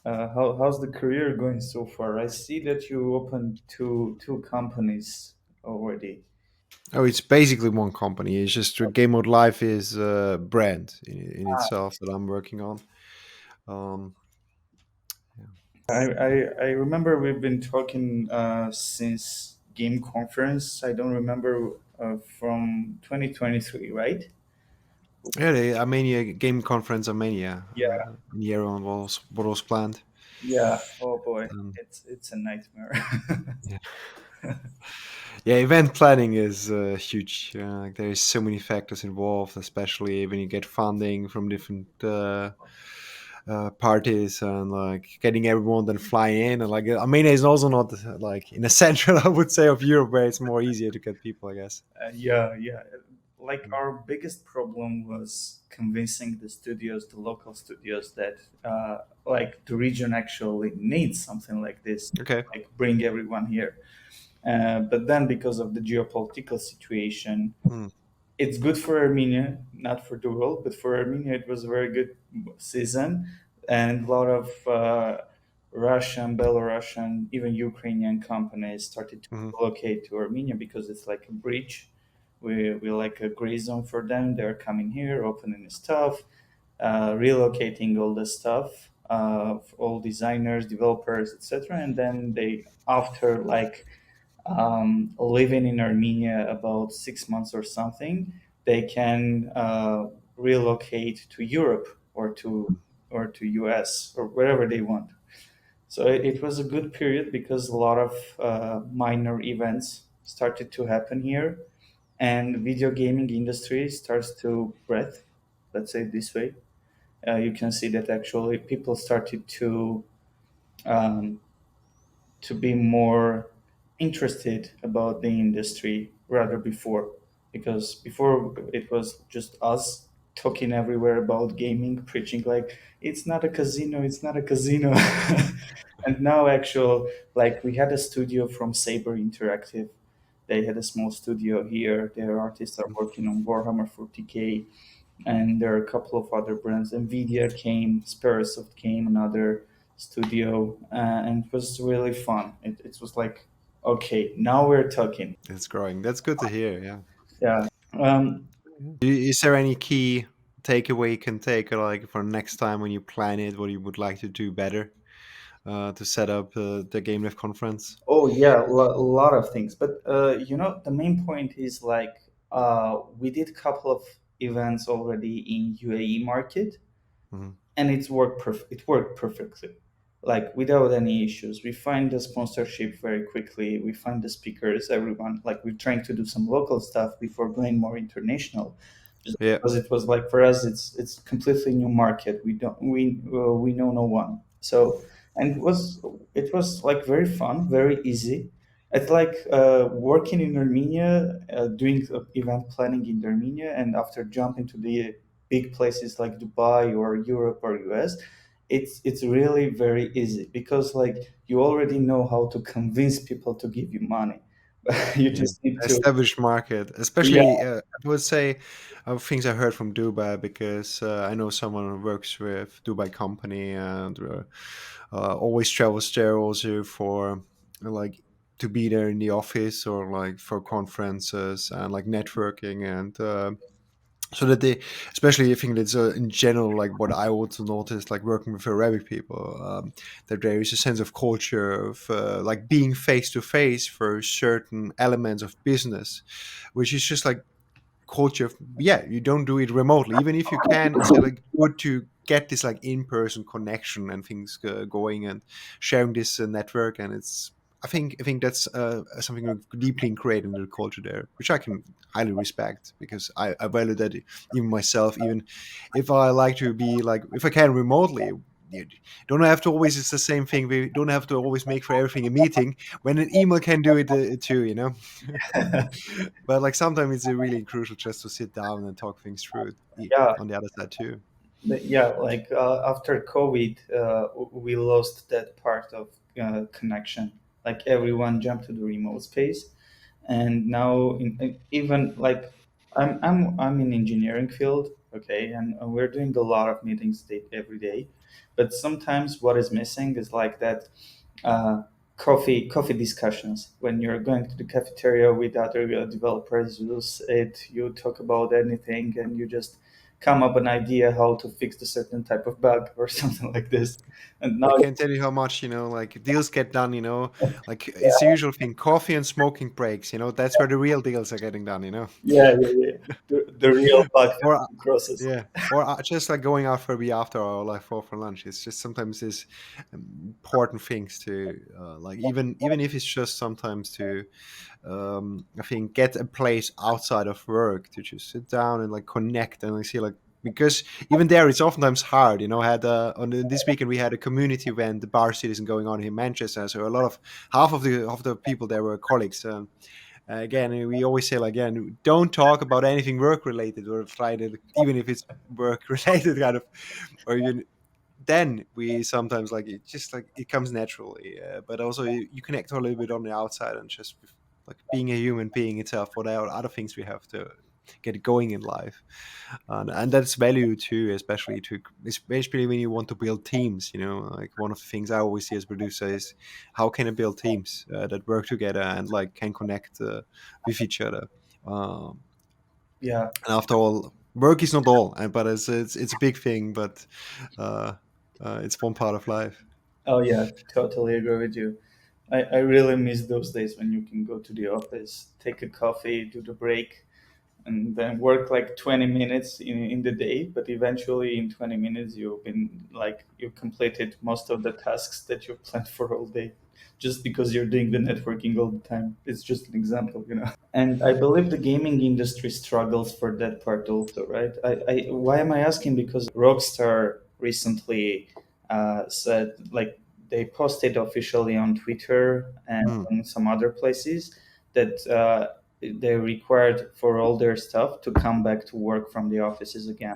How's the career going so far? I see that you opened two companies already. Oh, it's basically one company. It's just Game Mode Life is a brand in itself that I'm working on. Um, yeah. I remember we've been talking since game conference. I don't remember from 2023, right? Yeah, the Armenia Game Conference Armenia. Yeah, Year on what was planned. yeah. Oh boy, Um, it's a nightmare. yeah. Yeah, event planning is huge. Like, there is so many factors involved, especially when you get funding from different parties and like getting everyone then fly in. And like, Armenia is also not like in the central, I would say, of Europe, where it's more easier to get people, I guess. Yeah, yeah. Like Mm. our biggest problem was convincing the studios, the local studios, that like the region actually needs something like this, Okay. like bring everyone here. But then, because of the geopolitical situation, Mm. it's good for Armenia, not for the world, but for Armenia, it was a very good season, and a lot of Russian, Belarusian, even Ukrainian companies started to Hmm. relocate to Armenia because it's like a bridge. We like a gray zone for them. They're coming here, opening stuff, relocating all the stuff, all designers, developers, etc. And then they, after like living in Armenia about 6 months or something, they can relocate to Europe or to US or wherever they want. So it was a good period because a lot of minor events started to happen here, and video gaming industry starts to breath. Let's say it this way. You can see that actually people started um, to be more interested about the industry rather before, because before it was just us talking everywhere about gaming, preaching like it's not a casino, it's not a casino. And now actual, like we had a studio from Saber Interactive. They had a small studio here. Their artists are working on Warhammer 40K, and there are a couple of other brands. Nvidia came, Sparasoft came, another studio, and it was really fun. It was like, okay, now we're talking. It's growing. That's good to hear. Yeah. Yeah. Um, Is there any key takeaway you can take, like for next time when you plan it, what you would like to do better to set up the Game Live conference? oh yeah, a lot of things. But the main point is like we did a couple of events already in UAE market, Hmm. and it worked perfectly, like without any issues. We find the sponsorship very quickly, we find the speakers, everyone, like we're trying to do some local stuff before going more international, just Yeah. because it was like for us it's completely new market. We know no one. So, and it was like very fun, very easy. It's like working in Armenia, doing event planning in Armenia, and after jumping to the big places like Dubai or Europe or US, it's really very easy because like you already know how to convince people to give you money. You Yeah, just need to, established market, yeah, especially I would say things I heard from Dubai because I know someone who works with Dubai company and always travels there also for like to be there in the office or like for conferences and like networking and so that they, especially I think that's in general like what I also noticed like working with Arabic people, that there is a sense of culture of like being face to face for certain elements of business, which is just like culture of, yeah, you don't do it remotely. Even if you can, it's still like good to get this like in-person connection and things going and sharing this network. And it's, I think that's something deeply ingrained in the culture there, which I can highly respect because I value that even myself. Even if I like to be like, if I can remotely, you don't have to always, it's the same thing, we don't have to always make for everything a meeting when an email can do it too, you know. But like sometimes it's really crucial just to sit down and talk things through yeah, on the other side too. yeah. Like after COVID, we lost that part of connection. Like everyone jumped to the remote space, and now even like I'm in engineering field. okay, and we're doing a lot of meetings every day, but sometimes what is missing is like that uh, coffee discussions when you're going to the cafeteria with other developers. You sit, you talk about anything, and you just come up an idea how to fix a certain type of bug or something like this. And now, I can't tell you how much, like deals get done, like it's the yeah, usual thing, coffee and smoking breaks, that's where the real deals are getting done. yeah. The real bug Or process. yeah, or just like going out for a beer after or like for lunch. It's just sometimes these important things to like even if it's just sometimes to I think get a place outside of work to just sit down and like connect and like see like because even there it's oftentimes hard. Had this weekend we had a community event, the bar citizen going on in Manchester, so a lot of half of the people there were colleagues. Again, we always say like, again, don't talk about anything work related or try to, even if it's work related kind of, or even then we sometimes like it just like it comes naturally, but also you connect a little bit on the outside and just with, like being a human being itself. What are other things we have to get going in life, and that's value too, especially when you want to build teams. Like one of the things I always see as producer is how can I build teams that work together and like can connect with each other. um, Yeah. and after all, work is not all, but it's a big thing, but uh, it's one part of life. Oh yeah, totally agree with you. I really miss those days when you can go to the office, take a coffee, do the break, and then work like 20 minutes in the day, but eventually in 20 minutes you've been like you completed most of the tasks that you planned for all day just because you're doing the networking all the time. It's just an example, and I believe the gaming industry struggles for that part also, right? Why am I asking? Because Rockstar recently said, like, they posted officially on Twitter and Mm. on some other places that they're required for all their stuff to come back to work from the offices again.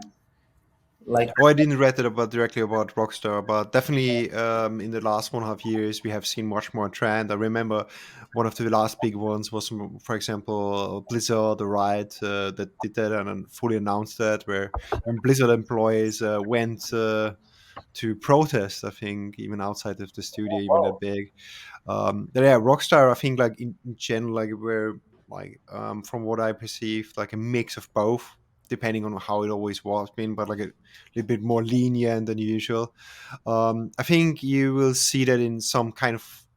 Like, Oh, I didn't read it about directly about Rockstar, but definitely in the last 1.5 years we have seen much more trend. I remember one of the last big ones was, for example, Blizzard, the Riot that did that and fully announced that, where even Blizzard employees went to protest. I think even outside of the studio, even that wow. big. But yeah, Rockstar, I think like in general, like we're like from what I perceived, like a mix of both, depending on how it always was been, but like a little bit more lenient than usual. I think you will see that in some kind of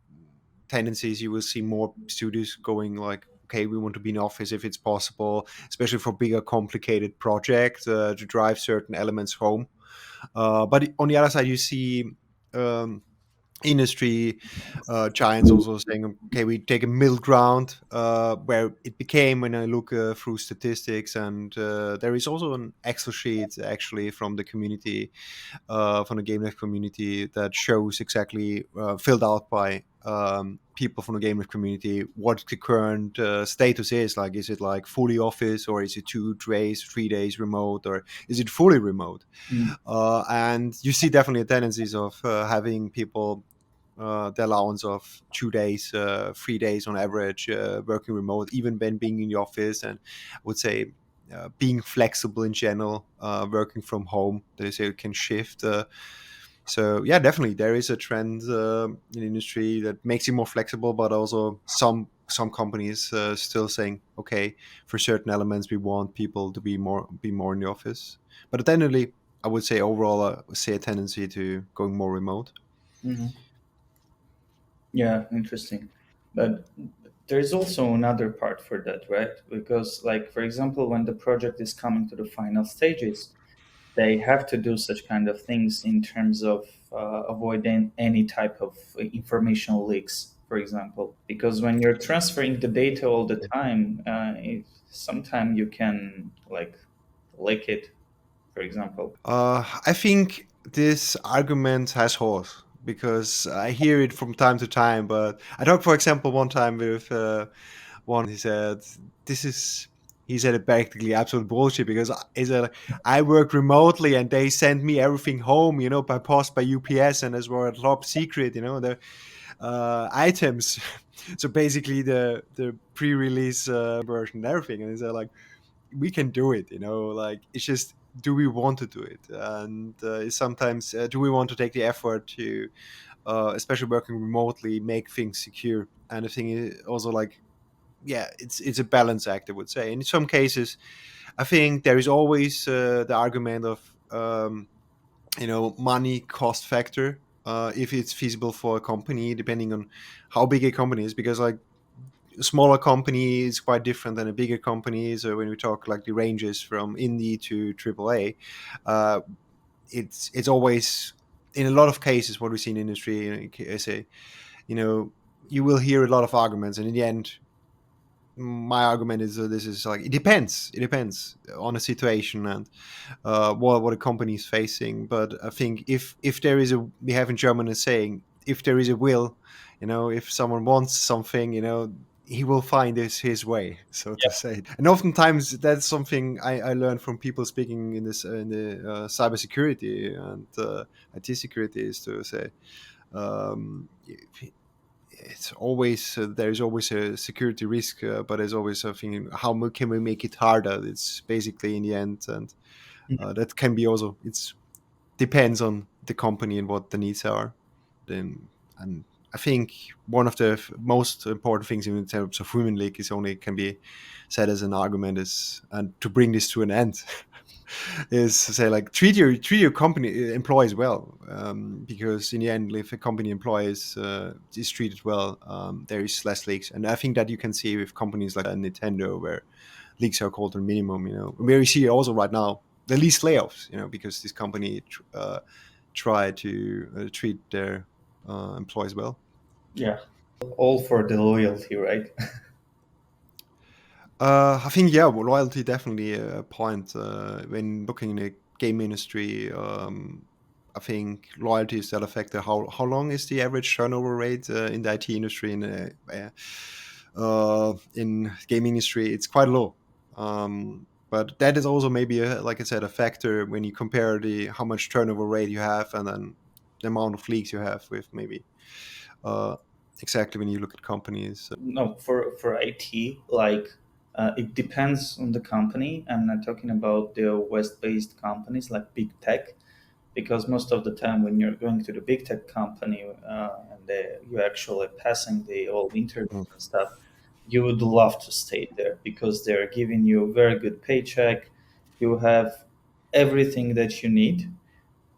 tendencies. You will see more studios going like, okay, we want to be in office if it's possible, especially for bigger, complicated projects to drive certain elements home. But on the other side, you see. Um, Industry giants also saying, okay, we take a middle ground where it became, when I look through statistics, and there is also an Excel sheet actually from the community, from the game dev community, that shows exactly filled out by people from the game dev community what the current status is. Like, is it like fully office, or is it 2 days, 3 days remote, or is it fully remote? Mm, And you see definitely tendencies of having people the allowance of 2 days, 3 days on average, working remote, even when being in the office, and I would say being flexible in general, working from home. They say it can shift. So yeah, definitely there is a trend in the industry that makes it more flexible, but also some companies still saying, okay, for certain elements we want people to be more in the office. But definitely, I would say overall, I would say a tendency to going more remote. mhm. Yeah, interesting. But there's also another part for that, right? Because, like, for example, when the project is coming to the final stages, they have to do such kind of things in terms of avoiding any type of informational leaks, for example. Because when you're transferring the data all the time, sometimes you can like leak it, for example. I think this argument has horse because I hear it from time to time. But I talked, for example, one time with one. He said, "This is." He said it practically absolute bullshit because he said, I work remotely and they send me everything home, by post, by UPS, and as well top secret, the items. So basically, the pre-release version and everything. And he said like, we can do it, like it's just do we want to do it, and sometimes do we want to take the effort to, especially working remotely, make things secure. And the thing is also like, yeah, it's a balance act, I would say. In some cases, I think there is always the argument of, money cost factor, if it's feasible for a company, depending on how big a company is, because like a smaller company is quite different than a bigger company. So when we talk like the ranges from indie to AAA, uh, it's always, in a lot of cases, what we see in industry, I say, you know, you will hear a lot of arguments, and in the end, my argument is this is like, it depends on a situation and what a company is facing. But I think if there is a, we have in German a saying, if there is a will, if someone wants something, he will find his way, so to say. And oftentimes that's something I learned from people speaking in this in the cybersecurity and IT security, is to say, it's always there's always a security risk, but there's always something, how can we make it harder. It's basically in the end, and that can be also, it's depends on the company and what the needs are. Then, and I think one of the most important things in terms of women league is only can be said as an argument is, and to bring this to an end, is to say like, treat your company employees well, because in the end, if a company employees is treated well, there is less leaks. And I think that you can see with companies like Nintendo, where leaks are called a minimum, where you see also right now the least layoffs, because this company try to treat their employees well. Yeah, all for the loyalty, right? I think, yeah, well, loyalty definitely a point when looking in the game industry. I think loyalty is that affected. How long is the average turnover rate in the IT industry, in game industry? It's quite low. But that is also maybe, like I said, a factor when you compare the how much turnover rate you have and then the amount of leagues you have with maybe uh, exactly when you look at companies. No, for IT, like it depends on the company. I'm not talking about the West-based companies like big tech, because most of the time when you're going to the big tech company and you're actually passing the all Mm, interviews and stuff, you would love to stay there because they're giving you a very good paycheck. You have everything that you need.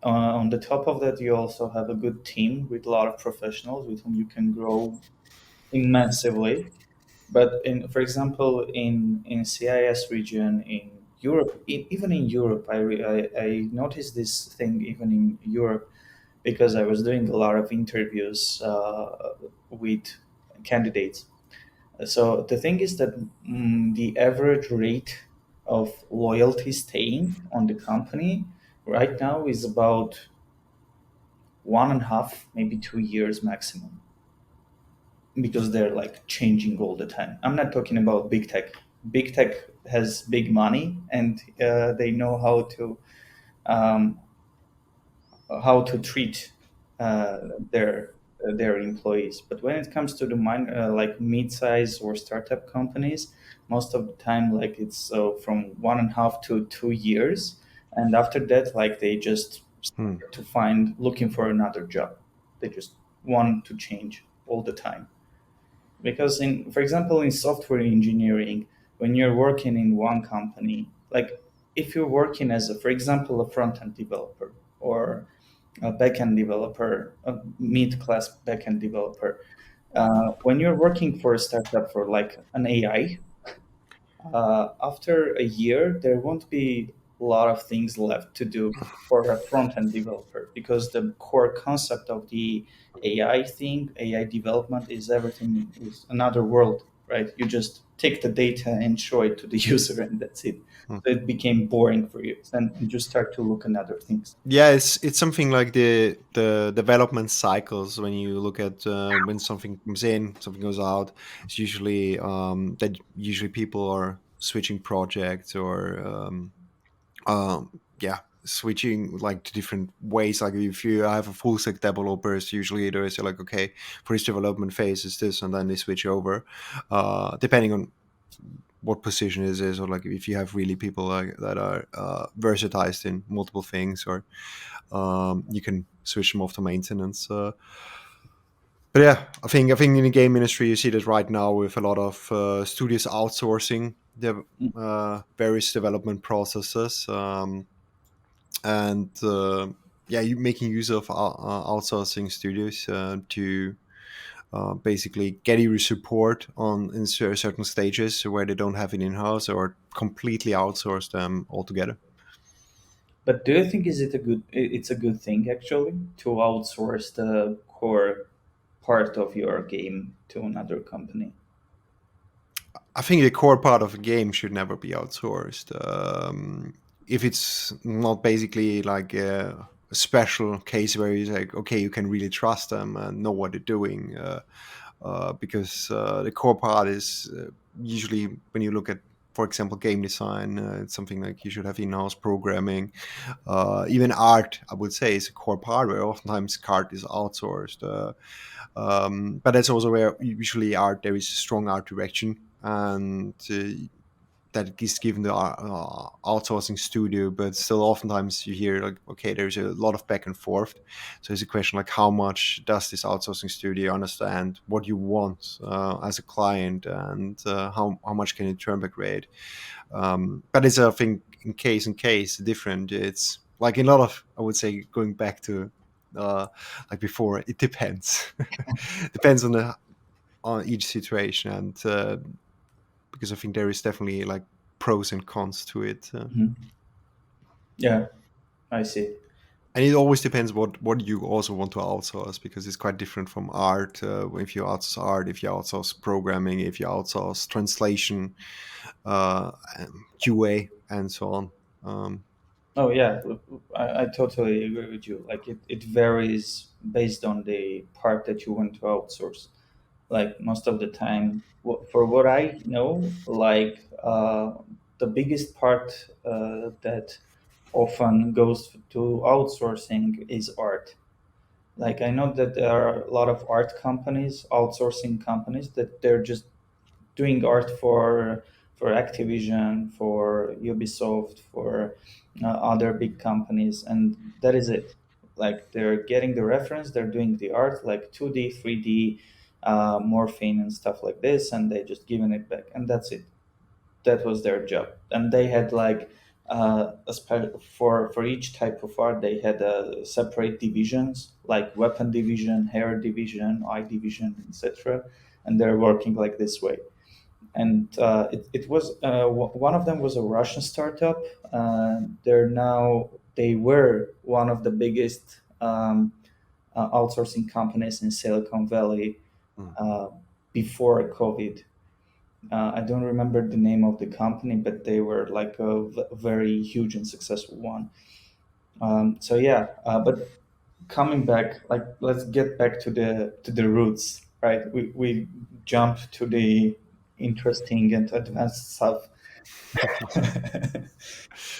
On the top of that, you also have a good team with a lot of professionals with whom you can grow immensely. But for example, in CIS region in Europe, even in Europe, I noticed this thing even in Europe because I was doing a lot of interviews with candidates. So the thing is that the average rate of loyalty staying on the company right now is about 1.5, maybe 2 years maximum, because they're like changing all the time. I'm not talking about big tech. Big tech has big money and they know um, how to treat uh, their employees. But when it comes to the like mid-size or startup companies, most of the time like it's from 1.5 to 2 years, and after that like they just mm, start to find looking for another job. They just want to change all the time because in for example in software engineering, when you're working in one company, like if you're working as a for example a front-end developer or a back-end developer, a mid-class back-end developer, when you're working for a startup for like an AI, after a year, there won't be a lot of things left to do for a front-end developer because the core concept of the AI thing, AI development, is everything is another world, right? You just take the data and show it to the user, and that's it. mm. So it became boring for you, and you just start to look at other things. Yeah, it's something like the development cycles. When you look at when something comes in, something goes out, it's usually that usually people are switching projects or yeah, switching like to different ways. Like if you have a full stack developers, usually there is like, okay, for each development phase is this, and then they switch over, depending on what position it is, or like if you have really people like that are versatile in multiple things, or you can switch them off to maintenance. But yeah, I think in the game industry you see that right now with a lot of studios outsourcing their Mm. various development processes, and yeah, you making use of outsourcing studios to basically get you support on in certain stages where they don't have it in house, or completely outsource them altogether. But do you think is it a good? It's a good thing actually to outsource the core part of your game to another company. I think the core part of a game should never be outsourced. If it's not basically like a special case where it's like, okay, you can really trust them and know what they're doing, because the core part is usually when you look at, for example, game design, it's something like you should have in-house programming. Even art, I would say, is a core part where oftentimes art is outsourced. But that's also where usually art there is strong art direction, and that is given the outsourcing studio. But still, oftentimes you hear like, okay, there's a lot of back and forth. So it's a question like, how much does this outsourcing studio understand what you want as a client, and how much can it turn back rate? But it's, I think, in case different. It's like in a lot of, I would say, going back to like before, it depends. Depends on the on each situation, and because I think there is definitely like pros and cons to it, Mhm. Yeah, I see. and it always depends what you also want to outsource, because it's quite different from art. If you outsource art, if you outsource programming, if you outsource translation, QA, and so on. Oh yeah, I totally agree with you. Like it varies based on the part that you want to outsource. Like most of the time, for what I know, like the biggest part that often goes to outsourcing is art. Like I know that there are a lot of art companies, outsourcing companies, that they're just doing art for Activision, for Ubisoft, for other big companies, and that is it. Like they're getting the reference, they're doing the art, like 2D, 3D, morphine and stuff like this, and they just giving it back, and that's it. That was their job, and they had like for each type of art they had separate divisions, like weapon division, hair division, eye division, etc., and they're working like this way. And it was one of them was a Russian startup. They were one of the biggest outsourcing companies in Silicon Valley Mm. uh, before COVID. I don't remember the name of the company, but they were like a very huge and successful one. So yeah, but coming back, like let's get back to the roots, right? We jumped to the interesting and advanced stuff.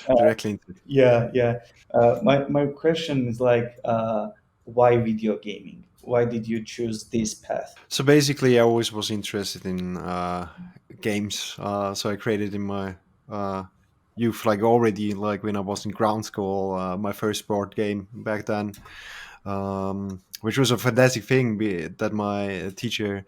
Directly into it. Yeah, yeah. My question is like, why video gaming? Why did you choose this path? So basically, I always was interested in games. So I created in my uh, youth, like already, like when I was in ground school, my first board game back then, which was a fantastic thing. That my teacher,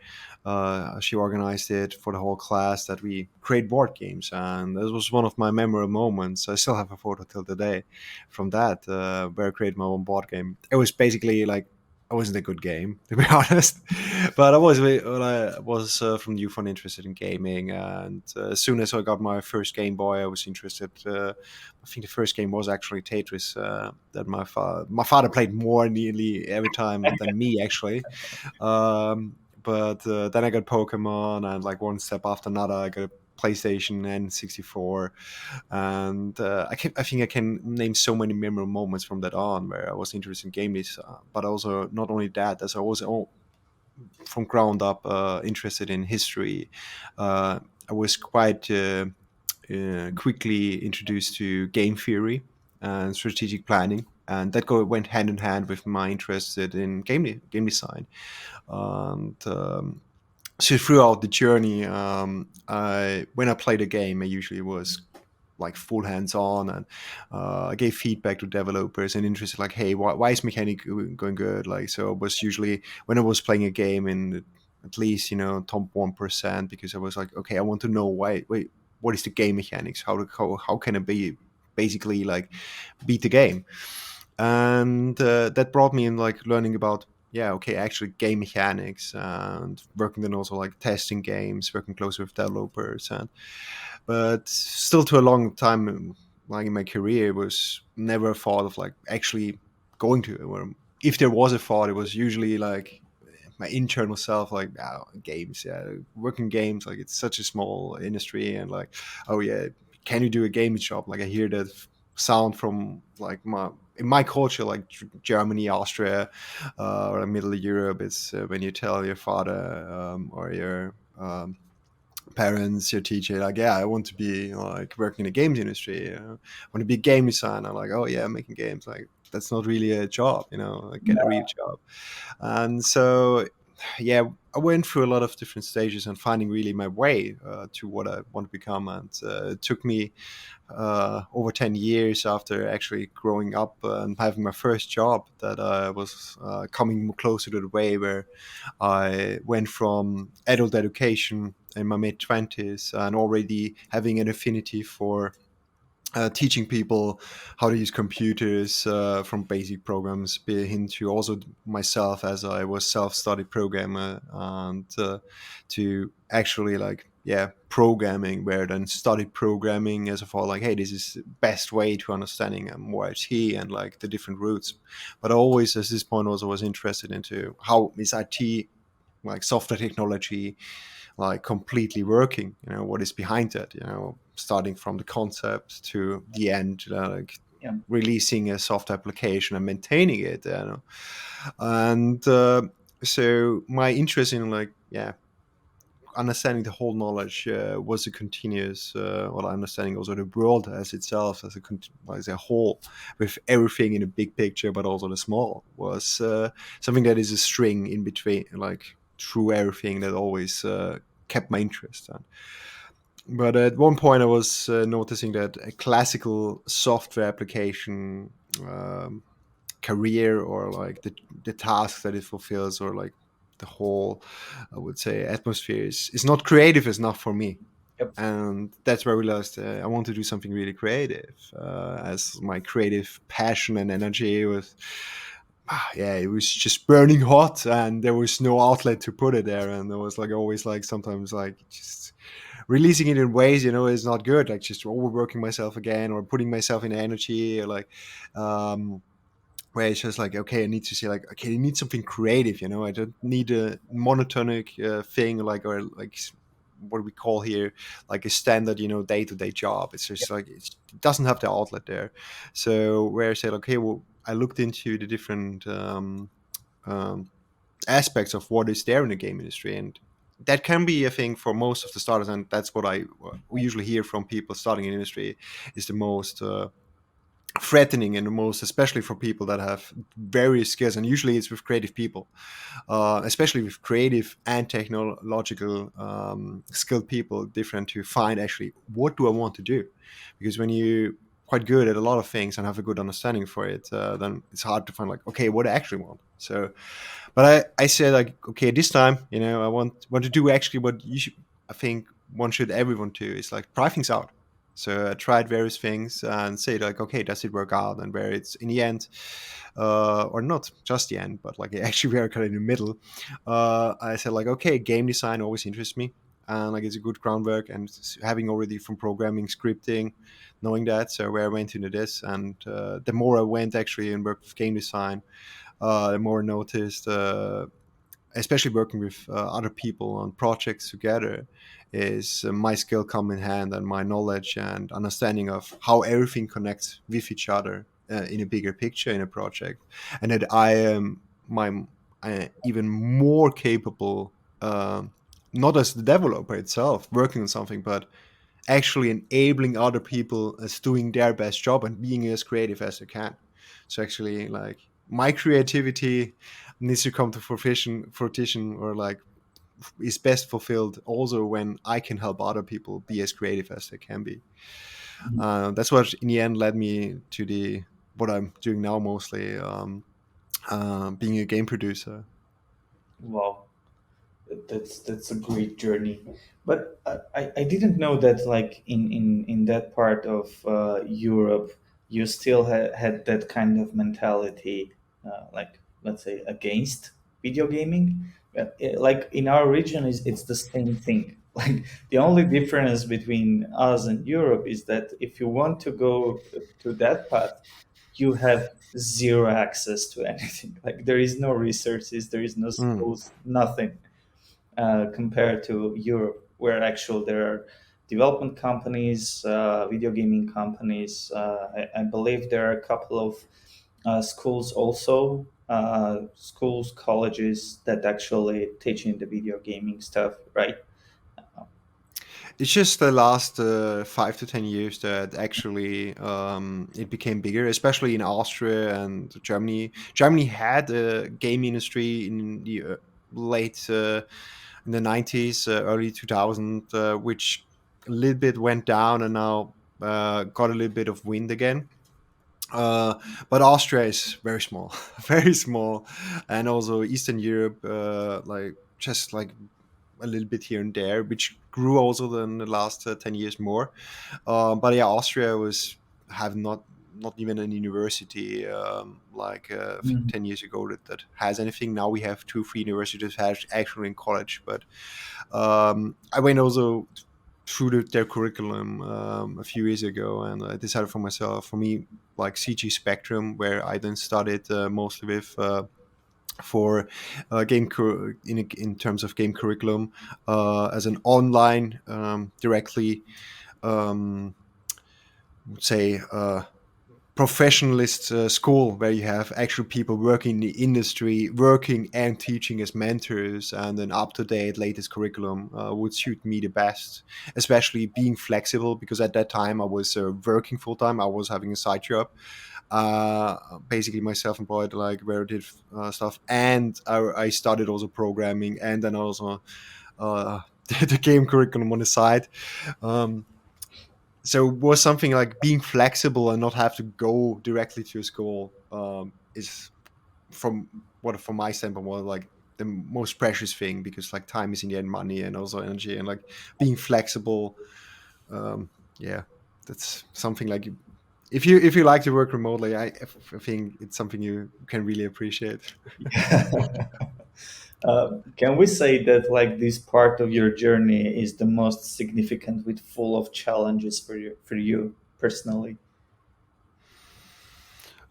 she organized it for the whole class, that we create board games, and this was one of my memorable moments. I still have a photo till today from that, where I created my own board game. It was basically like, it wasn't a good game, to be honest, but I was when I was from youth on interested in gaming, and as soon as I got my first Game Boy, I was interested. I think the first game was actually Tetris. That my father played more nearly every time than me, actually. But then I got Pokemon, and like one step after another, I got a PlayStation N64, and I think I can name so many memorable moments from that on, where I was interested in games, but also not only that, as I was from ground up interested in history. I was quite quickly introduced to game theory and strategic planning, and that went hand in hand with my interest in game design. And So throughout the journey, when I played a game, I usually was like full hands on, and I gave feedback to developers and interested, like, hey, why is mechanic going good? Like, so it was usually when I was playing a game in at least, top 1%, because I was like, okay, I want to know why. Wait, what is the game mechanics? How can it be basically like beat the game? And that brought me in like learning about, yeah, okay, actually game mechanics, and working then also like testing games, working closer with developers. And but still to a long time, like in my career, it was never a thought of like actually going to it. Or if there was a thought, it was usually like my internal self, like, oh, games, yeah, working games, like it's such a small industry, and like, oh yeah, can you do a game job? Like I hear that sound from like my in my culture, like Germany, Austria, or Middle Europe. It's when you tell your father, or your parents, your teacher, like, yeah, I want to be like working in the games industry. I want to be a game designer. Like, oh yeah, making games. Like that's not really a job, like get a real job. And so, yeah, I went through a lot of different stages and finding really my way to what I want to become. And it took me over 10 years after actually growing up and having my first job that I was coming closer to the way where I went from adult education in my mid 20s and already having an affinity for teaching people how to use computers, from basic programs into also myself, as I was self-study programmer, and to actually like, yeah, programming, where then studied programming as a for like, hey, this is the best way to understanding more IT and like the different routes. But I always at this point also was interested into how is IT, like software technology, like completely working, what is behind it, starting from the concept to the end, like Yeah. releasing a soft application and maintaining it, and so my interest in like, yeah, understanding the whole knowledge was a continuous well, understanding also the world as itself as a whole, with everything in the big picture but also the small, was something that is a string in between, like through everything, that always kept my interest. But at one point I was noticing that a classical software application career, or like the tasks that it fulfills, or like the whole, I would say, atmosphere is not creative enough for me. Yep. And that's where I realized I want to do something really creative, as my creative passion and energy was, yeah, it was just burning hot, and there was no outlet to put it there. And there was like always like sometimes like just releasing it in ways, is not good, like just overworking myself again, or putting myself in energy, or like um where it's just like, okay, I need to say like, okay, I need something creative, I don't need a monotonic thing, like, or like what we call here like a standard, day-to-day job. It's just like it doesn't have the outlet there. So where I said, okay, well, I looked into the different um, aspects of what is there in the game industry, and that can be a thing for most of the starters, and that's what I we usually hear from people starting in industry, is the most threatening, and the most, especially for people that have various skills, and usually it's with creative people, especially with creative and technological skilled people, different to find actually what do I want to do, because when you quite good at a lot of things and have a good understanding for it, then it's hard to find like, okay, what I actually want. So but I said like, okay, this time, I want to do actually what I think one should everyone do, is like try things out. So I tried various things and say like, okay, does it work out? And where it's in the end, or not just the end, but like actually we are kind of in the middle. I said like, okay, game design always interests me, and like it's a good groundwork, and having already from programming, scripting, knowing that. So where I went into this, and the more I went actually and worked with game design, the more I noticed, especially working with other people on projects together, is my skill come in hand, and my knowledge and understanding of how everything connects with each other in a bigger picture in a project, and that I am my even more capable, not as the developer itself working on something, but actually enabling other people as doing their best job and being as creative as they can. So actually, like my creativity needs to come to fruition, or like is best fulfilled also when I can help other people be as creative as they can be. That's what in the end led me to the what I'm doing now mostly, being a game producer. Wow, that's a great journey. But I didn't know that like in that part of Europe you still had that kind of mentality, like let's say against video gaming. Like in our region is it's the same thing. Like the only difference between us and Europe is that if you want to go to that path, you have zero access to anything. Like there is no resources, there is no Mm. schools, nothing, compared to Europe, where actually there are development companies, video gaming companies. I believe there are a couple of schools also, schools, colleges that actually teaching the video gaming stuff, right? It's just the last 5 to 10 years that actually it became bigger, especially in Austria and Germany. Germany had a game industry in the late in the 90s, early 2000, which a little bit went down and now got a little bit of wind again. Uh, but Austria is very small, very small, and also Eastern Europe, like just like a little bit here and there, which grew also in the last 10 years more. But yeah, Austria was have not even an university like I think Mhm. 10 years ago that has anything. Now we have two free universities actually in college, but I went also through their curriculum a few years ago, and I decided for myself, for me, like CG Spectrum, where I then studied mostly with for in terms of game curriculum as an online directly um, would say professionalist school where you have actual people working in the industry, working and teaching as mentors, and an up to date latest curriculum would suit me the best. Especially being flexible, because at that time I was working full time. I was having a side job, basically my self-employed, like where I did stuff, and I started also programming, and then also the game curriculum on the side. Um, so it was something like being flexible and not have to go directly to a school is from what from my standpoint was like the most precious thing, because like time is in the end money and also energy, and like being flexible. um yeah, that's something like if you like to work remotely, I think it's something you can really appreciate. Can we say that like this part of your journey is the most significant, with full of challenges for you personally?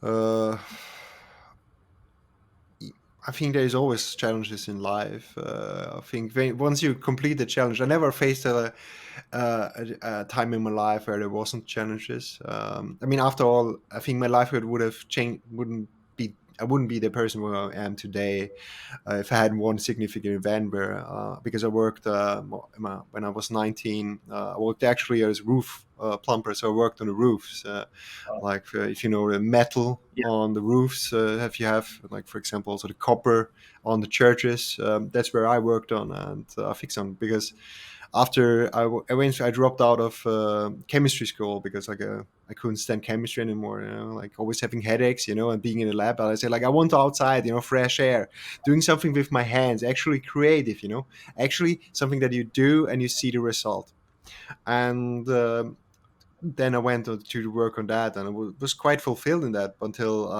uh I think there's always challenges in life. I think once you complete the challenge, I never faced a time in my life where there wasn't challenges. I mean, after all, I think my life would have changed. Wouldn't be I wouldn't be the person who I am today if I had one significant event where, because I worked when I was 19, I worked actually as roof plumber, so I worked on the roofs, like if you know the metal Yeah. on the roofs, if you have like for example also the copper on the churches, that's where I worked on, and I fixed on, because after I dropped out of chemistry school because like I couldn't stand chemistry anymore. Like always having headaches, and being in a lab. I said like I want outside, fresh air, doing something with my hands, actually creative, actually something that you do and you see the result. And then I went to work on that, and I was quite fulfilled in that until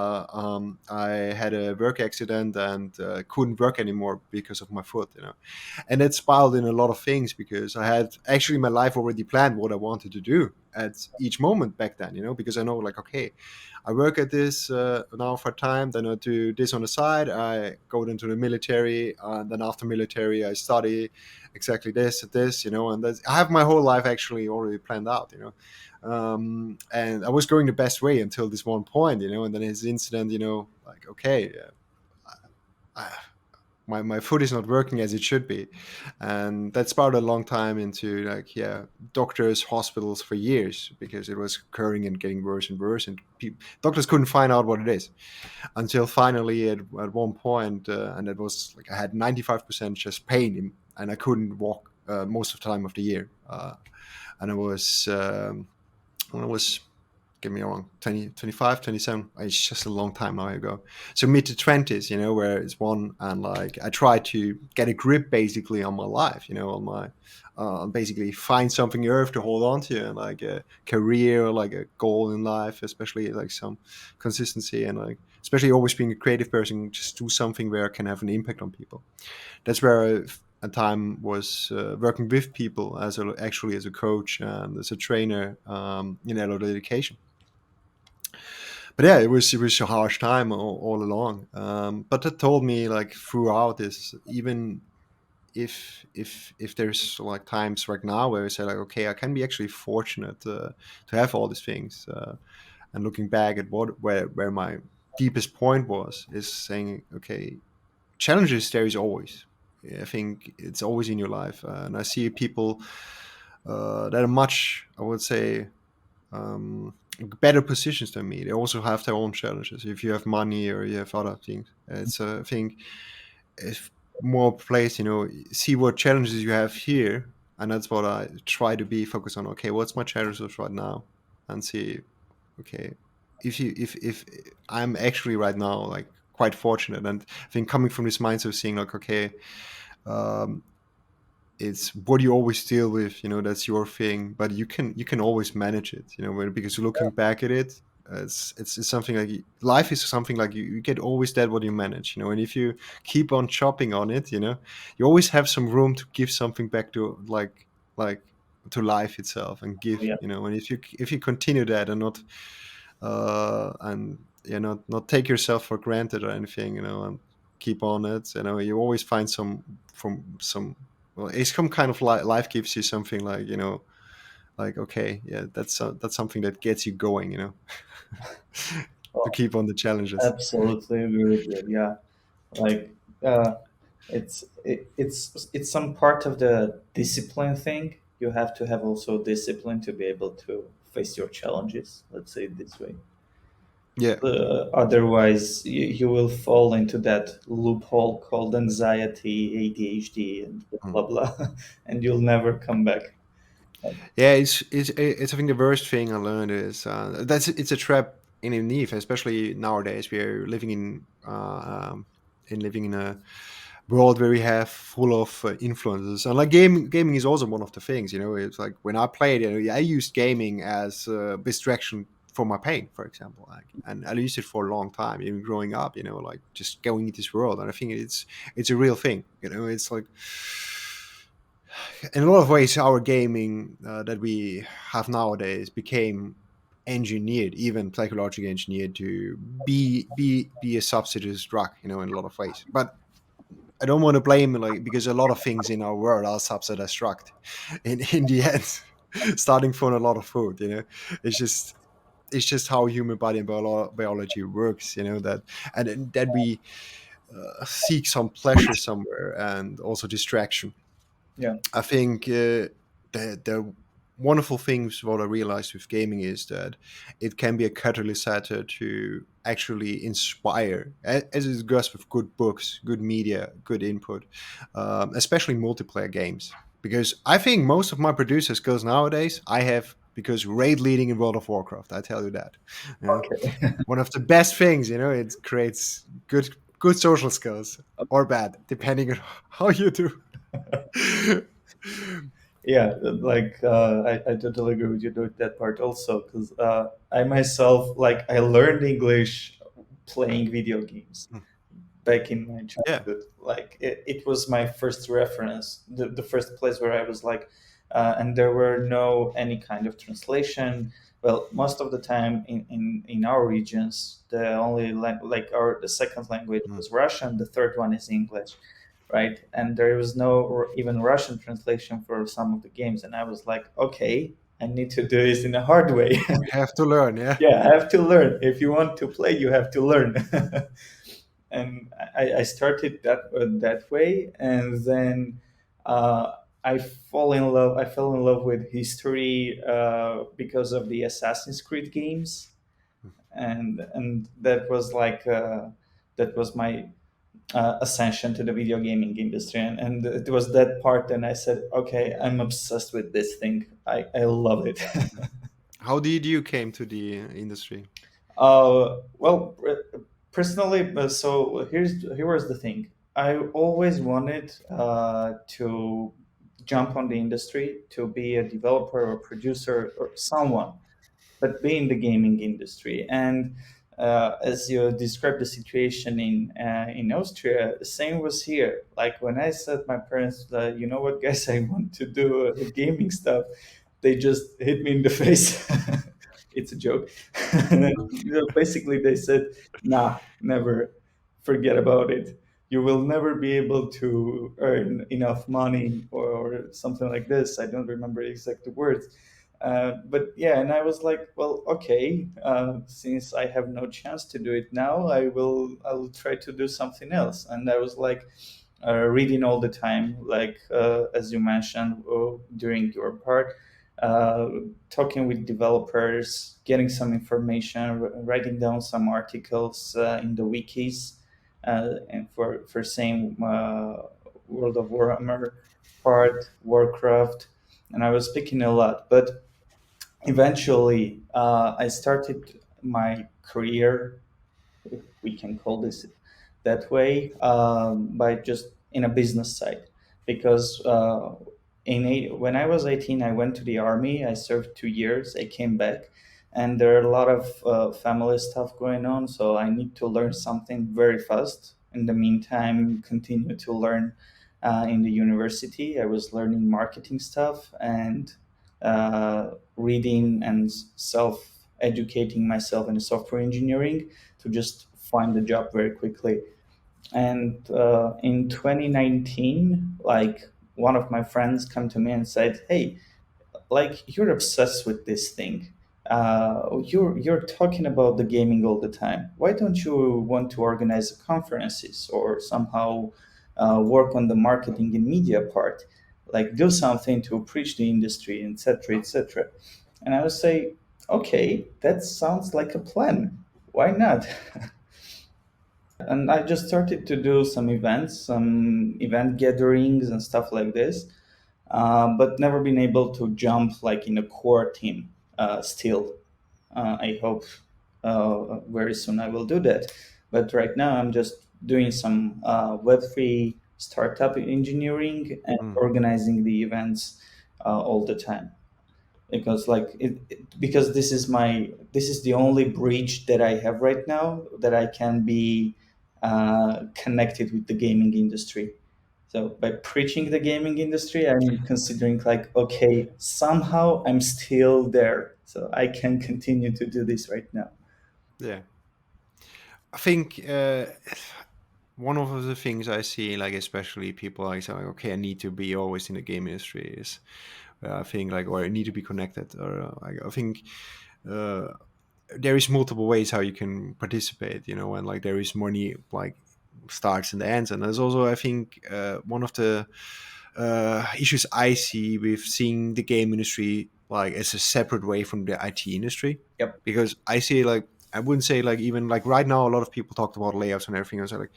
I had a work accident and couldn't work anymore because of my foot. And it spiraled in a lot of things, because I had actually my life already planned what I wanted to do at each moment back then. Because I know like, okay, I work at this now for time, then I do this on the side. I go into the military, and then after military, I study exactly this, and I have my whole life actually already planned out. And I was going the best way until this one point, and then his incident, like, okay, I, my foot is not working as it should be. And that spiraled a long time into like, yeah, doctors, hospitals for years, because it was occurring and getting worse and worse, and doctors couldn't find out what it is, until finally at one point, and it was like I had 95% just pain and I couldn't walk most of the time of the year. And I was when I was, get me wrong, 20, 25, 27. It's just a long time now ago. So mid to 20s, where it's one, and like I try to get a grip basically on my life, on my, basically find something earth to hold on to, and like a career or like a goal in life, especially like some consistency, and like, especially always being a creative person, just do something where I can have an impact on people. That's where I, at time was working with people actually as a coach and as a trainer in adult education. But yeah, it was a harsh time all along. But that told me like throughout this, even if there's like times right now where I say like, okay, I can be actually fortunate to have all these things. And looking back at where my deepest point was, is saying, okay, challenges there is always. I think it's always in your life, and I see people that are much, I would say, um, better positions than me. They also have their own challenges. If you have money or you have other things, it's I think it's more place. See what challenges you have here, and that's what I try to be focused on. Okay, what's my challenges right now, and see. Okay, if I'm actually right now like quite fortunate, and I think coming from this mindset of seeing like, okay, um, it's what you always deal with, that's your thing, but you can always manage it, because looking back at it, it's something like, life is something like, you get always that what you manage, and if you keep on chopping on it, you always have some room to give something back to, like to life itself, and give, Yeah, and if you continue that, and not and not take yourself for granted or anything, and keep on it, you always find some, from some, well, it's some kind of life gives you something like, like, okay, yeah, that's something that gets you going, to well, keep on the challenges. absolutely agree with you. Yeah, like uh, it's some part of the discipline thing. You have to have also discipline to be able to face your challenges. Let's say it this way. Yeah. Otherwise, you will fall into that loophole called anxiety, ADHD, and Mm. blah blah, and you'll never come back. Yeah, it's I think the worst thing I learned is, that's it's a trap in a need, especially nowadays. We're living in a world where we have full of influences, and like gaming is also one of the things. It's like when I played, I used gaming as distraction for my pain, for example, and I used it for a long time, even growing up. Like just going into this world, and I think it's a real thing. It's like, in a lot of ways, our gaming that we have nowadays became engineered, even psychologically engineered, to be a substitute drug, in a lot of ways. But I don't want to blame, like, because a lot of things in our world are subsidized drug in the end, starting from a lot of food. It's just it's just how human body and biology works. That we seek some pleasure somewhere, and also distraction. Yeah, I think the wonderful things what I realized with gaming is that it can be a catalyst to actually inspire, as it goes with good books, good media, good input, especially multiplayer games. Because I think most of my producer skills nowadays I have because raid leading in World of Warcraft. I tell you that. You know, okay. one of the best things. It creates good social skills, or bad, depending on how you do. Yeah, like I totally agree with you with that part also, because I myself, like, I learned English playing video games back in my Yeah. childhood. Like it was my first reference, the first place where I was like, and there were no any kind of translation. Well, most of the time in our regions, the only like our the second language Mm. was Russian, the third one is English, right? And there was no even Russian translation for some of the games, and I was like, okay, I need to do this in a hard way. Have to learn, yeah. Yeah, I have to learn. If you want to play, you have to learn. And I started that way, and then I fell in love with history because of the Assassin's Creed games, and that was like that was my ascension to the video gaming industry, and it was that part. And I said, okay, I'm obsessed with this thing. I love it. How did you came to the industry? Well, personally, so here was the thing. I always wanted to jump on the industry to be a developer or producer or someone, but be in the gaming industry. And as you described the situation in Austria, the same was here. Like when I said my parents, you know what, guys, I want to do gaming stuff, they just hit me in the face. It's a joke. And then, basically, they said, "Nah, never. Forget about it. You will never be able to earn enough money or something like this." I don't remember exact words, but yeah, and I was like, well, okay, since I have no chance to do it now, I will try to do something else. And I was like, reading all the time, like as you mentioned during your part, uh, talking with developers, getting some information, writing down some articles in the wikis, and for same World of Warhammer part, Warcraft, and I was speaking a lot, but eventually I started my career, if we can call this that way, by just in a business side. Because when I was 18, I went to the army. I served 2 years. I came back, and there are a lot of family stuff going on. So I need to learn something very fast. In the meantime, continue to learn in the university. I was learning marketing stuff and reading and self educating myself in software engineering to just find a job very quickly. And in 2019, like one of my friends come to me and said, "Hey, like you're obsessed with this thing. You're talking about the gaming all the time. Why don't you want to organize conferences or somehow work on the marketing and media part? Like do something to preach the industry, etc., etc." And I would say, "Okay, that sounds like a plan. Why not?" And I just started to do some events, some event gatherings and stuff like this, but never been able to jump like in a core team. Still, I hope very soon I will do that. But right now, I'm just doing some Web3 startup engineering and Mm. organizing the events all the time, because because this is the only bridge that I have right now that I can be connected with the gaming industry. So by preaching the gaming industry, I'm considering like, okay, somehow I'm still there, so I can continue to do this right now. Yeah, I think one of the things I see, like especially people like say, like, okay, I need to be always in the game industry is, I think like, or I need to be connected, or like, I think uh, there is multiple ways how you can participate, you know, and like there is money like starts and ends, and there's also I think one of the issues I see with seeing the game industry like as a separate way from the IT industry, Yep. because I see like I wouldn't say like even like right now a lot of people talked about layoffs and everything. I was like,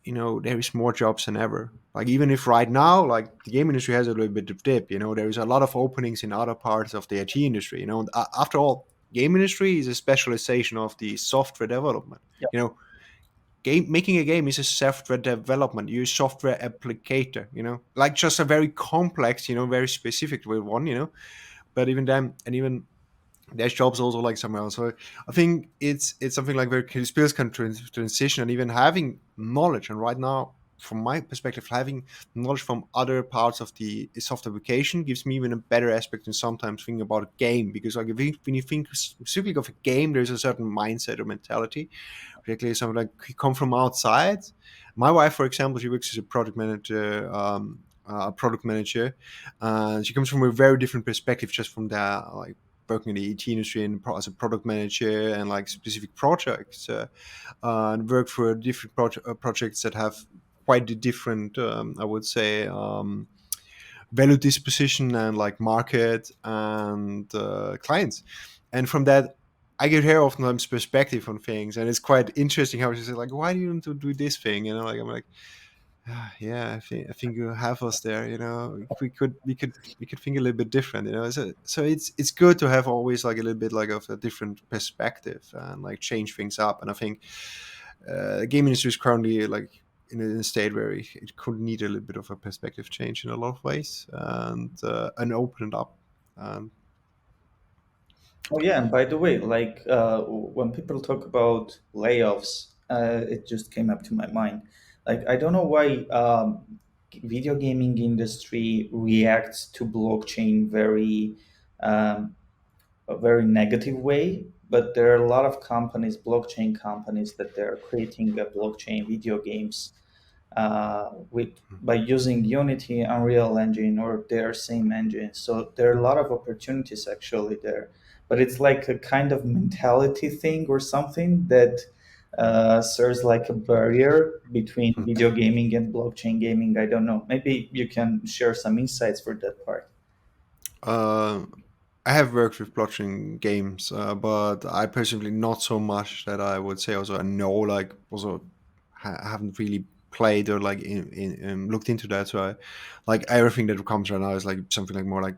you know, there is more jobs than ever. Like even if right now like the game industry has a little bit of dip, you know, there is a lot of openings in other parts of the IT industry. You know, after all, game industry is a specialization of the software development. Yep. You know, game making a game is a software development. You're a software applicator. You know, like just a very complex, you know, very specific one. You know, but even then, and even there's jobs also like somewhere else. So I think it's something like where skills can transition and even having knowledge. And right now, from my perspective, having knowledge from other parts of the software application gives me even a better aspect than sometimes thinking about a game. Because like if you, when you think specifically of a game, there's a certain mindset or mentality, particularly something like come from outside. My wife, for example, she works as a product manager. Product manager, and she comes from a very different perspective, just from the like working in the IT industry and as a product manager and like specific projects, and worked for different projects that have quite a different, I would say, value disposition and like market and clients. And from that, I get her oftentimes perspective on things, and it's quite interesting how she's like, "Why do you want to do this thing?" You know, like I'm like, yeah, I think you have us there. You know, if we could think a little bit different. You know, so it's good to have always like a little bit like of a different perspective and like change things up. And I think the game industry is currently like in a state where it could need a little bit of a perspective change in a lot of ways, and open it up. Um, Oh yeah, and by the way, like when people talk about layoffs, it just came up to my mind. Like I don't know why video gaming industry reacts to blockchain um, a very negative way, but there are a lot of companies, blockchain companies, that they're creating blockchain video games with by using Unity, Unreal Engine, or their same engine. So there are a lot of opportunities actually there, but it's like a kind of mentality thing or something that serves like a barrier between video gaming and blockchain gaming. I don't know. Maybe you can share some insights for that part. uh, I have worked with blockchain games, but I personally not so much that I would say also I know like also haven't really played or like in looked into that. So I like everything that comes right now is like something like more like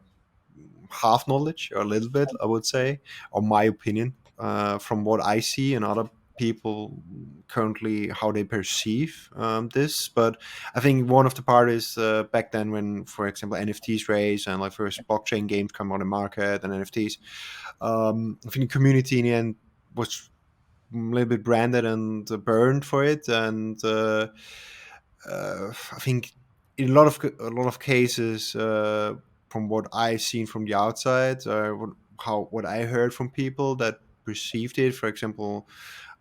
half knowledge or a little bit, I would say, or my opinion from what I see and other people currently how they perceive this. But I think one of the part is back then when, for example, NFTs raised and like first blockchain games come on the market and NFTs. I think the community in the end was a little bit branded and burned for it, and I think in a lot of cases, from what I've seen from the outside, what I heard from people that perceived it, for example,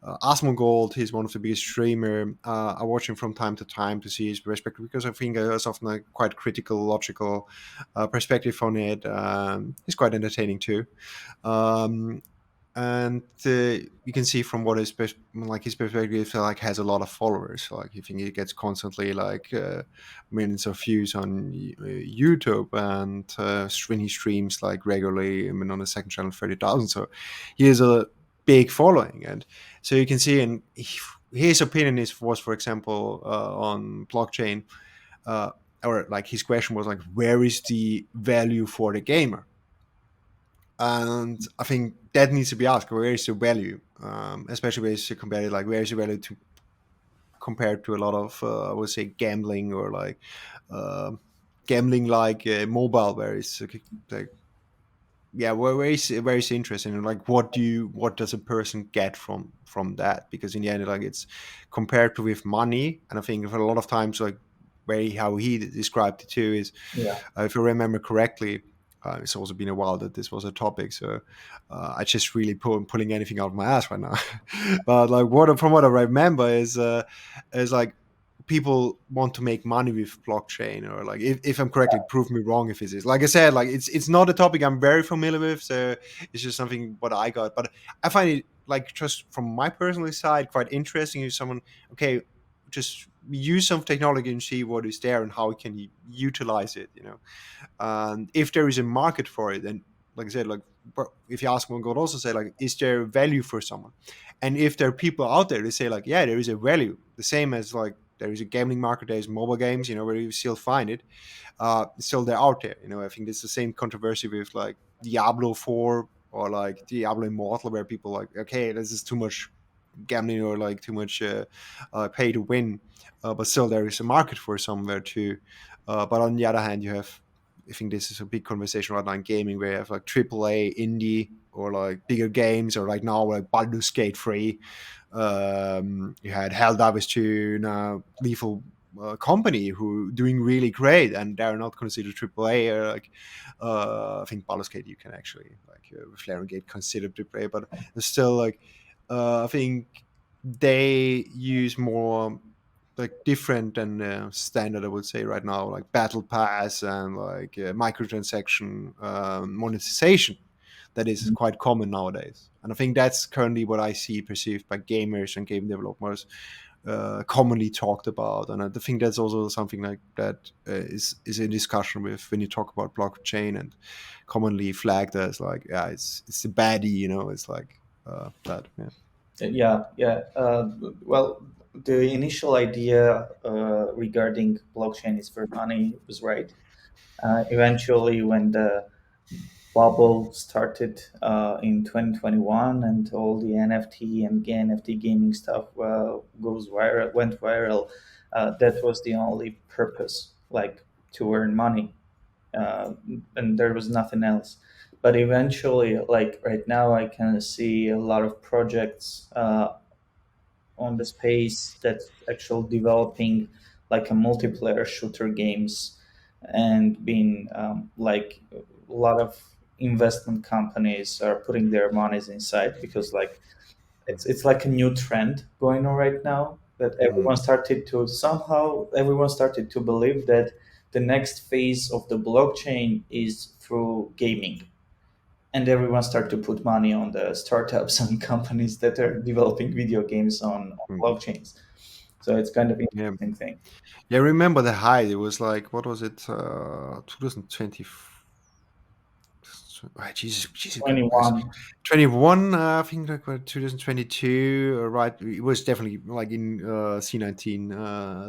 Asmongold, he's one of the biggest streamer. I watch him from time to time to see his perspective because I think there's often a quite critical, logical perspective on it. He's quite entertaining too. Um, and you can see from what like his perspective like has a lot of followers, like you think he gets constantly like millions of views on YouTube, and when he streams like regularly, I mean on the second channel 30,000, so he has a big following. And so you can see, and his opinion was, for example, on blockchain, uh, or like his question was like, where is the value for the gamer? And I think that needs to be asked. Where is the value, especially when you compare it, like where is the value to compared to a lot of I would say gambling or like uh, gambling like mobile, where it's like yeah, where is the interest in it? Like what does a person get from that? Because in the end, like it's compared to with money, and I think for a lot of times like how he described it too is, Yeah. if I remember correctly, it's also been a while that this was a topic, so I just really pulling anything out of my ass right now. But like from what I remember is like people want to make money with blockchain, or like if I'm correctly, prove me wrong if it is. Like I said, like it's not a topic I'm very familiar with, so it's just something what I got. But I find it like just from my personal side quite interesting if someone okay just use some technology and see what is there and how we can utilize it, you know. And if there is a market for it, and like I said, like if you ask one, God also say like, is there value for someone? And if there are people out there, they say like, yeah, there is a value. The same as like there is a gambling market, there's mobile games, you know, where you still find it. Still they're out there, you know. I think it's the same controversy with like Diablo 4 or like Diablo Immortal, where people like, okay, this is too much gambling or like too much pay to win, but still there is a market for somewhere too. But on the other hand, you have, I think this is a big conversation right now in gaming, where you have like AAA indie or like bigger games, or like now like Baldur's Gate 3. You had Helldivers 2, now Lethal Company, who doing really great, and they're not considered AAA. Or like I think Baldur's Gate you can actually like with Flaring Gate consider AAA, but it's still like I think they use more like different and standard, I would say right now, like battle pass and like microtransaction monetization that is quite common nowadays. And I think that's currently what I see perceived by gamers and game developers, commonly talked about. And I think that's also something like that is in discussion with when you talk about blockchain, and commonly flagged as like, yeah, it's the baddie, you know. It's like that. Yeah. Yeah, yeah. Well, the initial idea regarding blockchain is for money was right. Eventually, when the bubble started in 2021 and all the NFT and NFT gaming stuff went viral, that was the only purpose, like to earn money, uh, and there was nothing else. But eventually, like right now, I can see a lot of projects on the space that's actually developing like a multiplayer shooter games, and being like a lot of investment companies are putting their monies inside, because like it's like a new trend going on right now, that Mm. everyone started to believe that the next phase of the blockchain is through gaming, and everyone started to put money on the startups and companies that are developing video games on Mm. blockchains. So it's kind of Yeah. interesting thing. Yeah, I remember the height. It was like, what was it? 2020. Jesus, 21. 21. I think like 2022. Right, it was definitely like in C19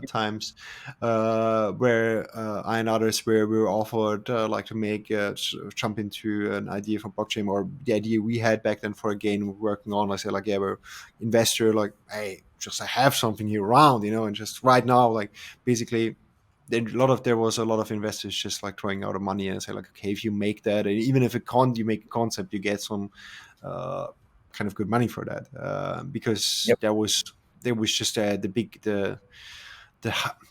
times, where I and others we were offered like to jump into an idea for blockchain, or the idea we had back then for a game we're working on. I said like, yeah, we're investor. Like, hey, just I have something here around, and just right now, like basically there was a lot of investors just like throwing out the money and say like, okay, if you make that, and even if you make a concept, you get some uh, kind of good money for that, because Yep. there was just the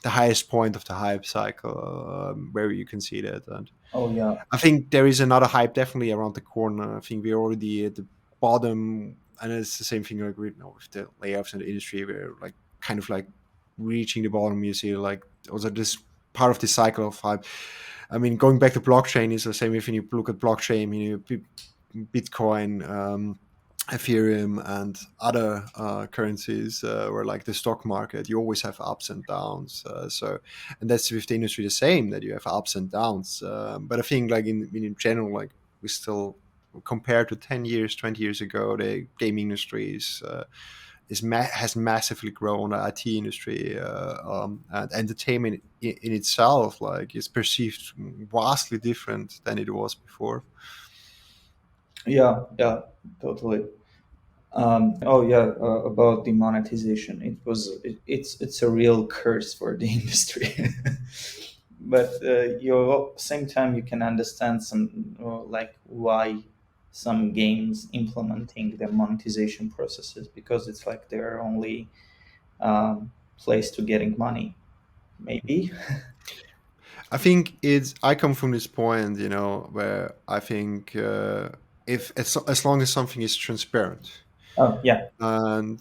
highest point of the hype cycle, where you can see that. And Oh yeah. I think there is another hype definitely around the corner. I think we're already at the bottom, and it's the same thing like with the layoffs in the industry. We're like kind of like reaching the bottom. You see, like also this part of the cycle of hype. I mean, going back to blockchain is the same. If you look at blockchain, Bitcoin, Ethereum, and other currencies, where like the stock market, you always have ups and downs. And that's with the industry the same, that you have ups and downs. But I think like in general, like we still compared to 10 years, 20 years ago, the gaming industry has massively grown. The IT industry, and entertainment in itself, like is perceived vastly different than it was before. Yeah, yeah, totally. Oh yeah, about the monetization, it's a real curse for the industry. But you at the same time you can understand some like why some games implementing the monetization processes, because it's like their only place to getting money, maybe. I think I come from this point, where I think if as long as something is transparent Oh yeah. and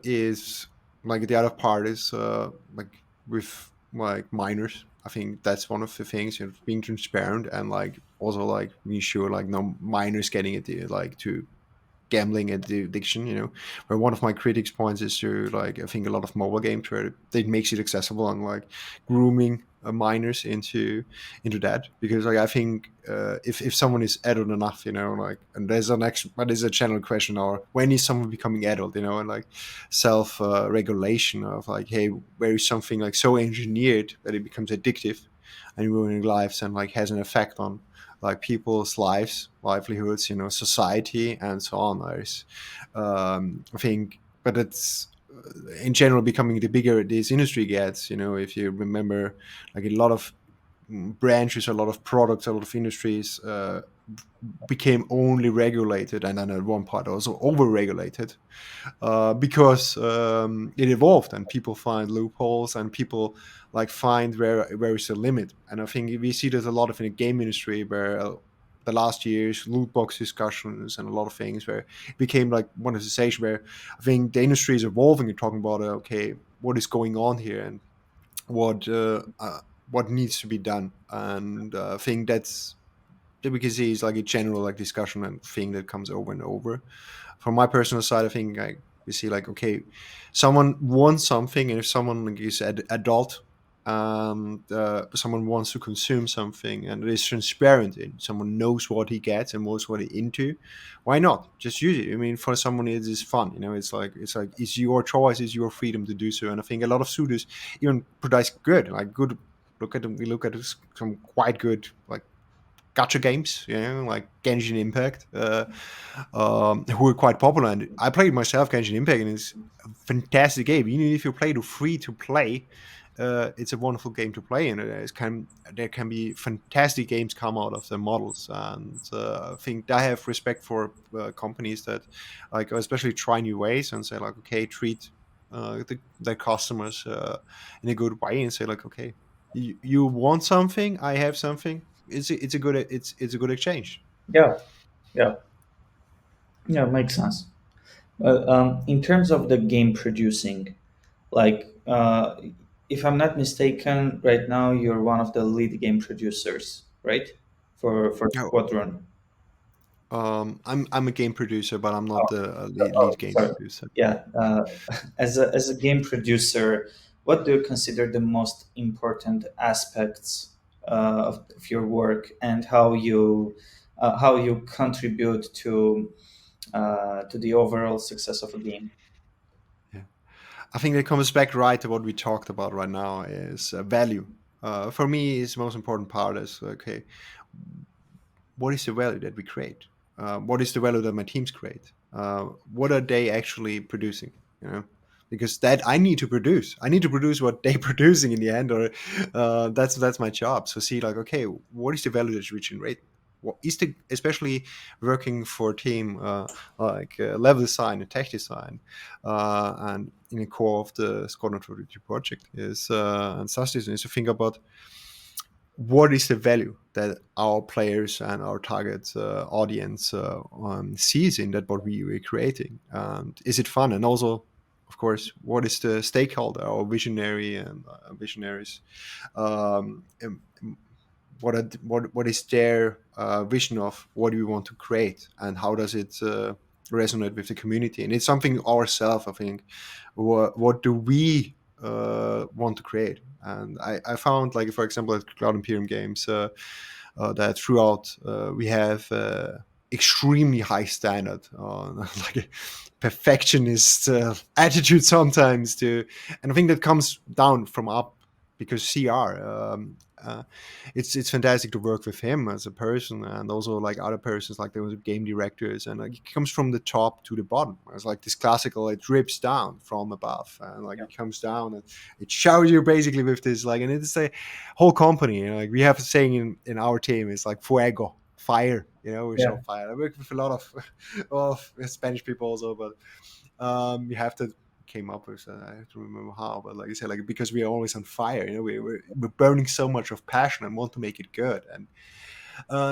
is like the other part is like with like minors. I think that's one of the things, being transparent, and like also like being sure like no minors getting it like to gambling addiction, where one of my critics points is to like I think a lot of mobile games where it makes it accessible and like grooming minors into that, because like I think if someone is adult enough, like, and there's an actual but there's a general question, or when is someone becoming adult, and like self regulation of like, hey, where is something like so engineered that it becomes addictive and ruining lives and like has an effect on like people's lives, livelihoods, society, and so on. I think, but it's in general becoming the bigger this industry gets. If you remember, like a lot of branches, a lot of products, a lot of industries became only regulated, and then at one part also over-regulated, because it evolved and people find loopholes and people like find where is the limit. And I think we see this a lot of in the game industry, where the last years loot box discussions and a lot of things where it became like monetization, where I think the industry is evolving and talking about okay, what is going on here, and what uh, uh, what needs to be done. And I think that we can see is like a general like discussion and thing that comes over and over. From my personal side, I think we see like, okay, someone wants something, and if someone like is adult and someone wants to consume something and it is transparent in someone knows what he gets and knows what he's into, why not just use it? I mean, for someone it is fun, it's like it's your choice, it's your freedom to do so. And I think a lot of studios even produce good look at them. We look at some quite good like gacha games, like Genshin Impact, who are quite popular. And I played myself Genshin Impact, and it's a fantastic game. Even if you play the free to play, it's a wonderful game to play, and there can be fantastic games come out of the models. And I think I have respect for companies that like especially try new ways and say like, okay, treat their customers in a good way, and say like, okay, you want something, I have something. It's a good exchange. Yeah, yeah, yeah. Makes sense. In terms of the game producing, like, if I'm not mistaken, right now you're one of the lead game producers, right? For Oh, Squadron. I'm a game producer, but I'm not Oh, the oh, lead game sorry. producer. Yeah. As a game producer, what do you consider the most important aspects of your work, and how you contribute to the overall success of a game? Yeah, I think that comes back right to what we talked about right now is value. For me, is the most important part is okay, what is the value that we create? What is the value that my teams create? What are they actually producing? You know, because that I need to produce. I need to produce what they're producing in the end, or that's my job. So see, like, okay, what is the value that we generate? What is the especially working for a team like level design and tech design, and in the core of the Squadron 42 project is and such is to think about what is the value that our players and our target audience sees in that what we were creating, and is it fun? And also, of course, what is the stakeholder or visionary and visionaries, um, what is their vision of what do we want to create, and how does it resonate with the community? And it's something ourselves, I think. What do we want to create? And I found, like, for example, at Cloud Imperium Games, that throughout we have extremely high standard on like a perfectionist attitude sometimes to, and I think that comes down from up because CR. It's fantastic to work with him as a person, and also like other persons, like there was game directors, and like it comes from the top to the bottom. It's like this classical, it drips down from above, and like Yeah. it comes down and it showers you basically with this, like, and it's a whole company. Like we have a saying in our team, it's like fuego, fire. We Yeah. show fire. I work with a lot of of Spanish people also, but you have to came up with. I have to remember how, but like I said, like because we are always on fire. We're burning so much of passion and want to make it good, and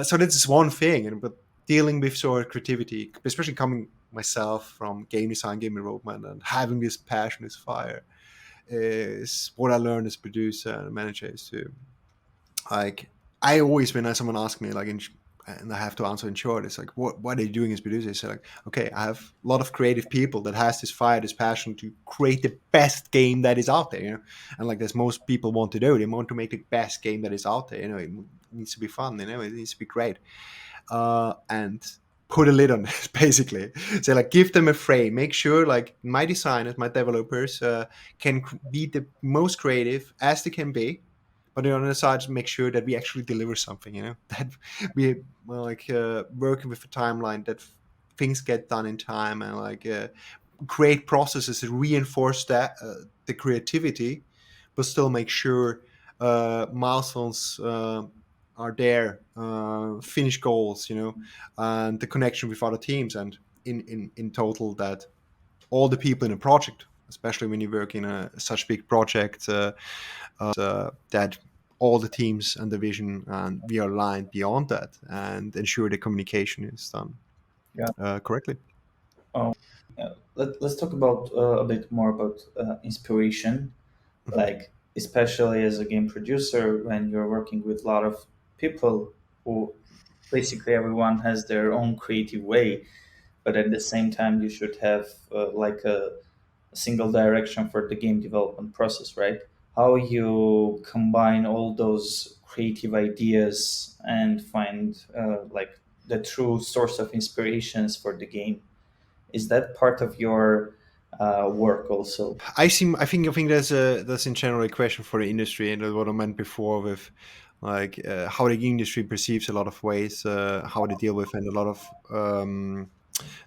so that's just one thing. And but dealing with sort of creativity, especially coming myself from game design, game development, and having this passion, this fire, is what I learned as producer and manager is to like I always when someone asks me like and I have to answer in short, it's like what are you doing as producer? It's like, okay, I have a lot of creative people that has this fire, this passion to create the best game that is out there, and like as most people want to do, they want to make the best game that is out there. It needs to be fun, it needs to be great, and put a lid on it basically. So like give them a frame, make sure like my designers, my developers can be the most creative as they can be, but on the other side make sure that we actually deliver something, that we like working with a timeline that things get done in time, and like create processes that reinforce that the creativity, but still make sure milestones are there, finish goals, and the connection with other teams, and in total that all the people in a project, especially when you work in a such big project, that all the teams and the vision and we are aligned beyond that and ensure the communication is done Yeah. correctly. Let's talk about a bit more about inspiration, like especially as a game producer when you're working with a lot of people who basically everyone has their own creative way, but at the same time you should have like a single direction for the game development process, right? how you combine all those creative ideas and find like the true source of inspirations for the game. Is that part of your work also? I think that's in general a question for the industry, and that's what I meant before with like how the industry perceives a lot of ways, how they deal with, and a lot of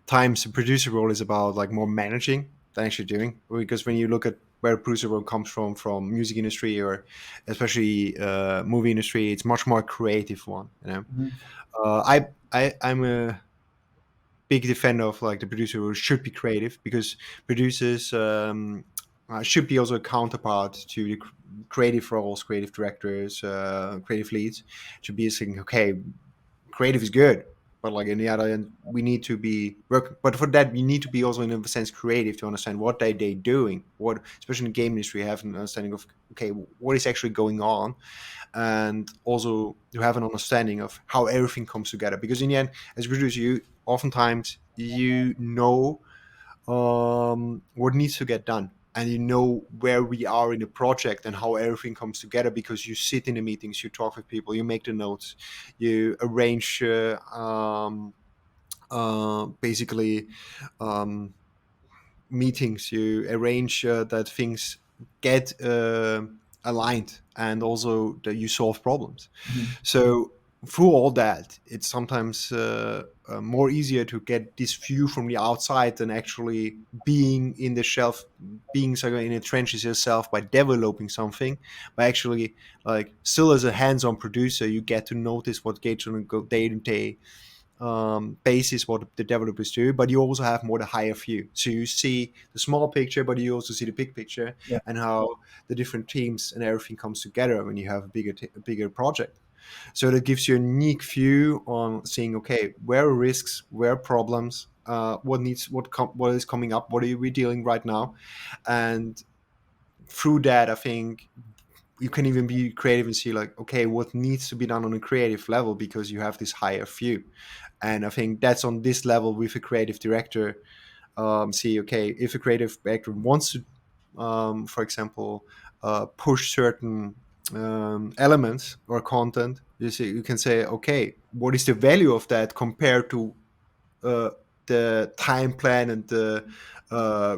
times the producer role is about like more managing than actually doing. Because when you look at where producer role comes from music industry or especially movie industry, it's much more creative one. You know, Mhm. I'm a big defender of like the producer who should be creative because producers should be also a counterpart to the creative roles, creative directors, creative leads. Should be saying, okay, creative is good, but like in the other end, we need to be work. But for that, we need to be also in a sense creative to understand what they doing. What, especially in the game industry, have an understanding of okay, what is actually going on, and also to have an understanding of how everything comes together. Because in the end, as a producer, you oftentimes you know what needs to get done, and you know where we are in the project and how everything comes together because you sit in the meetings, you talk with people, you make the notes, you arrange basically um, meetings, you arrange that things get aligned, and also that you solve problems. Mhm. So through all that, it's sometimes more easier to get this view from the outside than actually being in the shelf, being sort of in the trenches yourself by developing something. By actually like still as a hands-on producer, you get to notice what gets on a day-to-day basis what the developers do, but you also have more the higher view. So you see the small picture, but you also see the big picture Yeah. and how the different teams and everything comes together when you have a bigger project. So that gives you a unique view on seeing okay, where are risks, where are problems, what is coming up, what are we dealing right now, and through that, I think you can even be creative and see like okay, what needs to be done on a creative level because you have this higher view. And I think that's on this level with a creative director. See, okay, if a creative director wants to, for example, push certain elements or content, you can say, okay, what is the value of that compared to uh, the time plan and the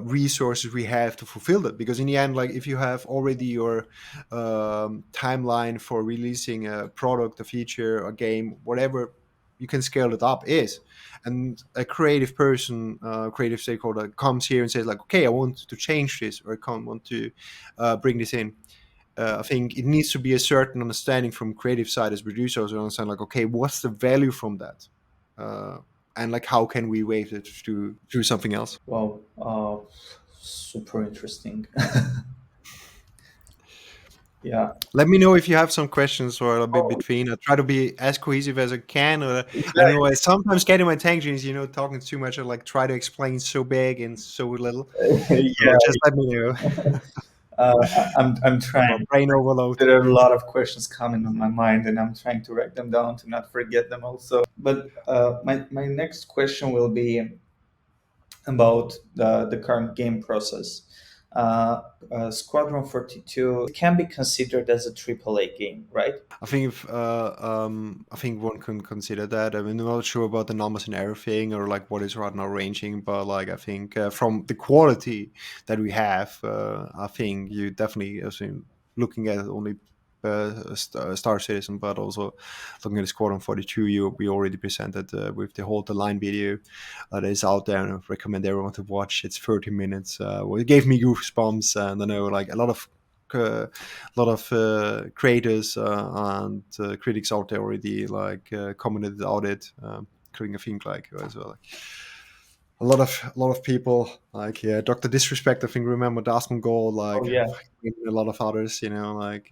resources we have to fulfill that? Because in the end, like if you have already your timeline for releasing a product, a feature, a game, whatever, you can scale it up is. And a creative person, creative stakeholder comes here and says like, okay, I want to change this, or I can't want to bring this in. I think it needs to be a certain understanding from creative side as producers to understand like, okay, what's the value from that, uh, and like how can we wave it to do something else. Wow, super interesting. Yeah. Let me know if you have some questions or a bit between. I try to be as cohesive as I can. Or I don't know. I sometimes get in my tangents, talking too much. I like try to explain so big and so little. So Yeah. just let me know. I'm My trying. brain overload. There are a lot of questions coming on my mind, and I'm trying to write them down to not forget them also. But my next question will be about the current game process. Squadron 42 can be considered as a AAA game, right? I think one can consider that. I mean, I'm not sure about the numbers and everything, or like what is right now ranging, but like I think from the quality that we have, I think you definitely, I mean, looking at only Star Citizen, but also looking at the Squadron 42, we already presented with the whole the line video that is out there, and I recommend everyone to watch. It's 30 minutes. Well, it gave me goosebumps, and I know like a lot of creators and critics out there already like commented on it, including I think like as well, like a lot of people like yeah, Doctor Disrespect. I think remember Dasmon Gold, Oh like yeah. a lot of others, like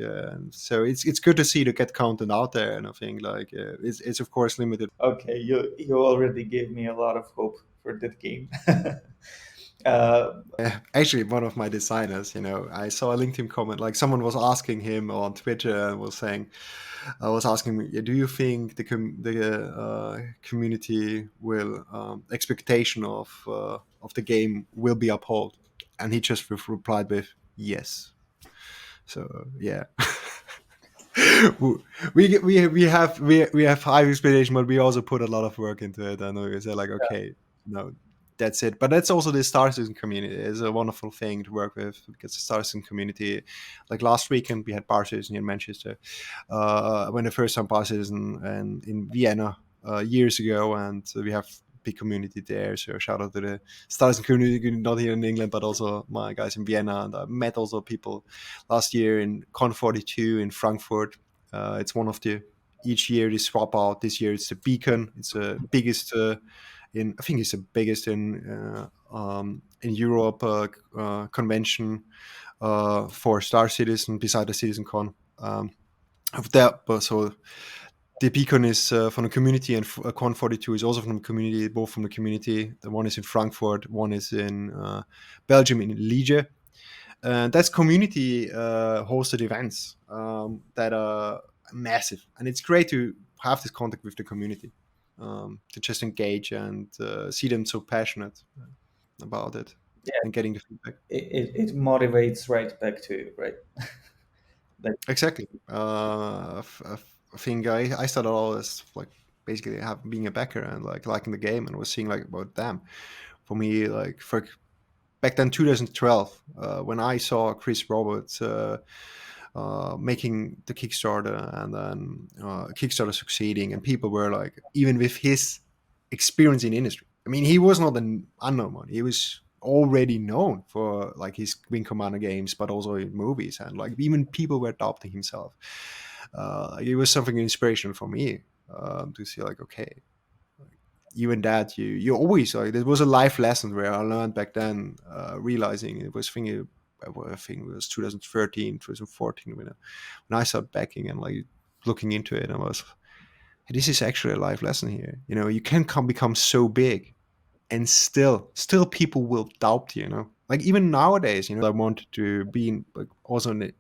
so it's good to see to get content out there, and I think like it's of course limited. Okay, you already gave me a lot of hope for that game. uh, Actually, one of my designers, I saw a LinkedIn comment, like someone was asking him on Twitter and was saying, I was asking me, "Yeah, do you think the community will expectation of the game will be upheld?" And he just replied with yes. So yeah. We have high expectation, but we also put a lot of work into it. And we say like, okay, no, that's it. But that's also the Star Citizen community. It's a wonderful thing to work with because the Star Citizen community, like last weekend we had Bar Citizen in Manchester. When the first time Bar Citizen and in Vienna years ago, and we have big community there. So shout out to the Star Citizen community, not here in England, but also my guys in Vienna. And I met also people last year in Con 42 in Frankfurt. It's one of the each year they swap out. This year it's the Beacon. It's the biggest in I think it's the biggest in Europe convention for Star Citizen beside the Citizen Con. Of that, but so the Beacon is from the community, and Con 42 is also from the community. Both from the community. The one is in Frankfurt, one is in Belgium in Liege. That's community hosted events that are massive, and it's great to have this contact with the community, to just engage and see them so passionate about it Yeah, and getting the feedback. it motivates right back to you, right? Like, Exactly. I think I started all as like basically being a backer and like liking the game and was seeing like about them. For me, like for back then 2012 when I saw Chris Roberts making the Kickstarter, and then Kickstarter succeeding, and people were like, even with his experience in industry, I mean, he was not an unknown one. He was already known for like his Wing Commander games, but also in movies, and like even people were adopting himself. It was something inspirational for me to see like, okay, even that you always like, there was a life lesson where I learned back then, realizing it was thinking, I think it was 2013 2014 when I started backing and like looking into it, and I was, "Hey, this is actually a life lesson here. You can become so big, and still people will doubt you. Like even nowadays, I wanted to be in, like also in the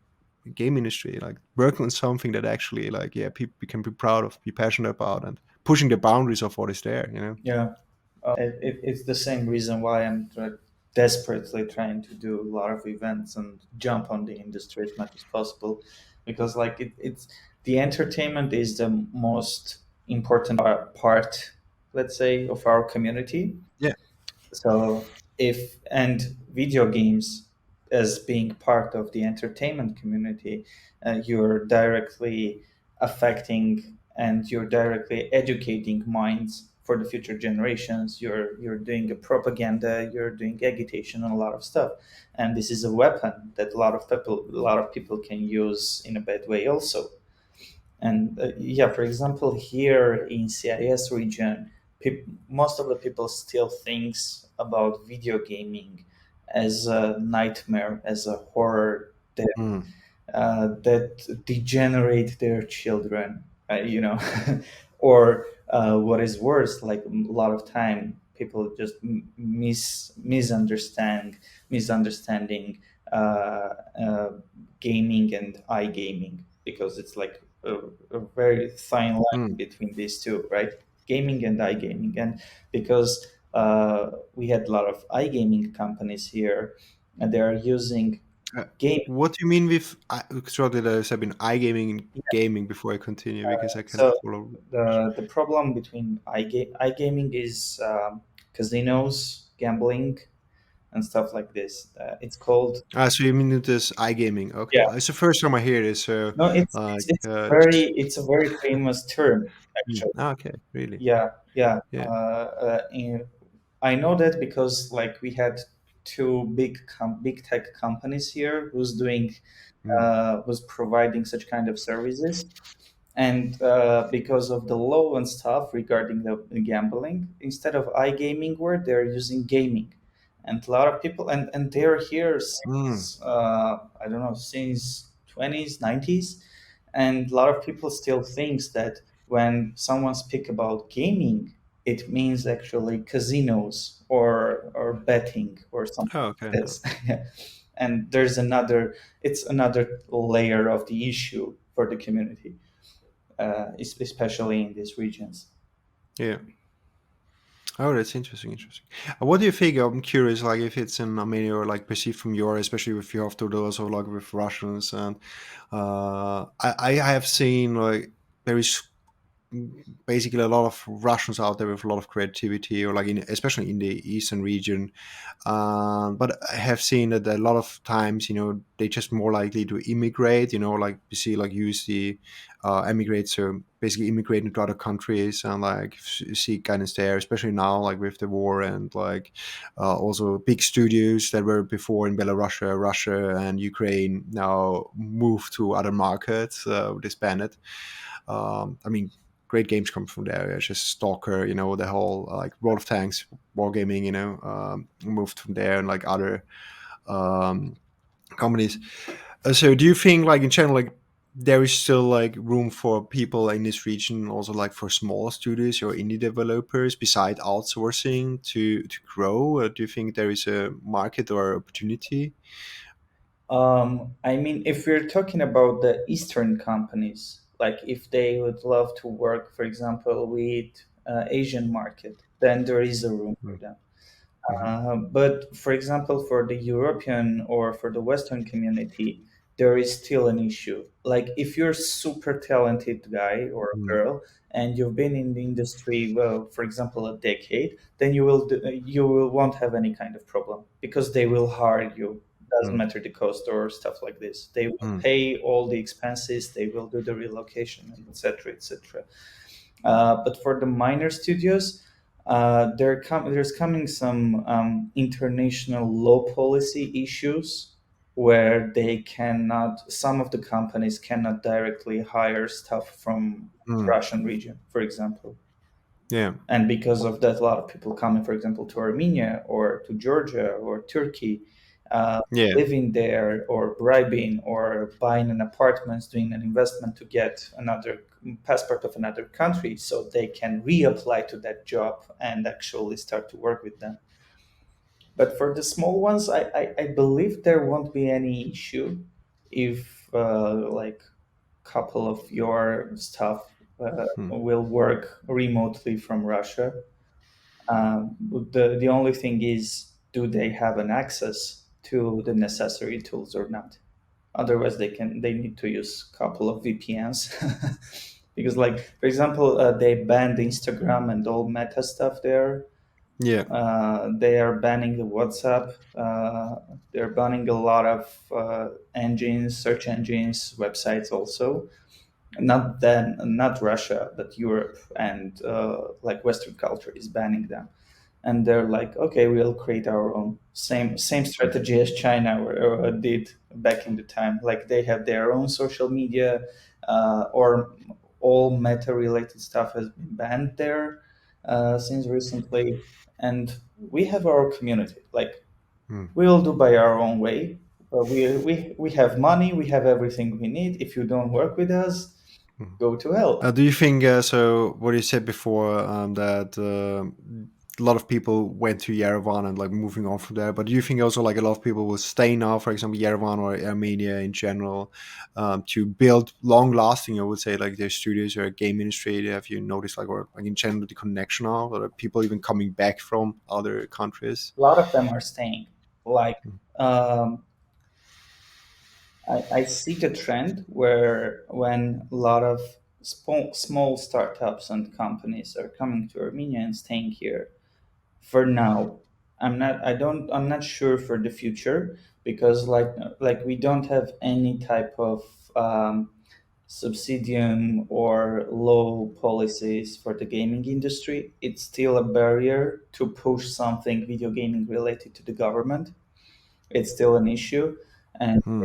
game industry, like working on something that actually like, yeah, people can be proud of, be passionate about, and pushing the boundaries of what is there. yeah, it's the same reason why I'm desperately trying to do a lot of events and jump on the industry as much as possible, because like it's the entertainment is the most important part, let's say, of our community. Yeah. So if and video games as being part of the entertainment community, you're directly affecting and you're directly educating minds for the future generations. You're doing a propaganda, you're doing agitation and a lot of stuff, and this is a weapon that a lot of people can use in a bad way also. And yeah, for example, here in CIS region, most of the people still thinks about video gaming as a nightmare, as a horror Mm. that degenerate their children, or what is worse, like a lot of time people just misunderstanding uh, gaming and iGaming, because it's like a very fine line Mm. between these two, right? Gaming and iGaming, and because we had a lot of iGaming companies here, and they are using Uh, game. what do you mean with sorry that I said in iGaming and gaming before I continue, because I cannot So follow. the problem between iGaming is casinos, gambling, and stuff like this. It's called, So you mean it is iGaming? Okay, yeah. it's the first time I hear this. So No, like, it's a very famous term actually. okay, really, Yeah, yeah. yeah. I know that because like we had two big tech companies here Mm. who's providing such kind of services, and because of the law and stuff regarding the gambling, instead of iGaming word, they're using gaming, and a lot of people, and they're here Mm. since I don't know, since 20s 90s, and a lot of people still thinks that when someone speak about gaming, it means actually casinos or betting or something Oh, like okay. this. Yeah. And it's another layer of the issue for the community, especially in these regions. Yeah. Oh, that's interesting. Interesting. What do you think? I'm curious, like if it's in Armenia or like perceived from your, especially if you have to do also like with Russians, and I have seen like there is basically a lot of Russians out there with a lot of creativity, or like in, especially in the eastern region. But I have seen that a lot of times, they just more likely to immigrate. Like you see, like use the emigrate, so basically immigrate into other countries, and like see guidance there, especially now, like with the war, and like also big studios that were before in Belarus, Russia, and Ukraine now move to other markets, disbanded. I mean, great games come from there. It's just Stalker, the whole like World of Tanks, Wargaming, moved from there, and like other um, companies. So, do you think, like in general, like there is still like room for people in this region, also like for smaller studios or indie developers, beside outsourcing to grow? Do you think there is a market or opportunity? I mean, if we're talking about the Eastern companies, like if they would love to work, for example, with Asian market, then there is a room for them. Mm-hmm. But for example, for the European or for the Western community, there is still an issue. Like if you're a super talented guy or girl and you've been in the industry, well, for example, a decade, then you will won't have any kind of problem because they will hire you. Doesn't Mm-hmm. matter the cost or stuff like this. They will pay all the expenses. They will do the relocation, and etc. etc. But for the minor studios, there's coming some international law policy issues where they cannot, some of the companies cannot directly hire staff from Mm-hmm. Russian region, for example. Yeah. And because of that, a lot of people coming, for example, to Armenia or to Georgia or Turkey, Yeah. living there or bribing or buying an apartment, doing an investment to get another passport of another country so they can reapply to that job and actually start to work with them. But for the small ones, I believe there won't be any issue if like couple of your staff will work remotely from Russia. The only thing is, do they have an access to the necessary tools or not? Otherwise, they need to use a couple of VPNs because, like for example, they banned Instagram and all Meta stuff there. Yeah. They are banning the WhatsApp. They're banning a lot of engines, search engines, websites also. Not Russia, but Europe and like Western culture is banning them, and they're like, okay, we'll create our own. Same strategy as China did back in the time. Like they have their own social media, or all meta related stuff has been banned there since recently, and we have our community. Like Mm. we'll do by our own way. We have money, we have everything we need. If you don't work with us, go to hell. Do you think so? What you said before, that a lot of people went to Yerevan and like moving on from there. But do you think also like a lot of people will stay now, for example, Yerevan or Armenia in general, to build long-lasting? I would say like their studios or game industry. Have you noticed like, or like in general the connection now, or are people even coming back from other countries? A lot of them are staying. Like um, I see the trend where when a lot of small startups and companies are coming to Armenia and staying here for now. I'm not sure for the future because like we don't have any type of subsidium or law policies for the gaming industry. It's still a barrier to push something video gaming related to the government. It's still an issue, and Hmm.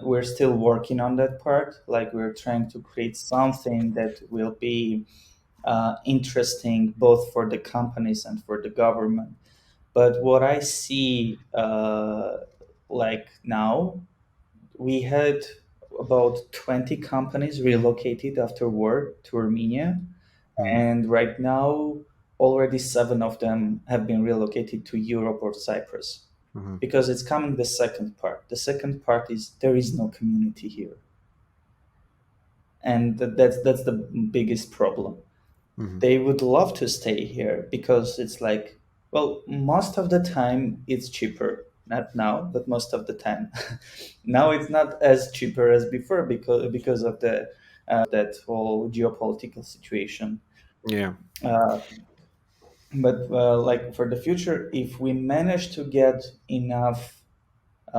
we're still working on that part. Like we're trying to create something that will be interesting both for the companies and for the government. But what I see, like now, we had about 20 companies relocated after war to Armenia, Hmm. and right now already seven of them have been relocated to Europe or Cyprus, Hmm. because it's coming the second part. The second part is there is no community here, and that's the biggest problem. Hmm. They would love to stay here because it's like, well, most of the time it's cheaper. Not now, but most of the time. Now it's not as cheaper as before because of the that whole geopolitical situation. Yeah. Uh, but like for the future, if we manage to get enough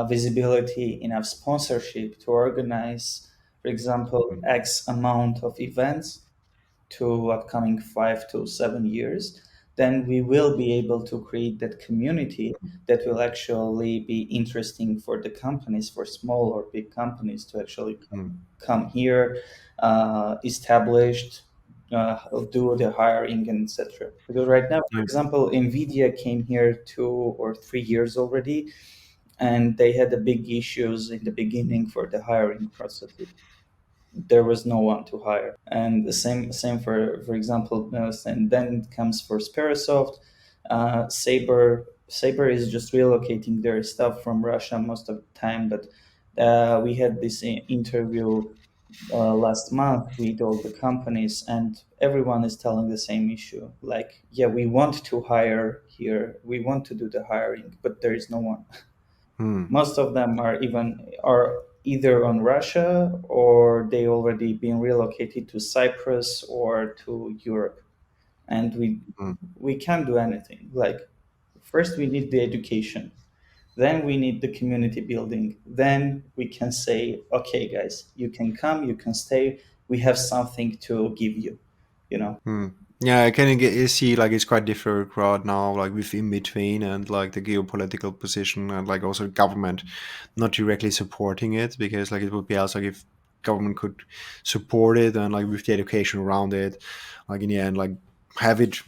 visibility, enough sponsorship to organize, for example, Mm. X amount of events to upcoming 5 to 7 years, then we will be able to create that community that will actually be interesting for the companies, for small or big companies to actually Mm. come here, established, do the hiring and etc. Because right now, for Yeah. example, Nvidia came here 2 or 3 years already, and they had the big issues in the beginning for the hiring process. There was no one to hire, and the same for example, and then it comes for Sperasoft. Saber is just relocating their stuff from Russia most of the time, but we had this interview last month with all the companies, and everyone is telling the same issue, like, yeah, we want to hire here, we want to do the hiring, but there is no one. Mm. Most of them are either on Russia, or they already been relocated to Cyprus or to Europe, and Mm. we can't do anything. Like, first we need the education, then we need the community building, then we can say, okay, guys, you can come, you can stay, we have something to give you, you know. Mm. Yeah, I kind of get you see like it's quite different right now, like with in between and like the geopolitical position and like also government not directly supporting it because like it would be also like if government could support it and like with the education around it, like in the end like have it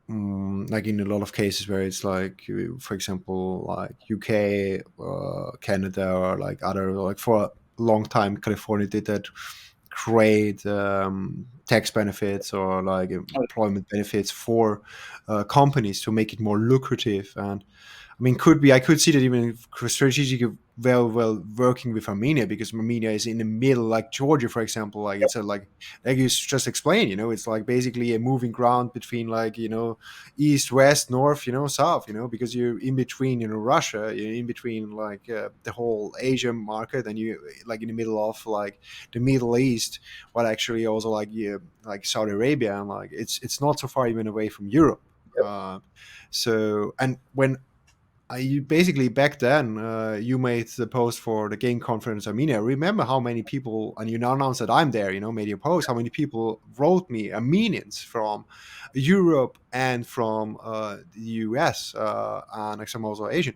like in a lot of cases where it's like for example like UK, Canada or like other like for a long time California did that create tax benefits or like employment benefits for companies to make it more lucrative. And I mean, could be I could see that even strategic well working with Armenia because Armenia is in the middle, like Georgia, for example. Like it's a like you just explained, it's like basically a moving ground between like east, west, north, south, because you're in between, Russia, you're in between like the whole Asian market, and you like in the middle of like the Middle East, but actually also like like Saudi Arabia, and like it's not so far even away from Europe. Uh, so and when you basically back then you made the post for the game conference Armenia. Remember how many people, and you now announced that I'm there. Made your post. How many people wrote me Armenians from Europe and from the US and like some also Asian,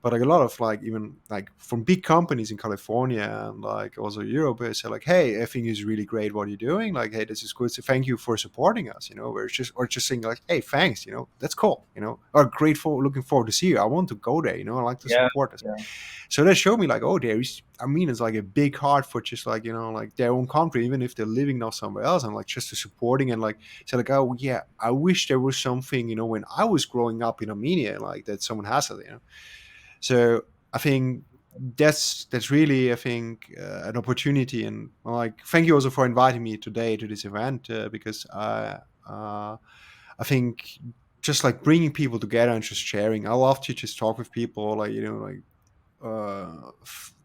but like a lot of like even like from big companies in California and like also Europe. They say like, hey, I think it's really great what you're doing. Like, hey, this is good. So thank you for supporting us. Where it's just or just saying like, hey, thanks. That's cool. Or grateful, looking forward to see you. I want to go there. I like to Yeah, support us. yeah, So that showed me like, oh, there is. I mean, it's like a big heart for just like like their own country, even if they're living now somewhere else, and like just to supporting and like say like, oh yeah, I wish there was something when I was growing up in Armenia, like that someone has it. So I think that's really I think an opportunity, and like thank you also for inviting me today to this event because uh, I think just like bringing people together and just sharing. I love to just talk with people, like like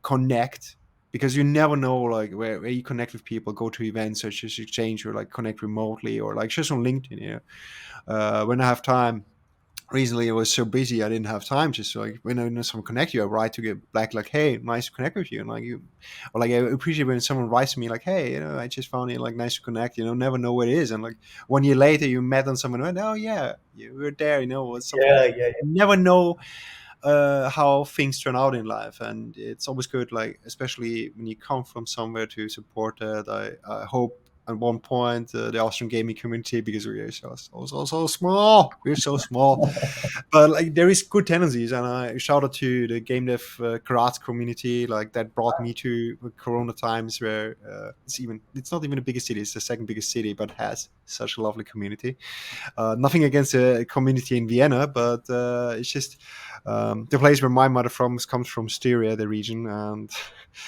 connect, because you never know like where you connect with people, go to events or just exchange or like connect remotely or like just on LinkedIn. When I have time. Recently, I was so busy I didn't have time. Just like when I know someone connect you, I write to get back like, "Hey, nice to connect with you," and like or like I appreciate when someone writes to me like, "Hey, I just found it like nice to connect." Never know what it is, and like 1 year later, you met on someone, and oh yeah, you were there. Or something yeah, like yeah, you never know how things turn out in life, and it's always good. Like especially when you come from somewhere to support that. I hope at one point the Austrian gaming community, because we are so small. We're so small, but like there is good tendencies, and I shout out to the game dev karate community like that brought me to Corona times where it's not even the biggest city, it's the second biggest city, but has such a lovely community. Nothing against the community in Vienna, but it's just the place where my mother comes from, Styria, the region, and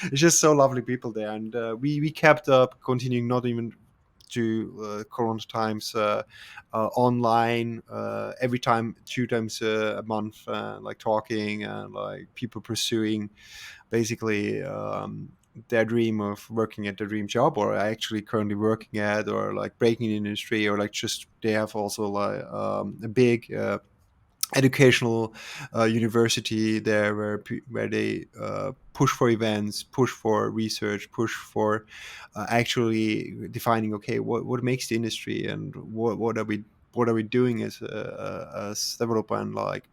it's just so lovely people there, and we kept up continuing, not even to Corona times online every time, 2 times a month, like talking and like people pursuing basically their dream of working at their dream job, or actually currently working at, or like breaking the industry, or like just they have also like a big educational university there where they push for events, push for research, push for actually defining, okay, what makes the industry, and what are we doing as developer, and like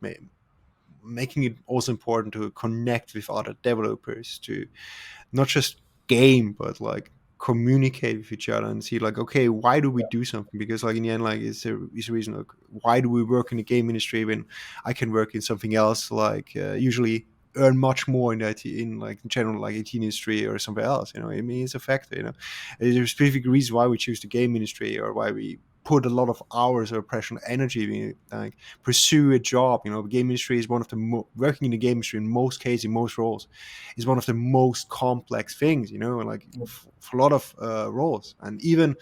making it also important to connect with other developers, to not just game but like communicate with each other and see like, okay, why do we do something? Because like in the end, like it's a reason, like why do we work in the game industry when I can work in something else, like usually earn much more in IT, in like in general, like IT industry or somewhere else, I mean, it's a factor, there's a specific reason why we choose the game industry, or why we put a lot of hours or passion energy, like pursue a job. The game industry is one of the working in the game industry in most cases, in most roles, is one of the most complex things, like for a lot of roles, and even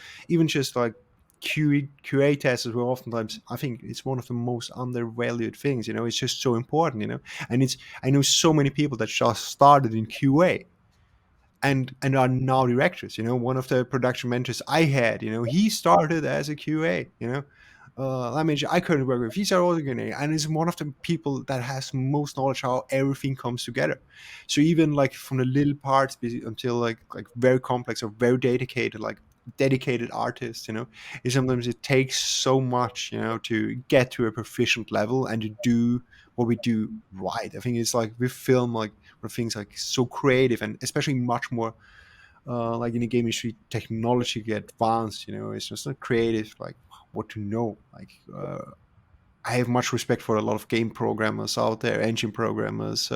just like QA tests as well. Oftentimes, I think it's one of the most undervalued things. It's just so important. And it's I know so many people that just started in QA and are now directors. One of the production mentors I had, he started as a QA. I mean, I couldn't work with. He's also QA, and is one of the people that has most knowledge how everything comes together. So even like from the little parts until like very complex or very dedicated, like dedicated artists, is sometimes it takes so much, to get to a proficient level and to do what we do right. I think it's like with film, like where things like so creative, and especially much more like in the game industry, technology get advanced. It's just not creative, like what to know. Like I have much respect for a lot of game programmers out there, engine programmers.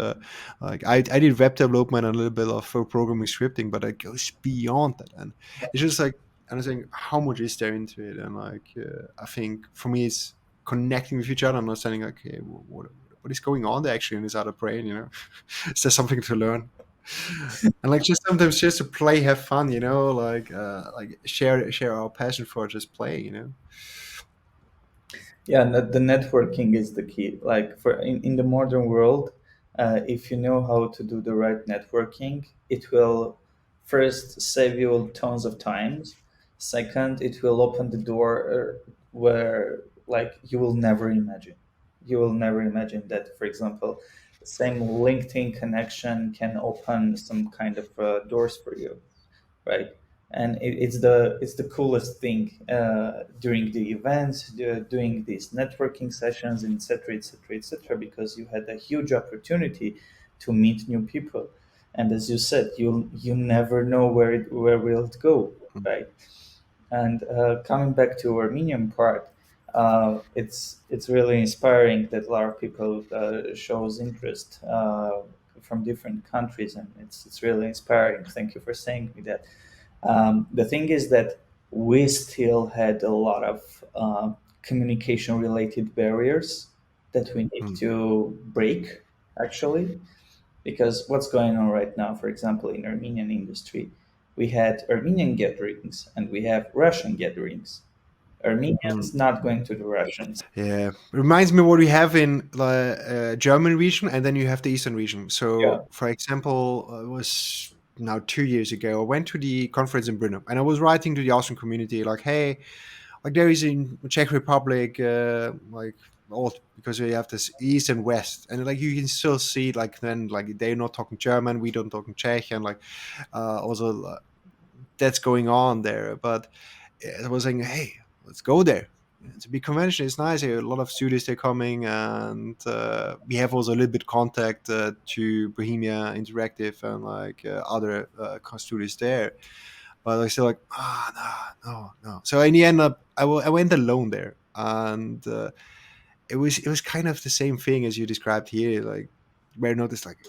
Like I did web development and a little bit of programming scripting, but it goes beyond that, and it's just like understanding how much is there into it, and like I think for me it's connecting with each other, understanding like, okay, what is going on there actually in this other brain, is there something to learn? And like just sometimes just to play, have fun, like share our passion for just playing, Yeah, and the networking is the key. Like for in the modern world, if you know how to do the right networking, it will first save you tons of times. Second, it will open the door where like you will never imagine. You will never imagine that, for example, the same LinkedIn connection can open some kind of doors for you, right? And it's the coolest thing during the events, doing these networking sessions, etc., etc., etc., because you had a huge opportunity to meet new people, and as you said, you never know where will it go, right? And coming back to Armenian part, it's really inspiring that a lot of people shows interest from different countries, and it's really inspiring. Thank you for saying me that. The thing is that we still had a lot of communication related barriers that we need Mm, to break, actually, because what's going on right now, for example, in Armenian industry, we had Armenian gatherings and we have Russian gatherings. mm. Armenians not going to the Russians. Yeah, reminds me what we have in the German region, and then you have the Eastern region. Yeah, So, for example, it was now 2 years ago. I went to the conference in Brno, and I was writing to the Austrian community like, "Hey, like there is in Czech Republic, like all because we have this East and West, and like you can still see like then like they're not talking German, we don't talking Czech, and like also that's going on there. But I was saying, hey, let's go there. It's a big convention. It's nice. A lot of students they're coming, and we have also a little bit contact to Bohemia Interactive and like other students there. But I still like, no. So in the end, I went alone there, and it was kind of the same thing as you described here. Like, where I noticed like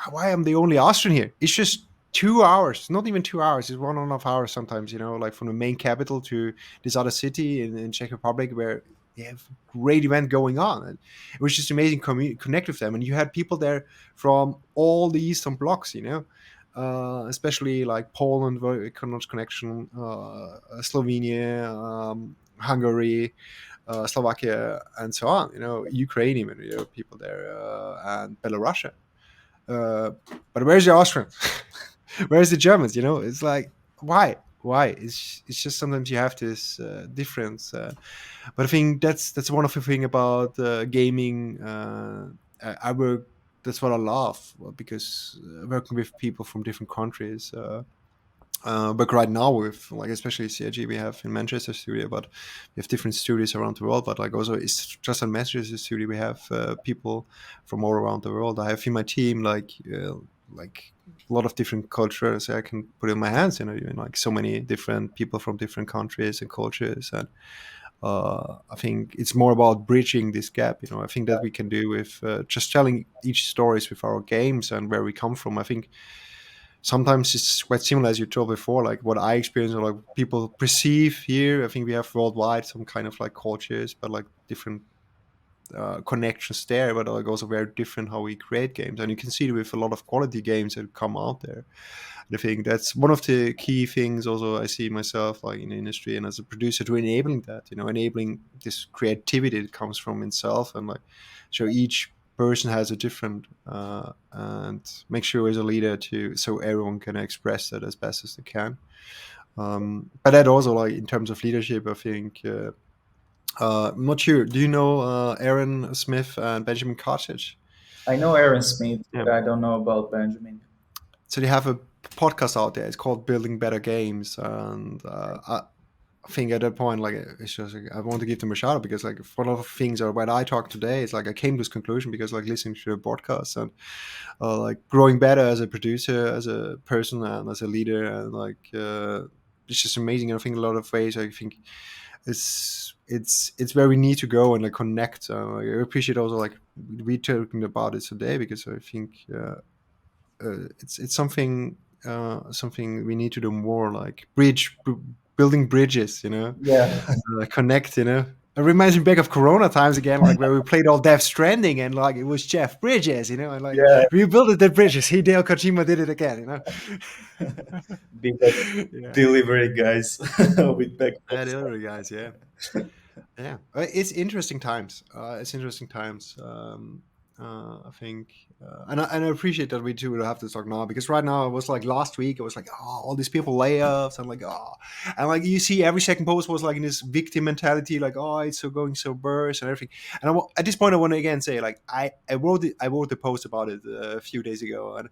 why am the only Austrian here? It's just 2 hours, not even 2 hours. It's 1.5 hours sometimes. Like from the main capital to this other city in Czech Republic where they have great event going on. And it was just amazing connect with them. And you had people there from all the Eastern blocks. especially like Poland, very close connection, Slovenia, Hungary, Slovakia, and so on. Ukraine, even people there, and Belarus. Uh, but where's the Austrians? Where's the Germans? It's like, why? Why? It's just sometimes you have this difference. But I think that's one of the thing about gaming. I work. That's what I love, because working with people from different countries. But right now, with like especially CIG, we have in Manchester studio, but we have different studios around the world. But like also, it's just in Manchester studio, we have people from all around the world. I have in my team like a lot of different cultures I can put in my hands. Even like so many different people from different countries and cultures, and I think it's more about bridging this gap. I think that we can do with just telling each stories with our games and where we come from. I think sometimes it's quite similar as you told before, like what I experience or like people perceive here. I think we have worldwide some kind of like cultures, but like different connections there, but like also very different how we create games. And you can see with a lot of quality games that come out there. And I think that's one of the key things also I see myself like in the industry and as a producer to enabling that, enabling this creativity that comes from itself, and like so each person has a different and make sure as a leader to so everyone can express that as best as they can. But that also like in terms of leadership, I think I'm not sure. Do you know Aaron Smith and Benjamin Cartridge? I know Aaron Smith, Yeah. but I don't know about Benjamin. So they have a podcast out there. It's called Building Better Games, and I think at that point, like it's just like, I want to give them a shout out because like for a lot of things or when I talk today, it's like I came to this conclusion because like listening to the podcast and like growing better as a producer, as a person, and as a leader, and like it's just amazing. And I think a lot of ways I think it's where we need to go and like connect. I appreciate also like we talking about it today because I think it's something we need to do more, like building bridges, Yeah, connect. It reminds me back of Corona times again, like where we played all Death Stranding, and like it was Jeff Bridges, and like yeah. we built the bridges. Hideo Kojima did it again, Be like yeah. delivery guys with Yeah, backpacks. the other guys, yeah. Yeah, it's interesting times. It's interesting times. I think, and I appreciate that we too will have to talk now because right now it was like last week. It was like all these people layoffs. I'm like and like you see every second post was like in this victim mentality, like it's so going so worse and everything. And at this point, I want to again say like I wrote the post about it a few days ago, and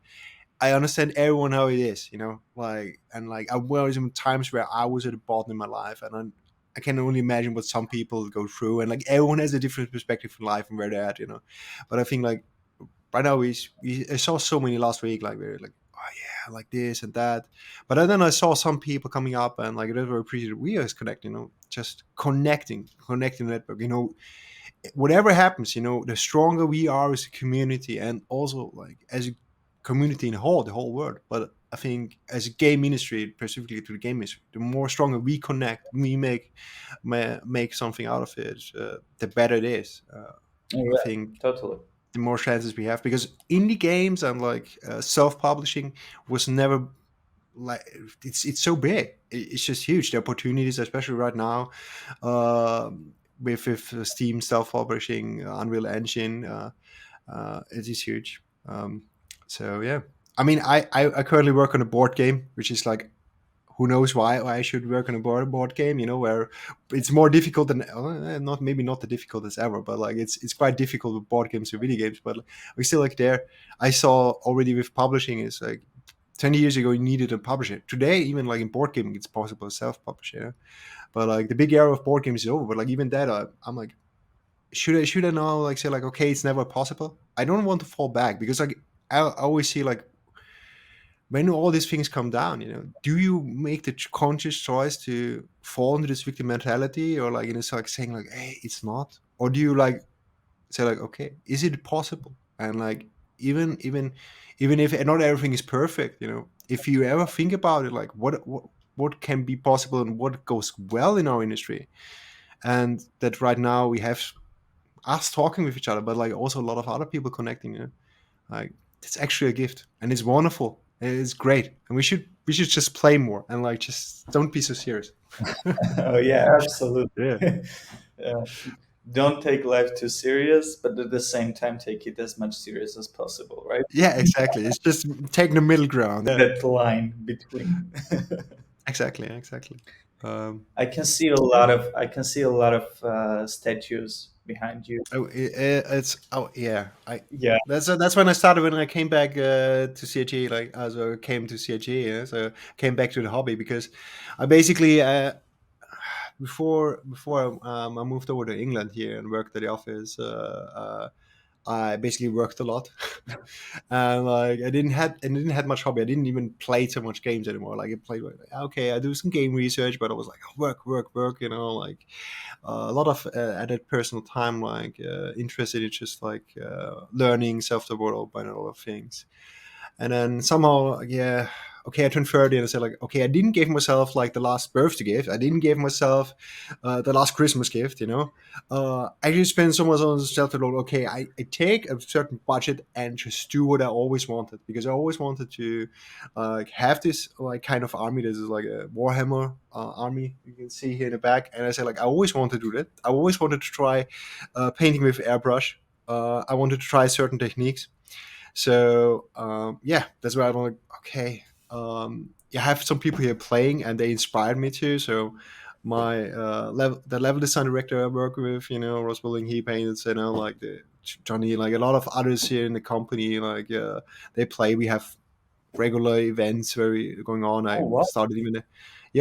I understand everyone how it is, like and like I was in times where I was at the bottom in my life, and I can only imagine what some people go through, and like everyone has a different perspective in life and where they're at. But I think like right now I saw so many last week, like we're like oh yeah, like this and that. But then I saw some people coming up and like they were appreciated. We are connecting, just connecting network. Whatever happens, the stronger we are as a community and also like as a community in whole, the whole world. But I think as a game industry, specifically to the game industry, the more stronger we connect, we make something out of it, the better it is. Oh, I yeah, think totally. the more chances we have because indie games and like self-publishing was never like it's so big. It's just huge. The opportunities, especially right now, with Steam self-publishing, Unreal Engine, it is huge. So yeah, I mean, I currently work on a board game, which is like who knows why I should work on a board game, where it's more difficult than not maybe not the difficult as ever, but like it's quite difficult with board games or video games, but we still like there. I saw already with publishing is like 10 years ago you needed a publisher. Today, even like in board gaming, it's possible to self-publish, but like the big era of board games is over. But like even that, I'm like, should I now like say like okay, it's never possible. I don't want to fall back because like I always see like when all these things come down, do you make the conscious choice to fall into this victim mentality, or like it's like saying like hey, it's not, or do you like say like okay, is it possible? And like even if not everything is perfect, if you ever think about it, like what can be possible and what goes well in our industry, and that right now we have us talking with each other, but like also a lot of other people connecting, like it's actually a gift and it's wonderful. It's great, and we should just play more and like just don't be so serious. Oh yeah, absolutely. Yeah. Yeah. Don't take life too serious, but at the same time take it as much serious as possible, right? Yeah, exactly. It's just taking the middle ground. Yeah, That line between. exactly, exactly. Um, I can see a lot of statues behind you. it's oh yeah. I Yeah. that's when I started when I came back to CHE. Like as I came to CHE, yeah, so came back to the hobby because I basically before I moved over to England here and worked at the office. I basically worked a lot, and like I didn't have much hobby. I didn't even play so much games anymore. Like I played like, okay, I do some game research, but I was like work, work, work. Like a lot of added personal time, like interested in just like learning, self-development, and all of things. And then somehow, yeah, okay, I turned 30 and I said, like, okay, I didn't give myself like the last birthday gift. I didn't give myself the last Christmas gift, I just spent so much on self development. Okay, I take a certain budget and just do what I always wanted because I always wanted to have this like kind of army. This is like a Warhammer army you can see here in the back. And I said, like, I always wanted to do that. I always wanted to try painting with airbrush. I wanted to try certain techniques, so yeah, that's why I'm like, okay, you have some people here playing, and they inspired me too. So my the level design director I work with, Ross Willing, he painted, like the Johnny, like a lot of others here in the company, like they play. We have regular events where we going on. Oh I wow. started even a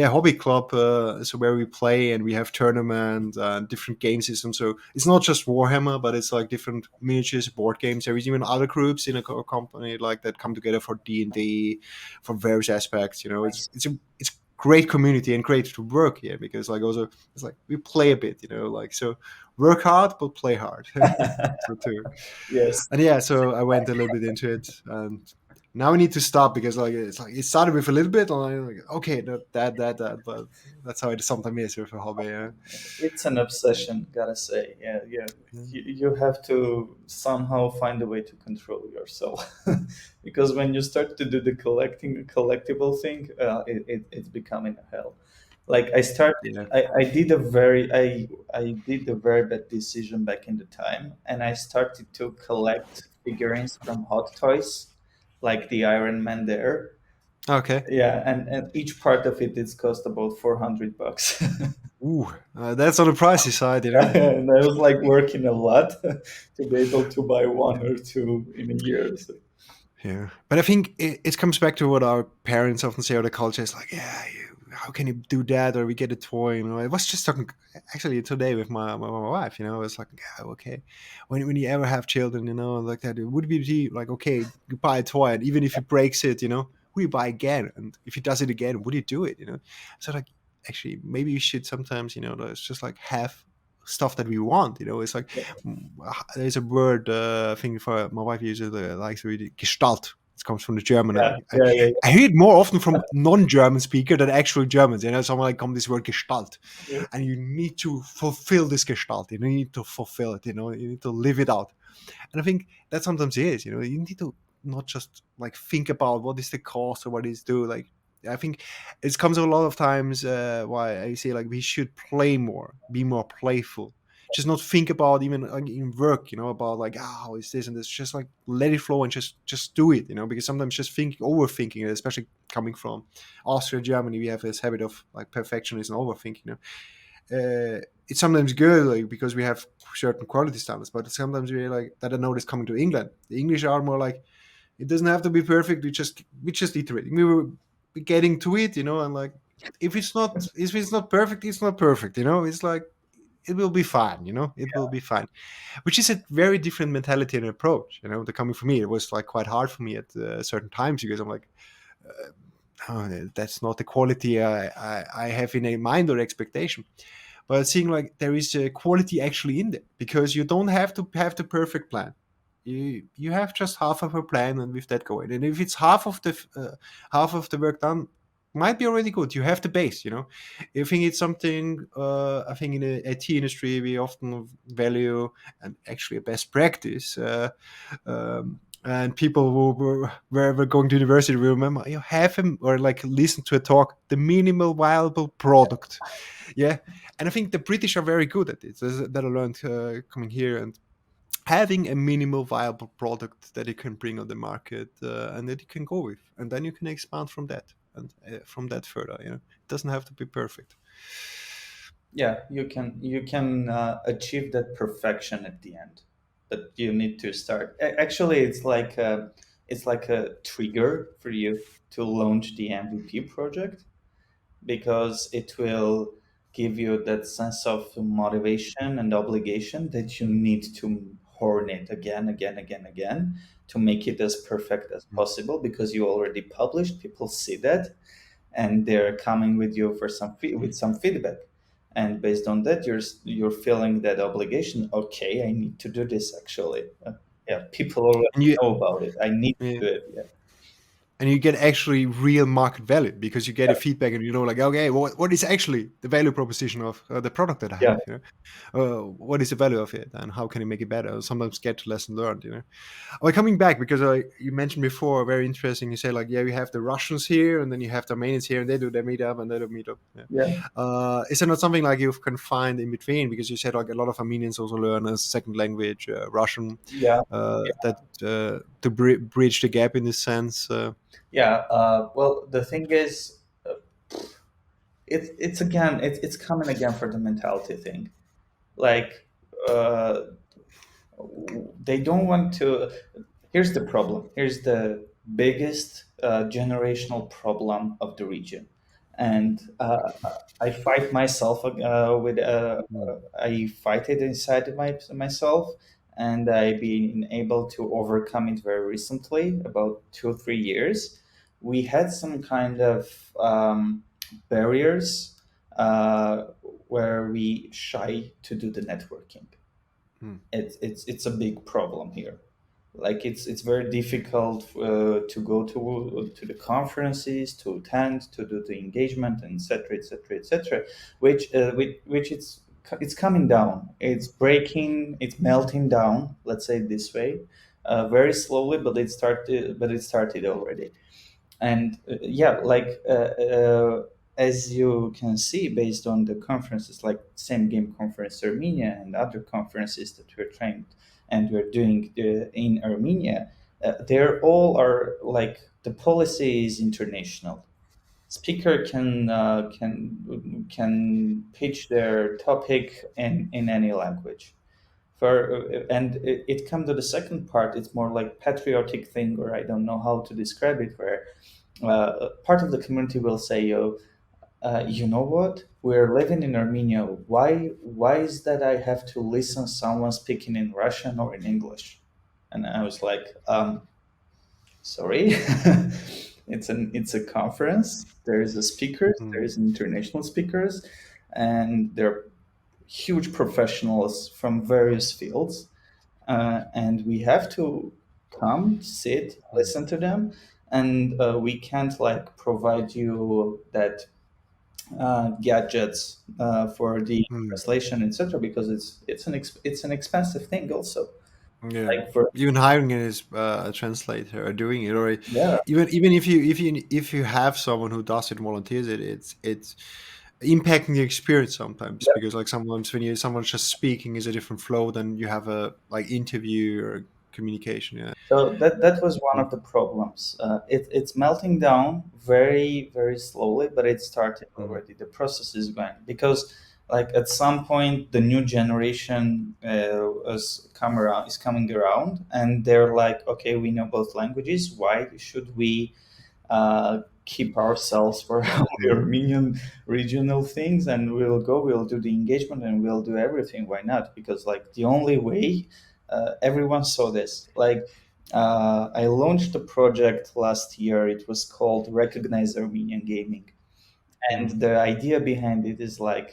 hobby club, so where we play and we have tournament and different game systems. So it's not just Warhammer, but it's like different miniatures, board games. There's even other groups in a company like that come together for D&D, for various aspects. It's great community and great to work here because like also it's like we play a bit, like so work hard but play hard. So too. Yes. And yeah, so I went a little bit into it, and now we need to stop because like it's like it started with a little bit, and I'm like, okay, that, but that's how it sometimes is with a hobby. Yeah, It's an obsession, gotta say. Yeah, yeah. yeah, You have to somehow find a way to control yourself, because when you start to do the collectible thing, it's becoming a hell. Like yeah. I did I did a very bad decision back in the time, and I started to collect figurines from Hot Toys, like the Iron Man there. Okay. Yeah, and each part of it is cost about $400. Ooh, that's on the pricey side, And I was like working a lot to be able to buy one or two in a year. So, Yeah, but I think it comes back to what our parents often say, or the culture is like, yeah, how can you do that? Or we get a toy, I was just talking actually today with my wife, it's like, yeah, okay, when you ever have children, like that, it would be like, okay, you buy a toy, and even if he breaks it, will you buy again? And if he does it again, would you do it? So like, actually, maybe you should sometimes, it's just like have stuff that we want. It's like yeah, there's a word I think for my wife uses likes to read it, Gestalt. It comes from the German. yeah, I, I, yeah, yeah, I hear it more often from non-German speaker than actual Germans. Someone like come this word Gestalt, yeah. and you need to fulfill this Gestalt. You need to fulfill it. You need to live it out. And I think that sometimes is. You need to not just like think about what is the cost or what is do. Like I think it comes a lot of times why I say like we should play more, be more playful. Just not think about even like, in work, about like how is this and this. Just like let it flow and just do it, because sometimes just overthinking it, especially coming from Austria, Germany, we have this habit of like perfectionism, overthinking. It's sometimes good like because we have certain quality standards, but sometimes we like that I notice coming to England. The English are more like it doesn't have to be perfect. We just iterating. We were getting to it, and like if it's not perfect, it's not perfect. It's like it will be fine. It will be fine. Which is a very different mentality and approach. The coming for me, it was like quite hard for me at certain times because I'm like, oh, that's not the quality I have in a mind or expectation. But seeing like there is a quality actually in there because you don't have to have the perfect plan. You have just half of a plan, and with that going. And if it's half of the work done, might be already good. You have the base. I think it's something. I think in the IT industry we often value, and actually a best practice. and people who were going to university will remember, you have him or like listen to a talk, the minimal viable product. Yeah, and I think the British are very good at it. That I learned coming here, and having a minimal viable product that you can bring on the market, and that you can go with, and then you can expand from that, and from that further. It doesn't have to be perfect. Yeah, you can achieve that perfection at the end, but you need to start. Actually, it's like a trigger for you to launch the MVP project, because it will give you that sense of motivation and obligation that you need to horn it again, again, again, again, to make it as perfect as Mm. possible, because you already published, people see that, and they're coming with you for with some feedback, and based on that you're feeling that obligation. Okay, I need to do this actually. Yeah, people already And you know about it, I need yeah, to do it. Yeah, and you get actually real market value because you get a yeah, feedback, and like, okay, what is actually the value proposition of the product that I yeah, have. What is the value of it, and how can you make it better? Sometimes get lesson learned. Well, coming back, because you mentioned before, very interesting. You say like, yeah, we have the Russians here, and then you have the Armenians here, and they do their meetup, and they do meetup. Yeah. yeah, Is there not something like you can find in between? Because you said like a lot of Armenians also learn a second language, Russian, yeah, that to bridge the gap in this sense. yeah. Well, the thing is, it's again, it's coming again for the mentality thing. Like, uh, they don't want to. Here's the problem. Here's the biggest generational problem of the region, and I fight myself with. Mm, I fight it inside of myself, and I've been able to overcome it very recently, about 2 or 3 years. We had some kind of barriers where we shy to do the networking. mm, It's a big problem here. Like, it's very difficult to go to the conferences, to attend, to do the engagement, and etc., etc., etc., which it's coming down, it's breaking, it's melting down, let's say it this way, very slowly, but it started already. And yeah, like, as you can see, based on the conferences like same game conference Armenia and other conferences that we're trained and we're doing in Armenia, they're all are like, the policy is international. Speaker can pitch their topic in any language. And it comes to the second part, it's more like patriotic thing, or I don't know how to describe it, where part of the community will say, "Yo, you know what? We're living in Armenia. Why is that I have to listen someone speaking in Russian or in English?" And I was like, "Sorry, it's a conference. There is a speakers. There mm, is international speakers, and they're huge professionals from various fields, and we have to come, sit, mm, listen to them, and we can't like provide you that gadgets for the mm. translation, etc., because it's an expensive thing also. Yeah, Like, for even hiring it is a translator or doing it, or yeah, even if you have someone who does it, volunteers it, it's impacting the experience sometimes, yeah. because like sometimes when you someone's just speaking is a different flow than you have a like interview or communication. Yeah. So that was one Mm, of the problems. It's melting down very, very slowly, but it started mm, already. The process is going, because, like, at some point the new generation is coming around, and they're like, okay, we know both languages. Why should we keep ourselves for only mm, Armenian regional things? And we'll do the engagement, and we'll do everything. Why not? Because, like, the only way, everyone saw this. Like, I launched a project last year. It was called Recognize Armenian Gaming. mm, And the idea behind it is like,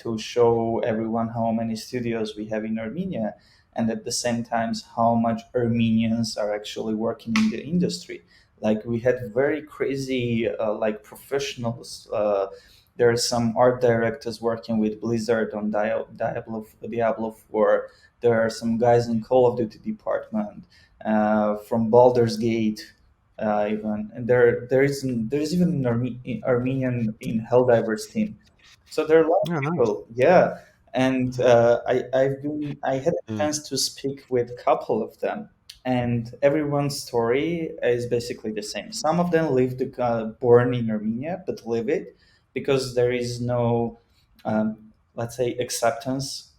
to show everyone how many studios we have in Armenia, and at the same time how much Armenians are actually working in the industry. Like, we had very crazy like professionals. There are some art directors working with Blizzard on Diablo 4. There are some guys in Call of Duty department. from Baldur's Gate, even, and there is even an Armenian in Helldivers team. So there are a lot of Yeah, nice. people, yeah. And I had a Yeah. chance to speak with a couple of them, and everyone's story is basically the same. Some of them lived, born in Armenia, but live it because there is no, let's say, acceptance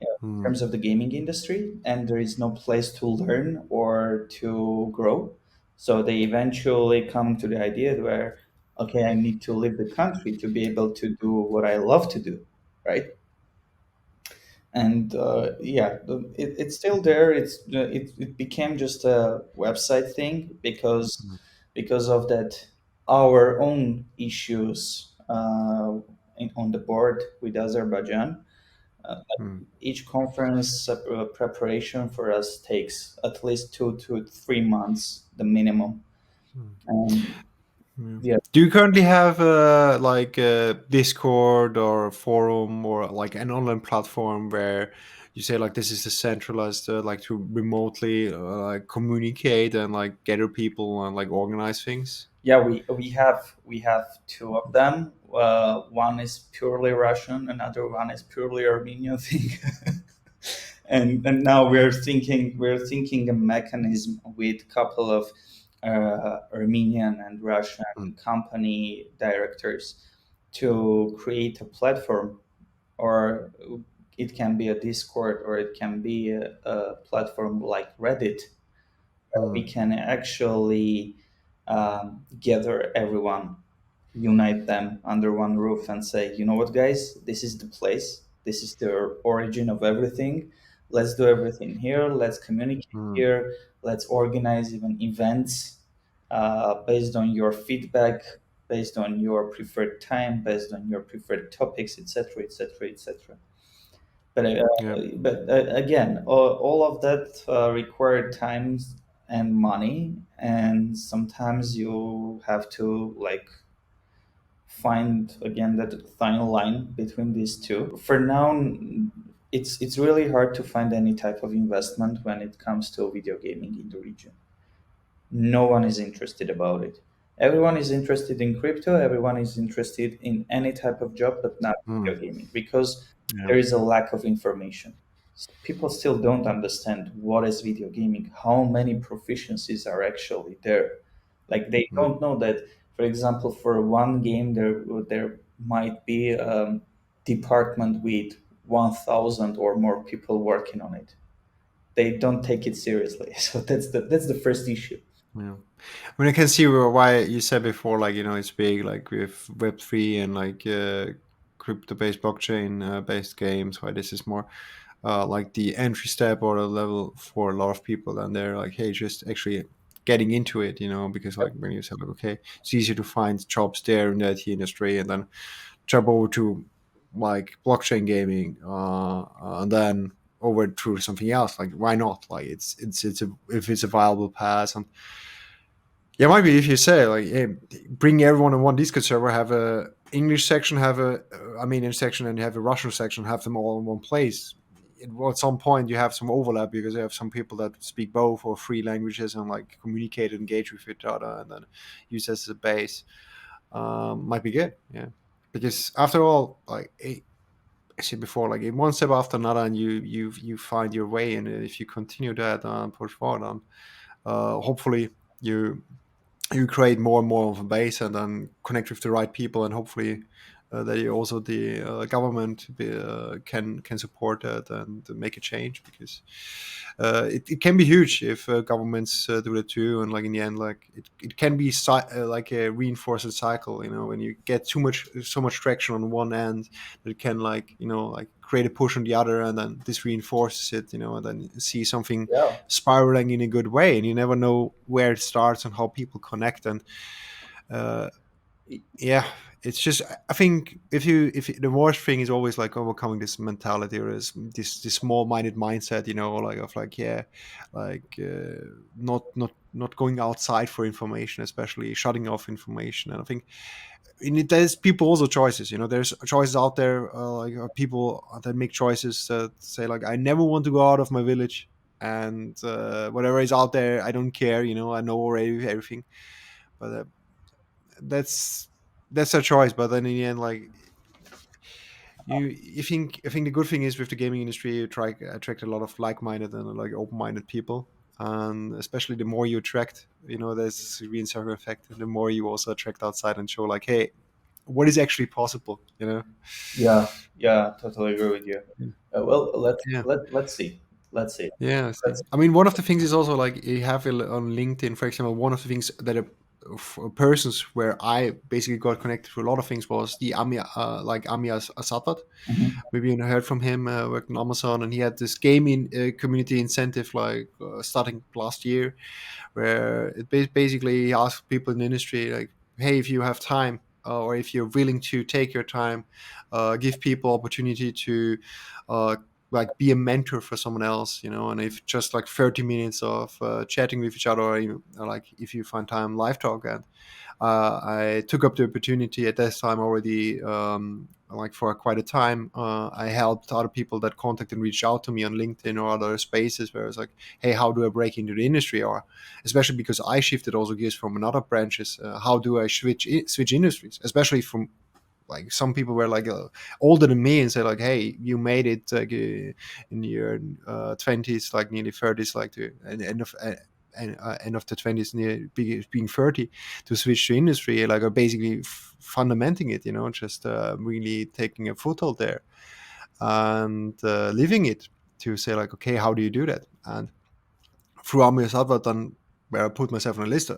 in Mm, terms of the gaming industry, and there is no place to learn or to grow. So they eventually come to the idea where, okay, I need to leave the country to be able to do what I love to do, right? And yeah, it's still there. It became just a website thing mm, because of that, our own issues on the board with Azerbaijan. mm, Each conference preparation for us takes at least 2 to 3 months, the minimum. mm. And Yeah. yeah, Do you currently have like a Discord or a forum or like an online platform where you say like this is the centralized like to remotely like communicate and like gather people and like organize things? yeah, we have two of them. One is purely Russian, another one is purely Armenian thing. And now we're thinking a mechanism with couple of Armenian and Russian Mm, company directors to create a platform, or it can be a Discord, or it can be a platform like Reddit, where we mm, can actually gather everyone, unite them under one roof, and say, you know what, guys, this is the place, this is the origin of everything. Let's do everything here. Let's communicate mm, here. Let's organize even events based on your feedback, based on your preferred time, based on your preferred topics, etc., etc., etc. But yeah. again, all of that required time and money, and sometimes you have to like find again that fine line between these two. For now, it's really hard to find any type of investment when it comes to video gaming in the region. No one is interested about it. Everyone is interested in crypto. Everyone is interested in any type of job, but not Mm, video gaming, because yeah. there is a lack of information. People still don't understand what is video gaming, how many proficiencies are actually there. Like they Mm, don't know that, for example, for one game there might be a department with 1,000 or more people working on it. They don't take it seriously. So that's the first issue. yeah. I mean, I can see why you said before, like, you know, it's big, like with Web3 and like crypto-based blockchain based games, why this is more like the entry step or the level for a lot of people. And they're like, hey, just actually getting into it, you know, because like when you said, like, okay, it's easier to find jobs there in the IT industry and then jump over to like blockchain gaming and then over to something else. Like, why not? Like, it's a, if it's a viable path. And yeah, might be if you say like, hey, bring everyone in one Discord server, have a English section, have a Armenian section, and you have a Russian section, have them all in one place. At some point, you have some overlap because you have some people that speak both or three languages and like communicate and engage with each other, and then use as a base. Might be good, yeah. Because after all, like I said before, like in one step after another, and you find your way, and if you continue that and push forward on, hopefully you you create more and more of a base and then connect with the right people and hopefully that you also the government can support that and make a change because it can be huge if governments do that too and like in the end like it can be like a reinforced cycle, you know, when you get so much traction on one end that it can like, you know, like create a push on the other and then this reinforces it, you know, and then you see something Yeah. spiraling in a good way and you never know where it starts and how people connect and uh, yeah, it's just I think if the worst thing is always like overcoming this mentality or this small-minded mindset, you know, like of like yeah, like not going outside for information, especially shutting off information. And I think there's people also choices, you know, there's choices out there like people that make choices that say like I never want to go out of my village. and whatever is out there, I don't care. I know already everything. But that's that's a choice. But then in the end, like, you think I think the good thing is with the gaming industry, you try attract a lot of like-minded and like open-minded people, and especially the more you attract, there's a green circle effect, and the more you also attract outside and show like, hey, what is actually possible. Yeah, yeah, totally agree with you. Well, Yeah. let's see, let's see, Yeah, I see. let's. I mean, one of the things is also like you have on LinkedIn, for example, one of the things that persons where I basically got connected to a lot of things was the Ami Asatvat. Mhm. Maybe you heard from him, worked on Amazon, and he had this gaming community incentive like starting last year, where it basically asks people in the industry like, hey, if you have time, or if you're willing to take your time, give people opportunity to uh, like be a mentor for someone else, and if just like 30 minutes of chatting with each other, or like if you find time live talk. And I took up the opportunity at this time already, like for quite a time. I helped other people that contacted and reached out to me on LinkedIn or other spaces where it's like, hey, how do I break into the industry? Or especially because I shifted also gears from another branches, how do I switch industries? Especially from like some people were like older than me and say like, hey, you made it like in your 20s, like nearly 30s, like the end of the 20s, near being 30, to switch to industry, like are basically fundamenting it, just really taking a foothold there and living it, to say like, okay, how do you do that? And through Amir Salvatan, where I put myself on a list,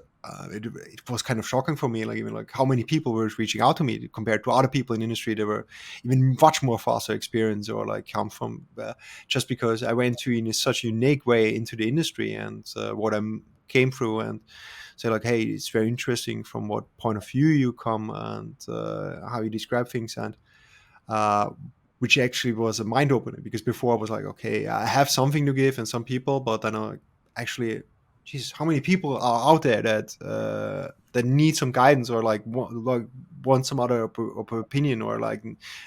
it was kind of shocking for me, like even like how many people were reaching out to me compared to other people in the industry that were even much more faster experience, or like come from just because I went to in such a unique way into the industry, and what I came through, and say like, hey, it's very interesting from what point of view you come, and how you describe things. And uh, which actually was a mind opener, because before I was like, okay, I have something to give and some people, but then I actually, Jesus, how many people are out there that need some guidance, or want some other opinion, or like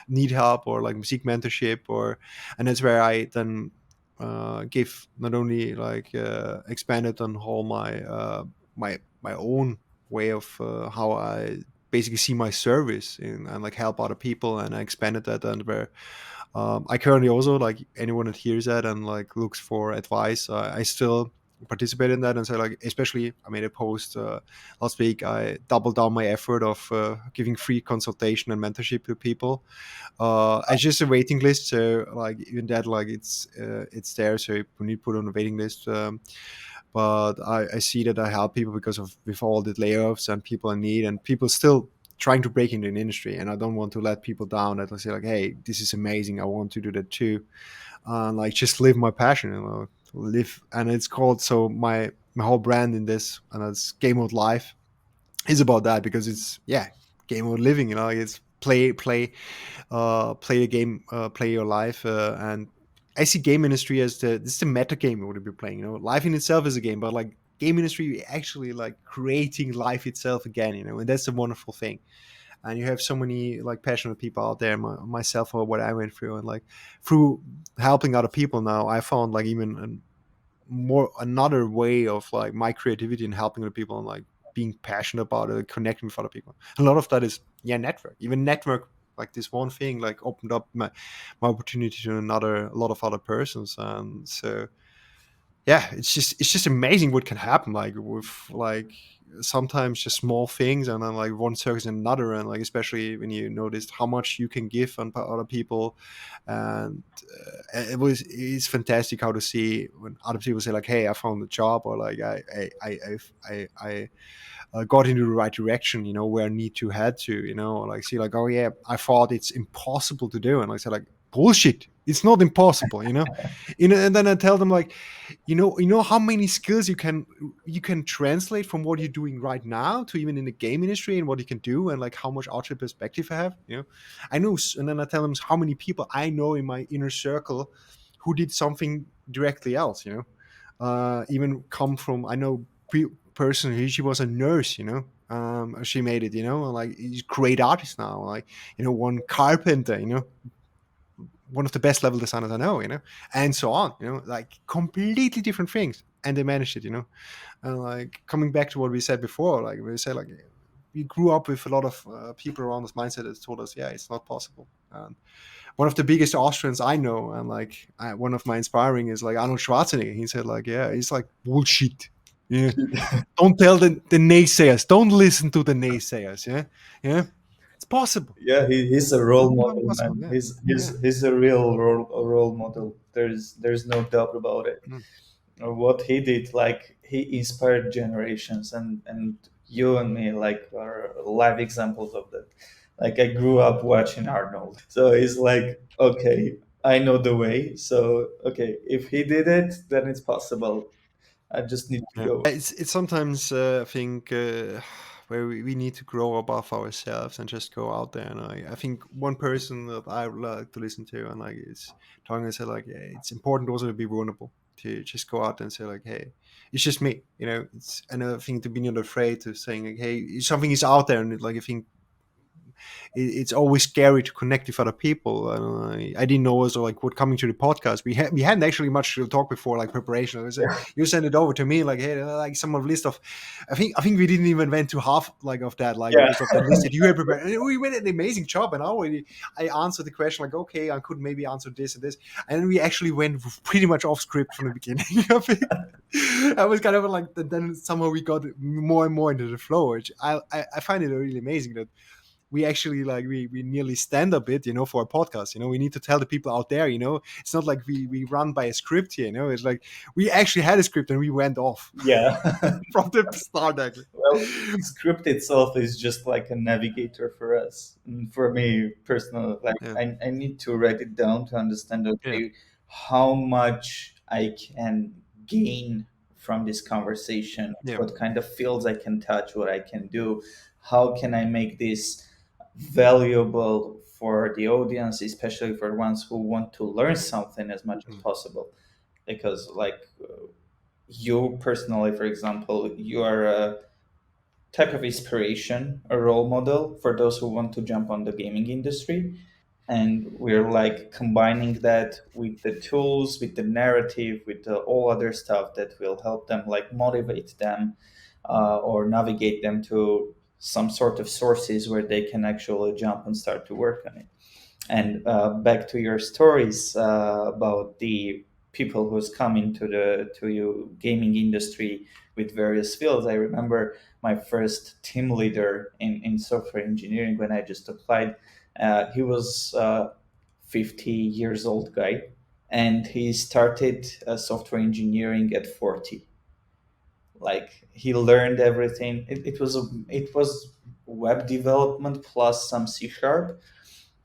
need help, or like seek mentorship, or and that's where I then gave not only like expanded on all my own way of how I basically see my service and like help other people, and I expanded that. And where I currently also, like anyone that hears that and like looks for advice, I still participate in that. And so like, especially I made a post last week, I doubled down my effort of giving free consultation and mentorship to people. It's just a waiting list, so like even that, like it's there, so you need to put on a waiting list. But I see that I help people because of with all the layoffs and people in need, and people still trying to break into an industry, and I don't want to let people down. That I say like, hey, this is amazing, I want to do that too, and like just live my passion, live. And it's called, so my whole brand in this, and it's Game Mode Life, is about that, because it's, yeah, game mode living, it's play the game, play your life. And I see game industry as this is the meta game we would be playing. Life in itself is a game, but like game industry actually like creating life itself again. And that's a wonderful thing. And you have so many like passionate people out there, myself, or what I went through, and like through helping other people now, I found like even more another way of like my creativity and helping other people, and like being passionate about it, connecting with other people. A lot of that is, yeah, network. Even network, like this one thing like opened up my opportunity to another a lot of other persons. And so, yeah, it's just amazing what can happen, like with like sometimes just small things, and then like one circus in another, and like especially when you noticed how much you can give on other people. And it's fantastic how to see when other people say like, hey, I found a job, or like I got into the right direction, where I need to head to, or like see like, oh yeah, I thought it's impossible to do, and I said like, bullshit, it's not impossible, and then I tell them like, how many skills you can translate from what you're doing right now to even in the game industry, and what you can do, and like how much outside perspective I have. I know. And then I tell them how many people I know in my inner circle who did something directly else. Even come from, I know person who, she was a nurse. She made it. Like he's a great artist now. Like one carpenter. one of the best level designers I know, and so on, like completely different things, and they managed it, and like coming back to what we said before, like we said, like we grew up with a lot of people around this mindset that told us, yeah, it's not possible. And one of the biggest Austrians I know, and like one of my inspiring is like Arnold Schwarzenegger. He said like, yeah, it's like bullshit. Yeah, don't tell the naysayers. Don't listen to the naysayers. Yeah, yeah, it's possible. Yeah, he's a role Not model, possible. man. Yeah, yeah, He's a real role model. There's no doubt about it. mm, Or what he did, like he inspired generations, and you and me like are live examples of that. Like I grew up watching Arnold, so it's like, okay, I know the way. So okay, if he did it, then it's possible. I just need to yeah. go. It's sometimes I think where we need to grow above ourselves and just go out there. And I think one person that I would like to listen to and like is talking and say like, yeah, it's important also to be vulnerable, to just go out and say like, hey, it's just me. It's another thing to be not afraid to saying like, hey, something is out there, and like I think it's always scary to connect with other people. And I didn't know also like what coming to the podcast. We hadn't actually much to talk before like preparation. I was you sent it over to me like, hey, like some of list of. I think we didn't even went to half like of that like Yeah, because of the list that you had prepared. And we went an amazing job, and I answered the question like, okay, I could maybe answer this and this, and then we actually went pretty much off script from the beginning of it. I was kind of like then somehow we got more and more into the flow, which I find it really amazing that we actually like we nearly stand a bit for a podcast. We need to tell the people out there, it's not like we run by a script here. It's like we actually had a script and we went off yeah. from the start actually. Well, script itself is just like a navigator for us. And for me personally, like Yeah, I need to write it down to understand, yeah, okay, how much I can gain from this conversation, yeah. what kind of fields I can touch, what I can do, how can I make this valuable for the audience, especially for ones who want to learn something as much as Mm, possible. Because like you personally, for example, you are a type of inspiration, a role model for those who want to jump on the gaming industry. And we're like combining that with the tools, with the narrative, with the, all other stuff that will help them, like motivate them or navigate them to some sort of sources where they can actually jump and start to work on it. And back to your stories about the people who's come into the to you gaming industry with various fields. I remember my first team leader in software engineering when I just applied. He was 50 years old guy, and he started software engineering at 40. Like he learned everything. It was web development plus some C sharp,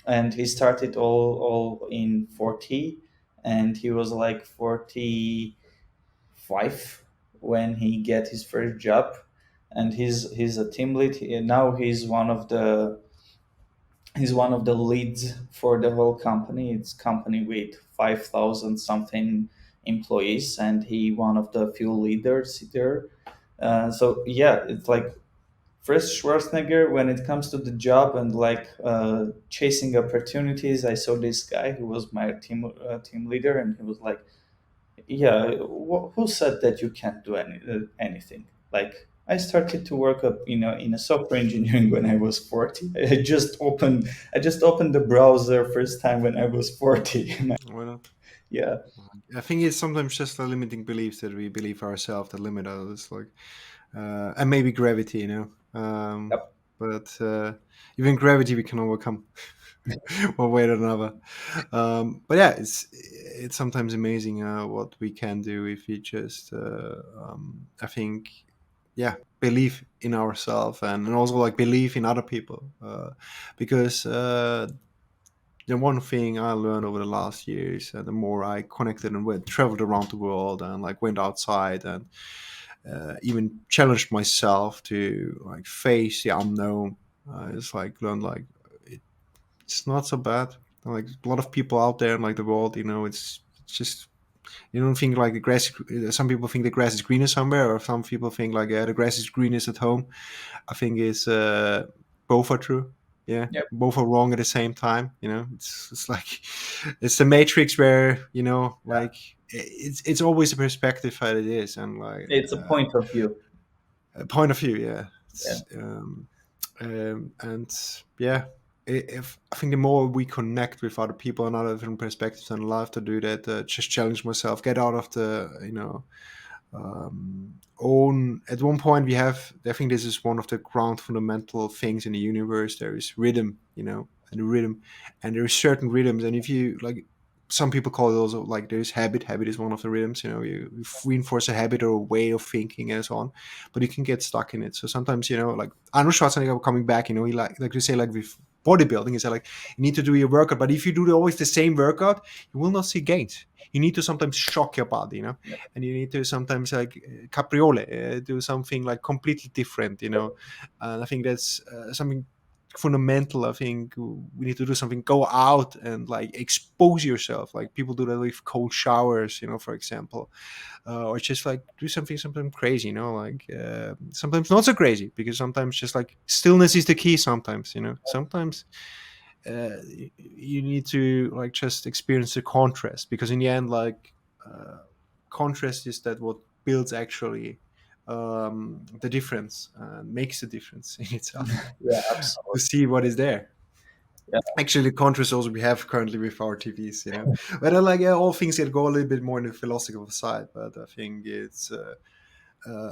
and he started all in 40, and he was like 45 when he get his first job, and he's a team lead. Now he's one of the leads for the whole company. It's company with 5,000 something employees, and he one of the few leaders there. So yeah, it's like first Schwarzenegger when it comes to the job and like chasing opportunities. I saw this guy who was my team leader, and he was like, "Yeah, who said that you can't do anything?" Like I started to work up, in a software engineering when I was 40. I just opened the browser first time when I was 40. well, Yeah. I think it's sometimes just the limiting beliefs that we believe ourselves that limit us, like and maybe gravity, Yep. but even gravity we can overcome one way or another. But yeah, it's sometimes amazing what we can do if we just I think, yeah, believe in ourselves, and also like believe in other people, because the one thing I learned over the last years, the more I connected and went traveled around the world and like went outside and even challenged myself to like face the unknown. It's like learn like it's not so bad. Like a lot of people out there in like the world, it's just you don't think like the grass. Some people think the grass is greener somewhere, or some people think like the grass is greenest at home. I think it's both are true. Yeah, Yep. both are wrong at the same time. It's like it's the matrix where like it's always a perspective that it is, and like It's a point of view. a point of view. Yeah, Yeah. and yeah, if I think the more we connect with other people and other different perspectives in life to do that, just challenge myself, get out of the own. At one point we have, I think this is one of the ground fundamental things in the universe. There is rhythm, and the rhythm, and there is certain rhythms, and if you like, some people call it also like there's habit is one of the rhythms. You reinforce a habit or a way of thinking and so on, but you can get stuck in it. So sometimes, like Arnold Schwarzenegger coming back, he like to say, like with bodybuilding, is like you need to do your workout, but if you do always the same workout, you will not see gains. You need to sometimes shock your body, Yep. and you need to sometimes like capriole, do something like completely different, and I think that's something fundamental. I think we need to do something, go out and like expose yourself, like people do that with cold showers, for example, or just like do something crazy, like sometimes not so crazy, because sometimes just like stillness is the key. Sometimes, sometimes you need to like just experience the contrast, because in the end, like contrast is that what builds actually the difference and makes the difference in itself. Yeah, To absolutely. see what is there. Yeah. Actually, the contrast also we have currently with our TVs, but I like, all things that go a little bit more in the philosophical side, but I think it's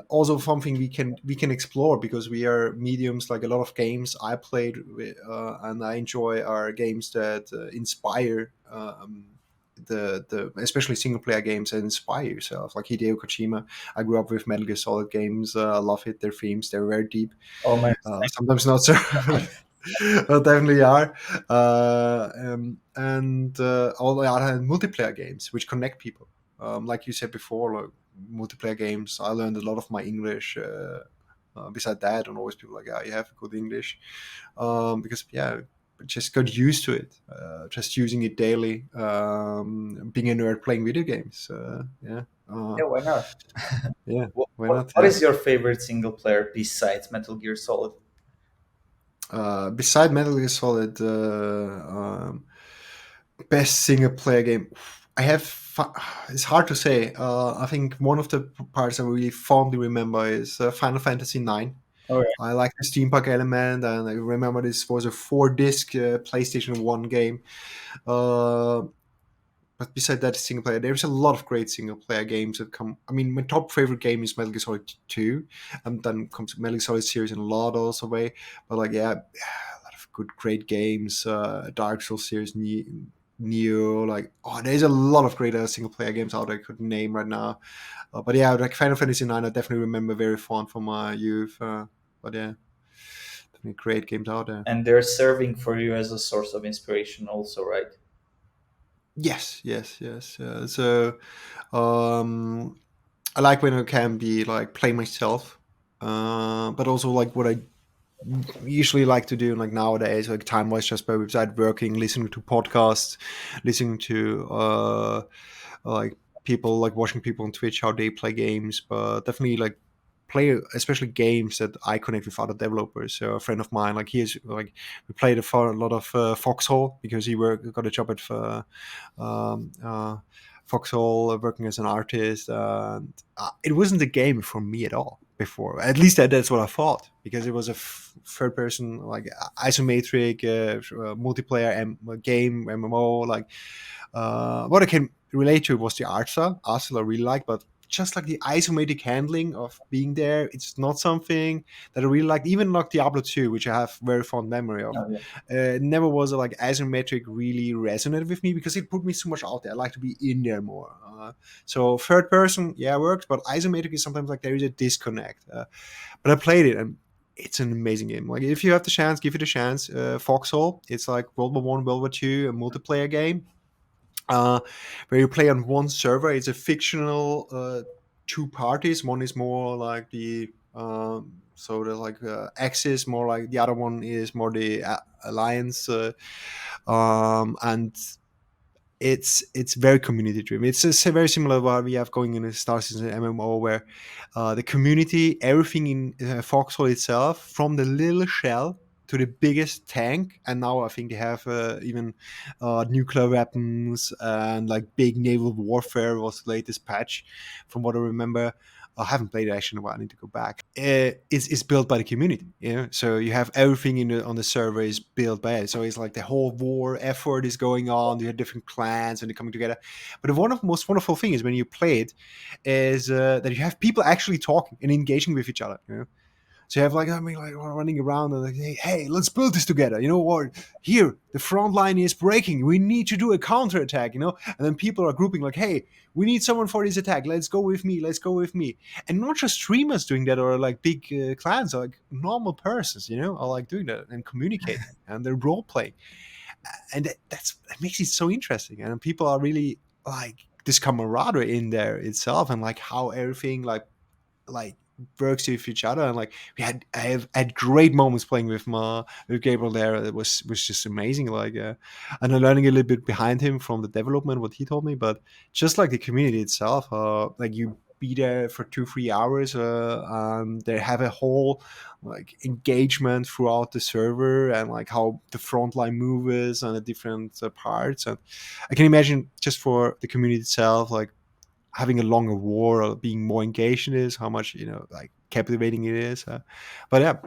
also something we can explore, because we are mediums. Like a lot of games I played with, and I enjoy, are games that inspire, the especially single player games that inspire yourself, like Hideo Kojima. I grew up with Metal Gear Solid games. I love it. Their themes, they're very deep, Oh man. sometimes not so. But definitely are. And on the other hand, multiplayer games which connect people, like you said before, like multiplayer games. I learned a lot of my English. Beside that, and always people like, yeah, you have good English, because yeah, I just got used to it. Just using it daily. Being a nerd playing video games. Yeah. Yeah, why not? Yeah. What, Why what, not? what Yeah. is your favorite single player besides Metal Gear Solid? Beside Metal Gear Solid, best single player game. I have. It's hard to say. I think one of the parts I really fondly remember is Final Fantasy IX. All right. I like the steampunk element, and I remember this was a 4 disc PlayStation 1 game. Uh, but beside that, single player, there's a lot of great single player games that come. I mean, my top favorite game is Metal Gear Solid 2, and then comes Metal Gear Solid series in a lot also way. But like, yeah, a lot of good, great games. Dark Souls series, Neo, like, oh, there's a lot of great single player games out there I could name right now. But yeah, like Final Fantasy 9, I definitely remember very fond from my youth. But yeah, definitely great games out there. And they're serving for you as a source of inspiration, also, right? Yes, yes, yes. So I like when I can be like play myself, but also like what I usually like to do like nowadays, like time wise, just by website working, listening to podcasts, listening to like people, like watching people on Twitch how they play games, but definitely like play especially games that I connect with other developers. So a friend of mine, like he's like we played for a lot of Foxhole, because got a job at um, uh, Foxhole, working as an artist. And it wasn't a game for me at all before. At least that's what I thought, because it was a third person, like isometric multiplayer game, MMO. Like what I can relate to was the art style I really like, but just like the isometric handling of being there, it's not something that I really liked. Even like Diablo 2, which I have very fond memory of, Oh, yeah. never was like isometric really resonated with me, because it put me so much out there. I like to be in there more. So third person, yeah, works, but isometric is sometimes like there is a disconnect. But I played it, and it's an amazing game. Like if you have the chance, give it a chance. Foxhole, it's like World War I, World War II, a multiplayer game, uh, where you play on one server. It's a fictional two parties. One is more like the so the like Axis, more like the other one is more the Alliance, and it's very community driven. It's very similar to what we have going in the Star Citizen MMO, where the community, everything in Foxhole itself, from the little shell. to the biggest tank, and now I think they have even nuclear weapons and like big naval warfare was the latest patch, from what I remember. I haven't played it actually in a while. I need to go back. It's built by the community, So you have everything on the server is built by it. So it's like the whole war effort is going on. You have different clans and they're coming together. But the one of the most wonderful thing is when you play it, is that you have people actually talking and engaging with each other. So you have like, I mean, like running around and like, hey, let's build this together. Or here the front line is breaking. We need to do a counter attack. And then people are grouping like, hey, we need someone for this attack. Let's go with me. Let's go with me. And not just streamers doing that or like big clans, or like normal persons. Are like doing that and communicating and they're role playing, and that makes it so interesting. And people are really like this camaraderie in there itself, and like how everything like works with each other. And like I have had great moments playing with Gabriel there. It was just amazing. Like and I'm learning a little bit behind him from the development what he told me, but just like the community itself, like you be there for 2-3 hours, and they have a whole like engagement throughout the server, and like how the frontline moves and the different parts. And I can imagine just for the community itself, like having a longer war or being more engaged in this, how much like captivating it is. But yeah,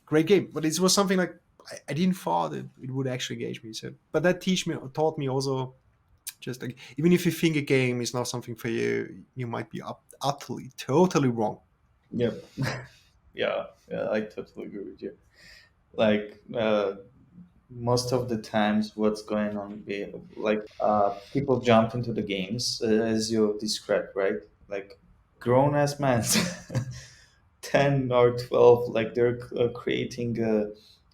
great game. But it was something like I didn't thought it would actually engage me. So, but that taught me also, just like even if you think a game is not something for you, you might be utterly totally wrong. Yep. Yeah, yeah, I totally agree with you. Like most of the times, what's going on, be like people jump into the games as you described, right? Like grown ass men, 10 or 12, like they're creating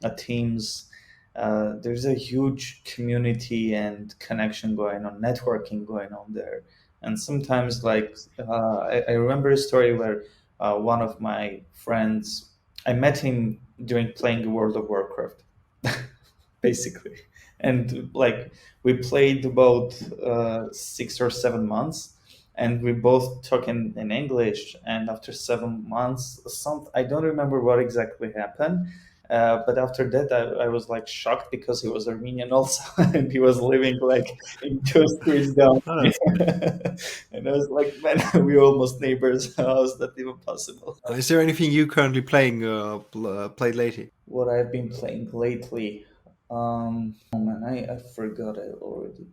a teams. There's a huge community and connection going on, networking going on there. And sometimes, like I remember a story where one of my friends, I met him during playing World of Warcraft, basically, and like we played about 6 or 7 months, and we both talk in English. And after 7 months, I don't remember what exactly happened, but after that, I was like shocked because he was Armenian also, and he was living like in two streets down. Oh, that's good. And I was like, man, we're almost neighbors. How is that even possible? Is there anything you currently playing played lately? What I've been playing lately. Oh man, I forgot it already.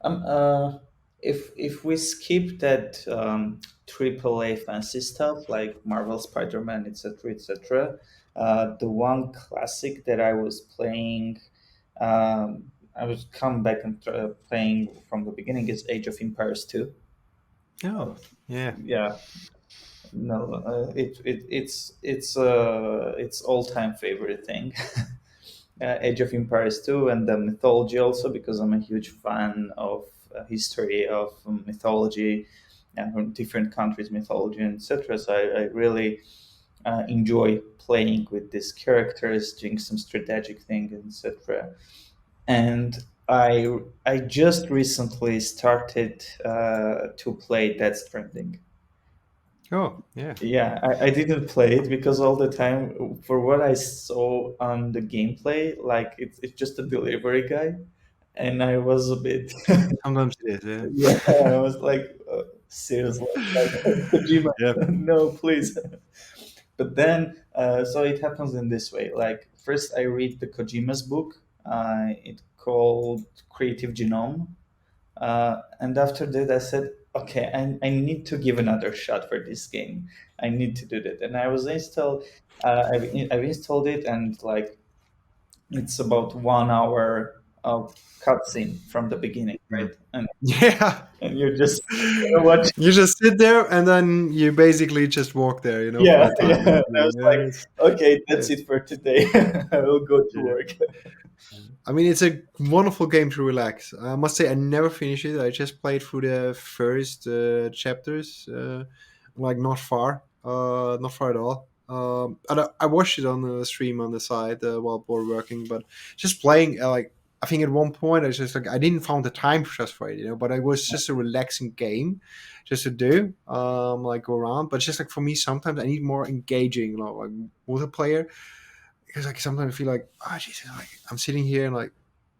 Um, uh, if we skip that AAA fancy stuff like Marvel, Spider-Man, etc., etc., the one classic that I was playing, I was come back and playing from the beginning is Age of Empires 2. Oh, yeah. Yeah, no, it's all time favorite thing. Age of Empires 2, and the mythology also, because I'm a huge fan of history of mythology and from different countries' mythology, etc. So I really enjoy playing with these characters, doing some strategic thing, etc. And I just recently started to play Death Stranding. Oh, yeah. Yeah, I didn't play it because all the time, for what I saw on the gameplay, like it's just a delivery guy, and I was a bit, Sometimes it is. yeah, Yeah. I was like, seriously, like Kojima, Yeah. no, please. But then, so it happens in this way. Like first, I read the Kojima's book. It called Creative Genome, and after that, I said, okay, I need to give another shot for this game. I need to do that. And I was installed, I've installed it, and like it's about 1 hour of cutscene from the beginning, Mm. right? And Yeah. you're just watching. You just sit there and then you basically just walk there, for Yeah, the time. yeah. I was like, Yeah, okay, yeah, that's it for today. I will go to yeah. work. I mean, it's a wonderful game to relax. I must say, I never finished it. I just played through the first chapters, like not far at all. And I watched it on the stream on the side while we were working, but just playing, like I think at one point I was just like I didn't find the time just for it, but it was just a relaxing game, just to do, like go around. But just like for me, sometimes I need more engaging, like multiplayer. because like sometimes I feel like, oh Jesus, like I'm sitting here and like,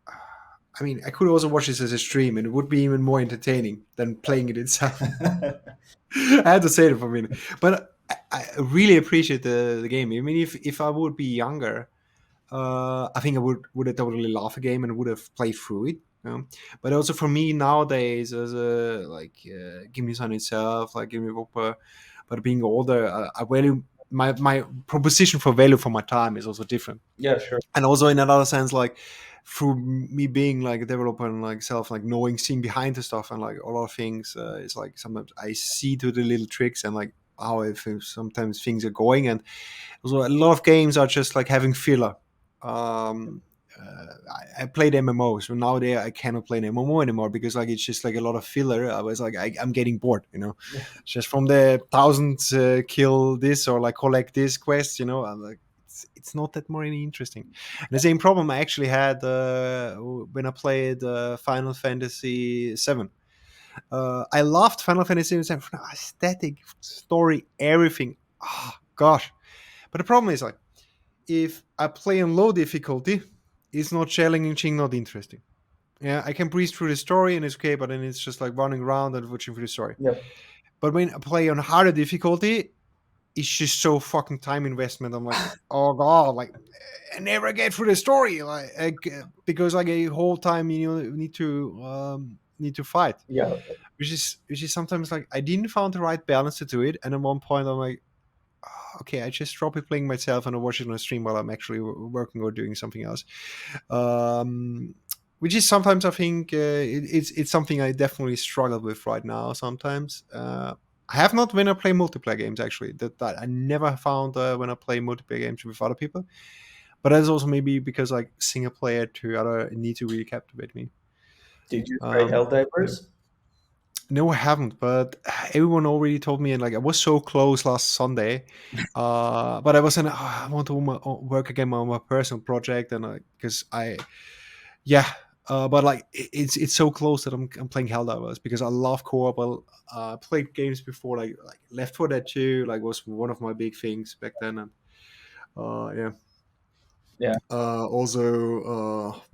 I mean, I could also watch this as a stream, and it would be even more entertaining than playing it itself. I had to say it for a minute, but I really appreciate the game. I mean, if I would be younger, I think I would have totally loved the game and would have played through it. You know? But also for me nowadays, as a like Give Me Sun itself, like Give Me Whopper, but being older, I value my proposition for value for my time is also different, Yeah, sure. and also in another sense, like through me being like a developer and like self like knowing seeing behind the stuff and like a lot of things, it's like sometimes I see to the little tricks and like how if sometimes things are going, and so a lot of games are just like having filler. Um, I played MMOs, so nowadays I cannot play an MMO anymore because like it's just like a lot of filler. I was like, I'm getting bored, you know, Yeah. just from the thousand kill this or like collect this quest, you know. I'm like, it's not that more any interesting. And the same problem I actually had when I played Final Fantasy VII. I loved Final Fantasy VII, aesthetic, story, everything. Oh, gosh, but the problem is like if I play on low difficulty, it's not challenging, not interesting. Yeah, I can breeze through the story and it's okay, but then it's just like running around and watching through the story. Yep. But when I play on harder difficulty, it's just so fucking time investment. I'm like, oh god, like I never get through the story, because like a whole time need to fight, Yeah. which is sometimes like I didn't find the right balance to do it. And at one point, I'm like, okay, I just drop it playing myself and I watch it on a stream while I'm actually working or doing something else. Um, which is sometimes I think it's something I definitely struggle with right now. Sometimes I have not when I play multiplayer games actually that I never found when I play multiplayer games with other people. But that's also maybe because like single player to other need to really captivate me. Did you try Um, yeah. Helldivers? No, I haven't, but everyone already told me, and like I was so close last Sunday, but I wasn't. I want to work again on my personal project, and because yeah, but like it's so close that I'm playing Helldivers because I love co-op. I played games before, like Left 4 Dead 2, like was one of my big things back then, and yeah, Yeah. also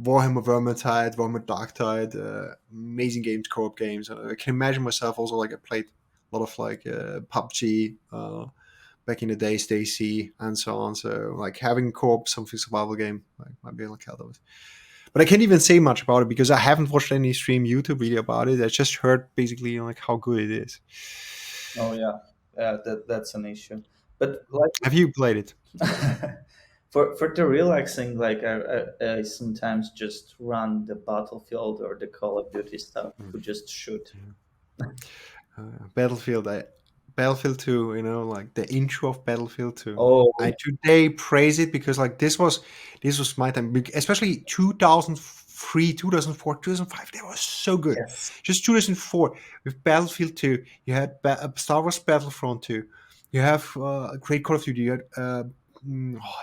Warhammer Vermintide, Warhammer Darktide, amazing games, co-op games. I can imagine myself also like I played a lot of like PUBG back in the day, Stacy, and so on. So like having co-op something survival game like might be like how that was. But I can't even say much about it because I haven't watched any stream YouTube video about it. I just heard basically like how good it is. Oh yeah. Yeah. That's an issue. But like Have you played it? for the relaxing, like I sometimes just run the Battlefield or the Call of Duty stuff Mm. to just shoot. Battlefield, Battlefield 2, like the intro of Battlefield 2. I Oh today praise it because like this was my time, especially 2003, 2004, 2005. They were so good. yes. Just 2004 with Battlefield 2, you had Star Wars Battlefront 2, you have great Call of Duty. You had oh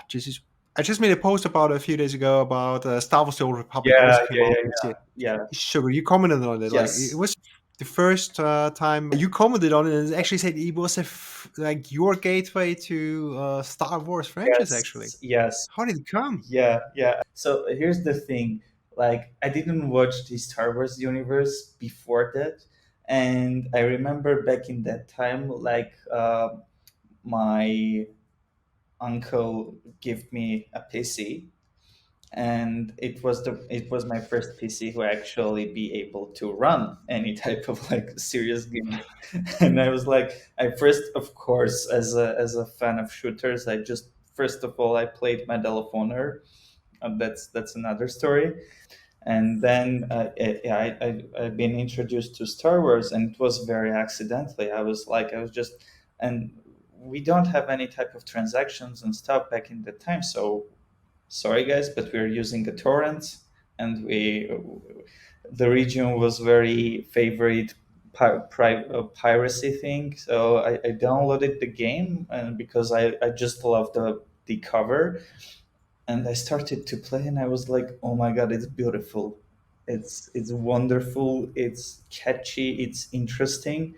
Jesus. I just made a post about a few days ago about Star Wars: The Old Republic. Yeah. Also came Yeah. out Yeah. this year. Yeah. Yeah. It's so good. You commented on it. Like it Yes. was the first time you commented on it, and it actually said it was like your gateway to Star Wars franchise. Actually, Yes. Yes. how did it come? Yeah. Yeah. So here's the thing. Like I didn't watch the Star Wars universe before that, and I remember back in that time, like my uncle gave me a PC, and it was my first PC who actually be able to run any type of like serious game. And I was like, I first, of course, as a fan of shooters, I just first of all I played Medal of Honor. That's another story. And then I've been introduced to Star Wars, and it was very accidentally. I was just, and we don't have any type of transactions and stuff back in the time, so sorry guys, but we're using a torrent, and the region was very favorite piracy thing. So I downloaded the game, and because I just love the cover, and I started to play, and I was like, oh my god, it's beautiful, it's wonderful, it's catchy, it's interesting.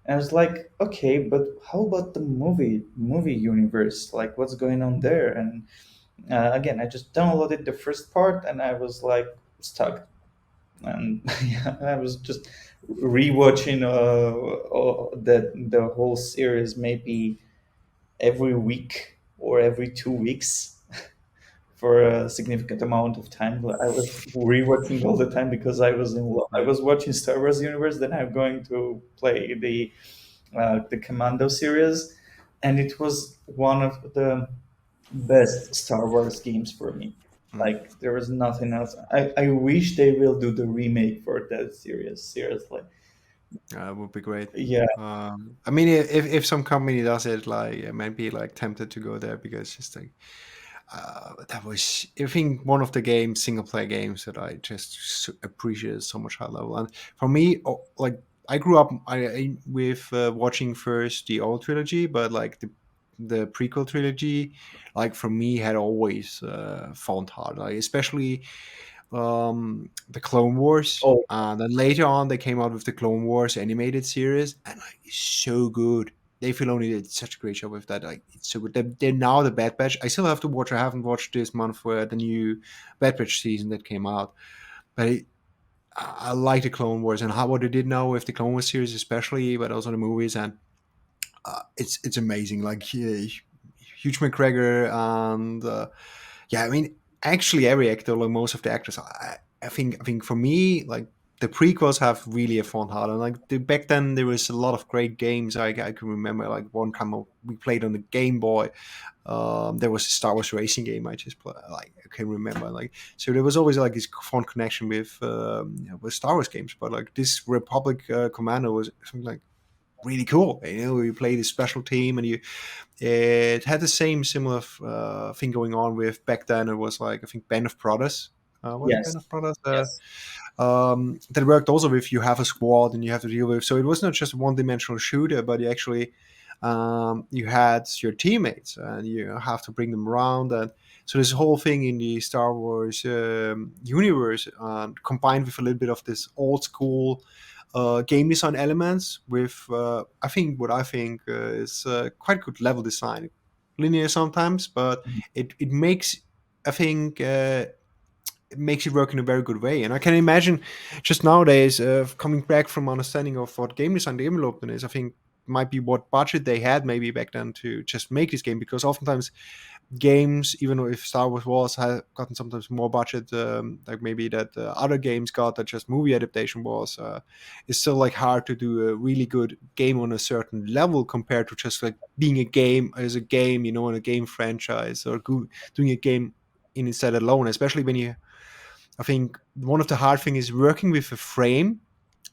And I was like, okay, but how about the movie universe? Like, what's going on there? And Again, I just downloaded the first part and I was like stuck. And yeah, I was just rewatching the whole series maybe every week or every 2 weeks for a significant amount of time. I was rewatching all the time because I was in love. I was watching Star Wars universe, then I'm going to play the Commando series, and it was one of the best Star Wars games for me. Mm. Like there was nothing else. I wish they will do the remake for that series. Seriously, That would be great. yeah, I mean, if some company does it, like I might be like tempted to go there because it's like that was, I think, one of the games, single player games that I just appreciated so much high level. And for me, like I grew up with watching first the old trilogy, but like the prequel trilogy, like for me, had always found hard, like especially the Clone Wars. oh And then later on, they came out with the Clone Wars animated series, and like it's so good. Dave Filoni did such a great job with that. Like it's so good. They're now the Bad Batch. I still have to watch. I haven't watched this month for the new Bad Batch season that came out, but I like the Clone Wars and how what they did now with the Clone Wars series, especially, but also the movies, and it's amazing. Like Hugh McGregor and yeah, I mean, actually, every actor, like most of the actors, I think for me, like the prequels have really a fun heart, and like back then there was a lot of great games. I can remember like one time we played on the Game Boy. There was a Star Wars racing game I just play, like I can remember, like so there was always like this fun connection with Star Wars games. But like this Republic Commando was something like really cool. You know, you play this special team and you it had the same similar thing going on with back then. It was like I think Band of Brothers. Was it yes, Band of Brothers? yes, That worked also with you have a squad and you have to deal with. So it was not just a one-dimensional shooter, but you actually you had your teammates and you have to bring them around. And so this whole thing in the Star Wars universe, combined with a little bit of this old school game design elements with I think is quite good level design, linear sometimes, but it makes I think it makes it work in a very good way. And I can imagine just nowadays coming back from understanding of what game design development is. I think might be what budget they had maybe back then to just make this game, because oftentimes games, even though if Star Wars was have gotten sometimes more budget, like maybe that other games got that just movie adaptation was, it's still like hard to do a really good game on a certain level compared to just like being a game as a game, you know, in a game franchise or doing a game in instead alone. Especially when you, I think one of the hard things is working with a frame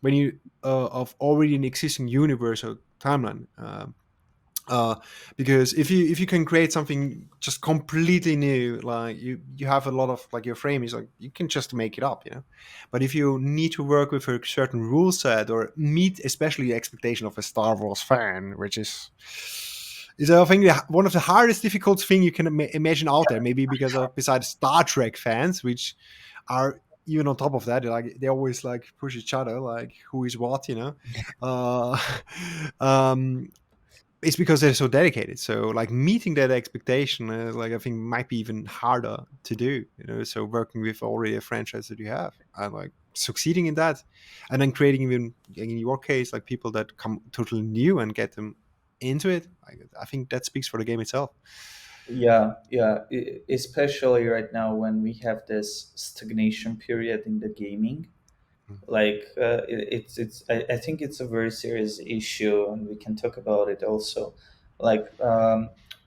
when you of already an existing universe or timeline. Uh, because if you can create something just completely new, like you have a lot of like your frame is like you can just make it up, you know. But if you need to work with a certain rule set or meet especially the expectation of a Star Wars fan, which is I think one of the hardest difficult thing you can imagine out there, maybe because of besides Star Trek fans, which are even on top of that, like they always like push each other, like who is what, you know. Uh, um, it's because they're so dedicated. So like meeting that expectation, like I think might be even harder to do. You know, so working with already a franchise that you have and like succeeding in that, and then creating even in your case like people that come totally new and get them into it. I think that speaks for the game itself. yeah, yeah. Especially right now when we have this stagnation period in the gaming. Like it's I think it's a very serious issue, and we can talk about it also. Like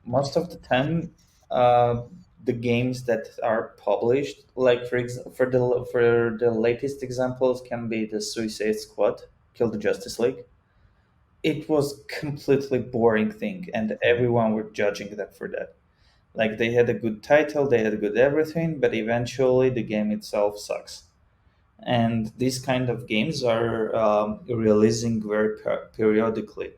most of the time, uh, the games that are published, like for the latest examples, can be the Suicide Squad, Kill the Justice League. It was completely boring thing, and Mm. everyone were judging them for that. Like they had a good title, they had a good everything, but eventually the game itself sucks. And these kind of games are releasing very periodically.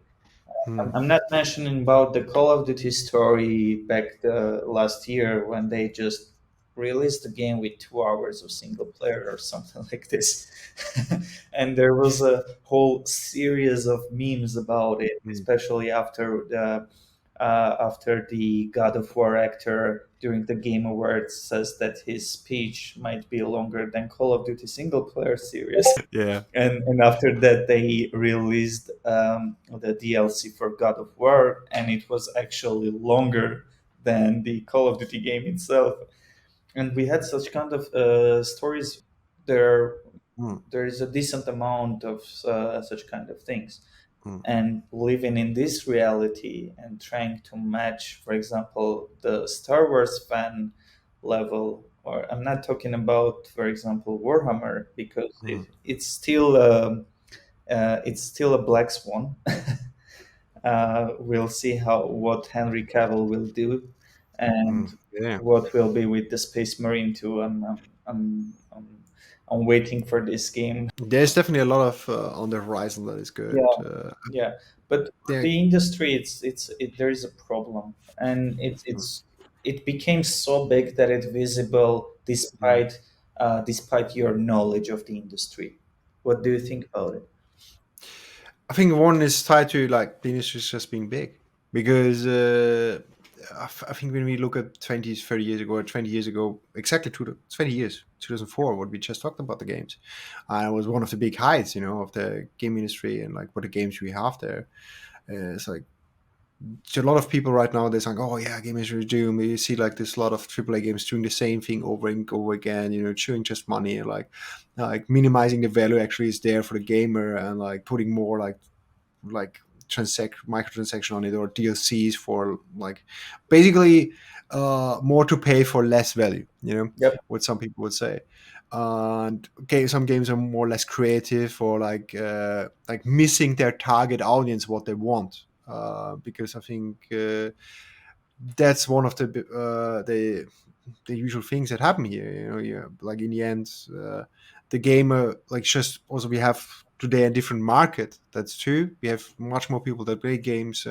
Mm. I'm not mentioning about the Call of Duty story back the last year when they just released the game with 2 hours of single player or something like this, and there was a whole series of memes about it, Mm. especially after the God of War actor. during the Game Awards says that his speech might be longer than Call of Duty single player series. Yeah. And after that, they released the DLC for God of War, and it was actually longer than the Call of Duty game itself. And we had such kind of stories. There, Mm, there is a decent amount of such kind of things, mm, and living in this reality and trying to match, for example, the Star Wars fan level. Or I'm not talking about, for example, Warhammer, because mm, it's still a black swan. We'll see how what Henry Cavill will do, mm. and Yeah. what will be with the Space Marine too. I'm waiting for this game. There's definitely a lot of on the horizon that is good. Yeah, yeah. But for Yeah. the industry, there is a problem, and Mm, it became so big that it's visible mm. despite your knowledge of the industry. What do you think about it? I think one is tied to like the industry just being big because I think when we look at 20, 30 years ago or 20 years ago, exactly 20 years, 2004, what we just talked about the games, and it was one of the big heights, of the game industry and like what the games we have there. It's like to a lot of people right now, they're saying, "Oh yeah, game industry is doom." You see like this lot of AAA games doing the same thing over and over again, chewing just money and like minimizing the value actually is there for the gamer and like putting more like microtransaction on it or DLCs for like basically more to pay for less value, Yep. what some people would say. And okay, some games are more or less creative or like missing their target audience, what they want. Because I think that's one of the usual things that happen here. Yeah, like in the end, the gamer like just also we have today a different market. That's true. We have much more people that play games.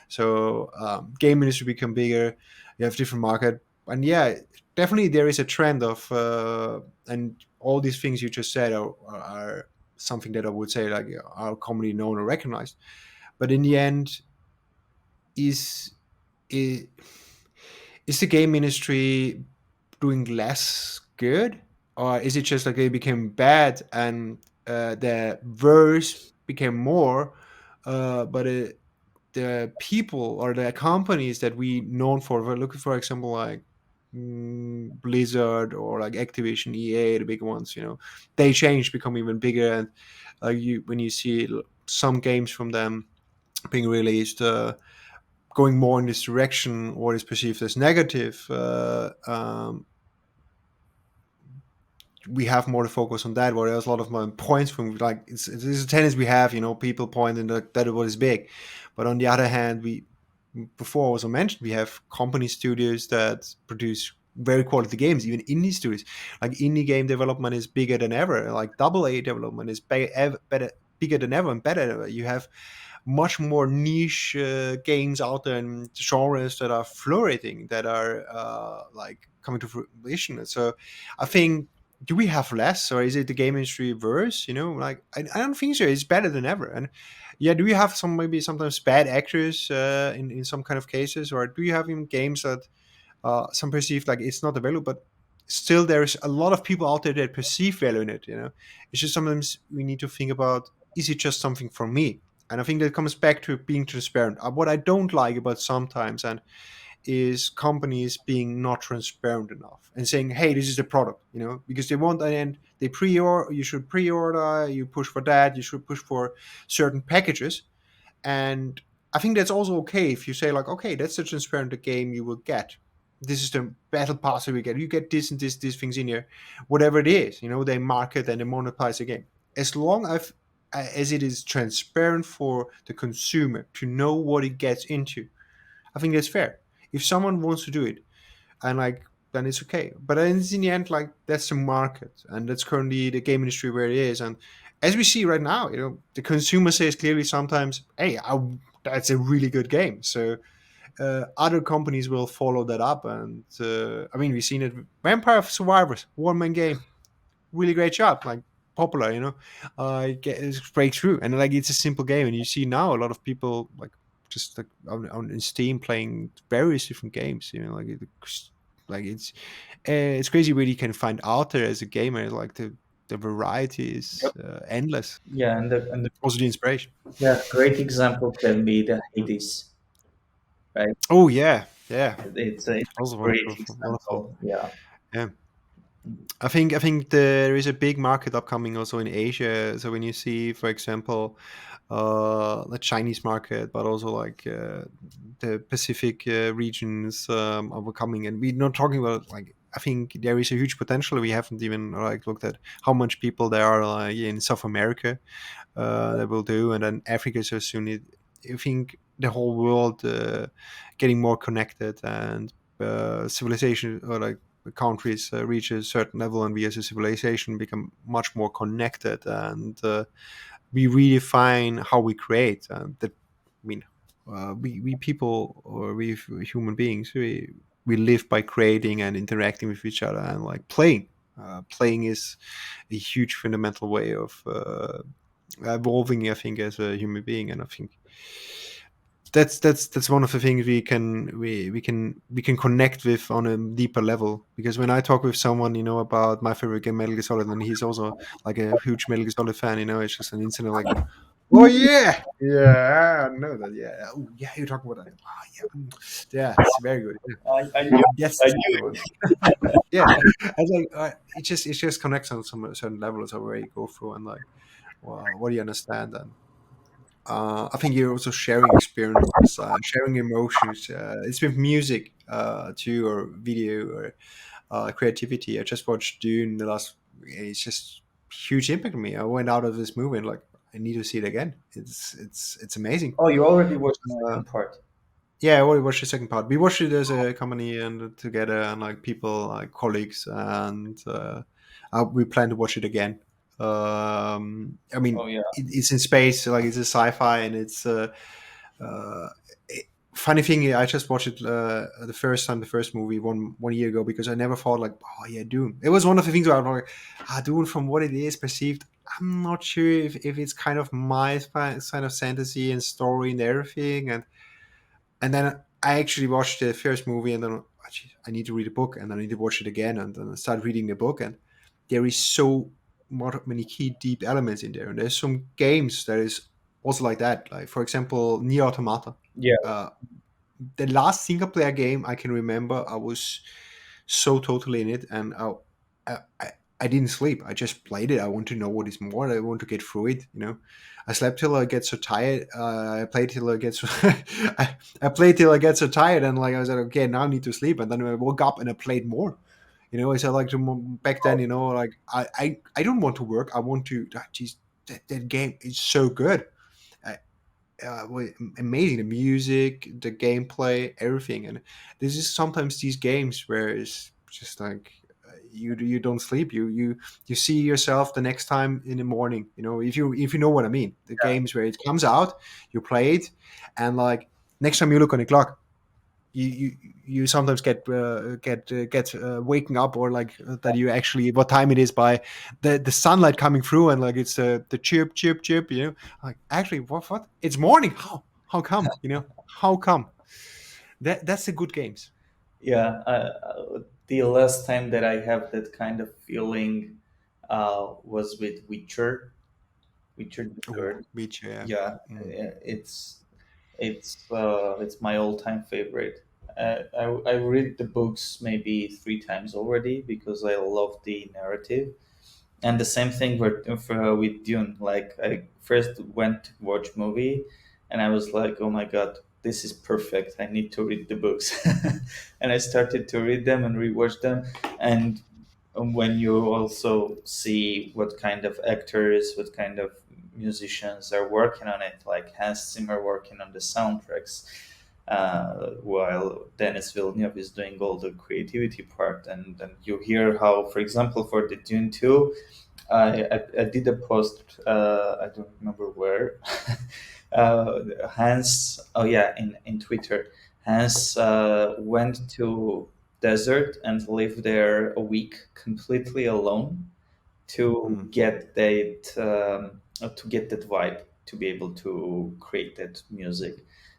So game industry become bigger. You have different market, and yeah, definitely there is a trend of and all these things you just said are something that I would say like are commonly known or recognized. But in the end, is is, is the game industry doing less good, or is it just like they became bad and the worse became more, but the people or the companies that we known for, we're looking for example like Blizzard or like Activision, EA, the big ones, they change, become even bigger, and you when you see some games from them being released. Going more in this direction, what is perceived as negative, we have more to focus on that. Whereas a lot of my points from like it's a tendency we have, people pointing that what is big, but on the other hand, we before also mentioned we have company studios that produce very quality games, even indie studios. Like indie game development is bigger than ever. Like double A development is better, bigger than ever and better than ever. You have much more niche games out there and genres that are flourishing, that are like coming to fruition. So I think, do we have less, or is it the game industry worse? Like I don't think so. It's better than ever. And yeah, do you have some maybe sometimes bad actors in some kind of cases, or do you have in games that some perceive like it's not a value, but still there's a lot of people out there that perceive value in it. It's just sometimes we need to think about, is it just something for me? And I think that comes back to being transparent. What I don't like about sometimes and is companies being not transparent enough and saying, "Hey, this is the product," because they want an end. They pre-order. You should pre-order. You push for that. You should push for certain packages, and I think that's also okay if you say like, okay, that's the transparent game you will get. This is the battle pass that we get. You get this and this, these things in here, whatever it is. They market and they monetize the game. As long as it is transparent for the consumer to know what it gets into, I think that's fair. If someone wants to do it, and like then it's okay. But then it's in the end, like that's the market, and that's currently the game industry where it is. And as we see right now, the consumer says clearly sometimes, "Hey, that's a really good game." So other companies will follow that up, and I mean, we've seen it. Vampire Survivors, one man game, really great job, like popular, it breaks through, and like it's a simple game, and you see now a lot of people like just like on Steam playing various different games, like like it's crazy where you can find out there as a gamer. Like the variety is Yep. endless. Yeah, and the Also the inspiration. yeah, great example can be the Hades, right? Oh yeah, yeah. It's a Also great wonderful, wonderful. example. Yeah. Yeah. I think there is a big market upcoming also in Asia. So when you see, for example, the Chinese market, but also like the Pacific regions are coming, and we're not talking about like. I think there is a huge potential. We haven't even like looked at how much people there are like, in South America that will do, and then Africa so soon. I think the whole world getting more connected, and civilization or like countries reach a certain level, and we as a civilization become much more connected, and we redefine how we create. And that, I mean, we people or we human beings, we live by creating and interacting with each other and like playing. Playing is a huge fundamental way of evolving, I think, as a human being, and I think that's one of the things we can connect with on a deeper level. Because when I talk with someone, about my favorite game, Metal Gear Solid, and he's also like a huge Metal Gear Solid fan, it's just an instant like, oh yeah, yeah, I know that, yeah, oh yeah, you're talking about that, oh yeah, yeah, it's very good. Yeah. I knew Yes, I that's the knew one. Yeah, I was like, it just connects on some certain levels of where you go through and like, well, what do you understand? And I think you're also sharing experiences, sharing emotions. It's with music too, or video, or creativity. I just watched Dune the last. It's just huge impact on me. I went out of this movie and like I need to see it again. It's amazing. Oh, you already watched the Uh, second part. yeah, I already watched the second part. We watched it as a company and together, and like people, like colleagues, and we plan to watch it again. I Oh mean, yeah. it's in space, like it's a sci-fi, and it's uh, funny thing. I just watched it the first time, the first movie one year ago, because I never thought like, oh yeah, Dune. It was one of the things where I was like, Dune, from what it is perceived, I'm not sure if it's kind of my kind of fantasy and story and everything, and then I actually watched the first movie, and then "Geez, I need to read a book, and then I need to watch it again, and then I started reading the book, and there is so many key deep elements in there, and there's some games that is also like that. Like for example, Nier Automata. Yeah. Uh, the last single player game I can remember, I was so totally in it, and I didn't sleep. I just played it. I want to know what is more. I want to get through it. I slept till I get so tired. I played till I get so I played till I get so tired, and like I was like, okay, now I need to sleep. And then I woke up and I played more. I said like back then, like I don't want to work. I want to. Geez, that game is so good. Amazing, the music, the gameplay, everything. And this is sometimes these games where it's just like you don't sleep. You see yourself the next time in the morning. If you know what I mean. The games where it comes out, you play it, and like next time you look on the clock, you sometimes get waking up, or like that you actually what time it is by the sunlight coming through, and like it's the chirp chirp chirp, like actually what it's morning. How come, how come that's the good games. Yeah. The last time that I have that kind of feeling was with Witcher. Witcher the Oh, third. beach, yeah. Yeah, Mm. it's my all-time favorite. I read the books maybe three times already because I love the narrative. And the same thing with Dune. Like I first went to watch movie, and I was like, "Oh my god, this is perfect! I need to read the books." And I started to read them and rewatch them. And when you also see what kind of actors, what kind of musicians are working on it, like Hans Zimmer working on the soundtracks, while Denis Villeneuve is doing all the creativity part, and then you hear how, for example, for the Dune 2, I did a post. I don't remember where. Hans. Oh yeah, in Twitter. Hans went to desert and lived there a week completely alone to Mm. get that vibe, to be able to create that music.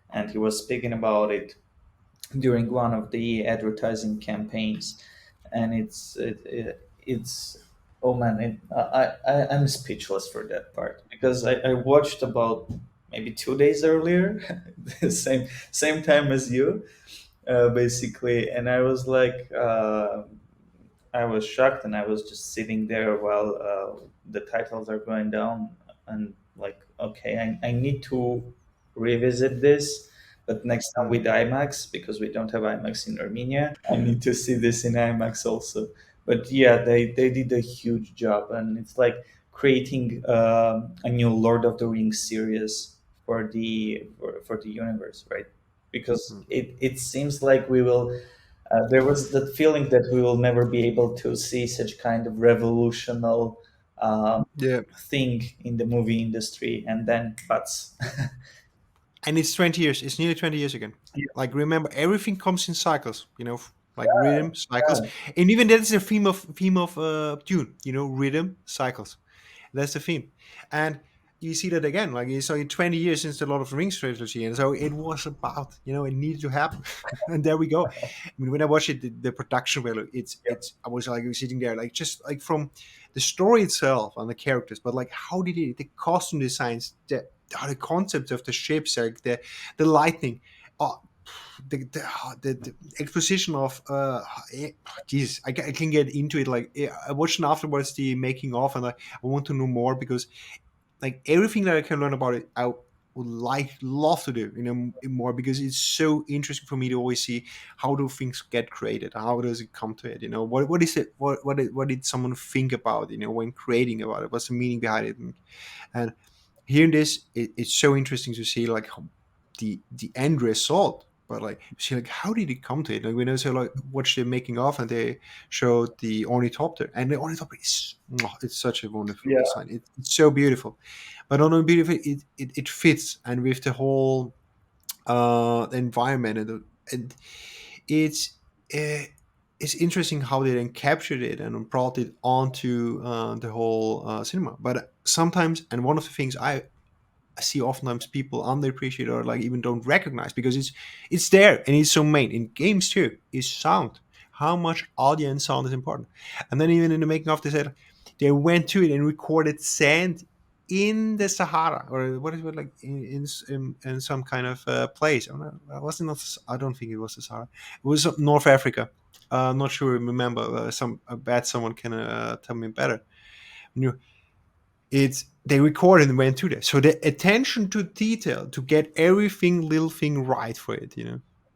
And he was speaking about it during one of the advertising campaigns, and it's oh man, I'm speechless for that part because I watched about maybe 2 days earlier, the same time as you, basically, and I was like. I was shocked, and I was just sitting there while the titles are going down, and like, okay, I need to revisit this, but next time with IMAX because we don't have IMAX in Armenia. I need to see this in IMAX also. But yeah, they did a huge job, and it's like creating a new Lord of the Rings series for the universe, right? Because Mm. it seems like we will there was that feeling that we will never be able to see such kind of revolutionary Yeah, thing in the movie industry, and then but and it's 20 years. It's nearly 20 years again. yeah, Like remember, everything comes in cycles. Like rhythm cycles, yeah, and even that is the theme of Dune. Rhythm cycles. That's the theme. And you see that again, like it's only 20 years since the Lord of the Rings trilogy. And so it was about, it needed to happen. And there we go. I mean, when I watch it, the production value, yeah, I was like sitting there, like just like from the story itself and the characters, but like how did it, the costume designs, the concept of the ships, like the lightning, uh, the exposition of Jesus, I can get into it. Like I watched afterwards the making of, and I want to know more because like everything that I can learn about it, I would love to do more because it's so interesting for me to always see how do things get created, how does it come to it, what is it, what did someone think about, when creating about it, what's the meaning behind it, and hearing this, it's so interesting to see like how the end result. But like see like how did it come to it? Like we know so like watch the making of and they showed the ornithopter and the ornithopter is it's such a wonderful yeah, design. It's so beautiful, but not only beautiful, it fits and with the whole environment and it's uh, it's interesting how they then captured it and brought it onto the whole cinema. But sometimes, and one of the things I see oftentimes people underappreciate or like even don't recognize because it's there and it's so main in games too is sound. How much audio and sound is important, and then even in the making of they said they went to it and recorded sand in the Sahara or what is it like in some kind of place. I wasn't not. I don't think it was the Sahara. It was North Africa. I'm not sure. Remember some. I bet someone can tell me better. It's they recorded and went to there. So the attention to detail to get everything little thing right for it,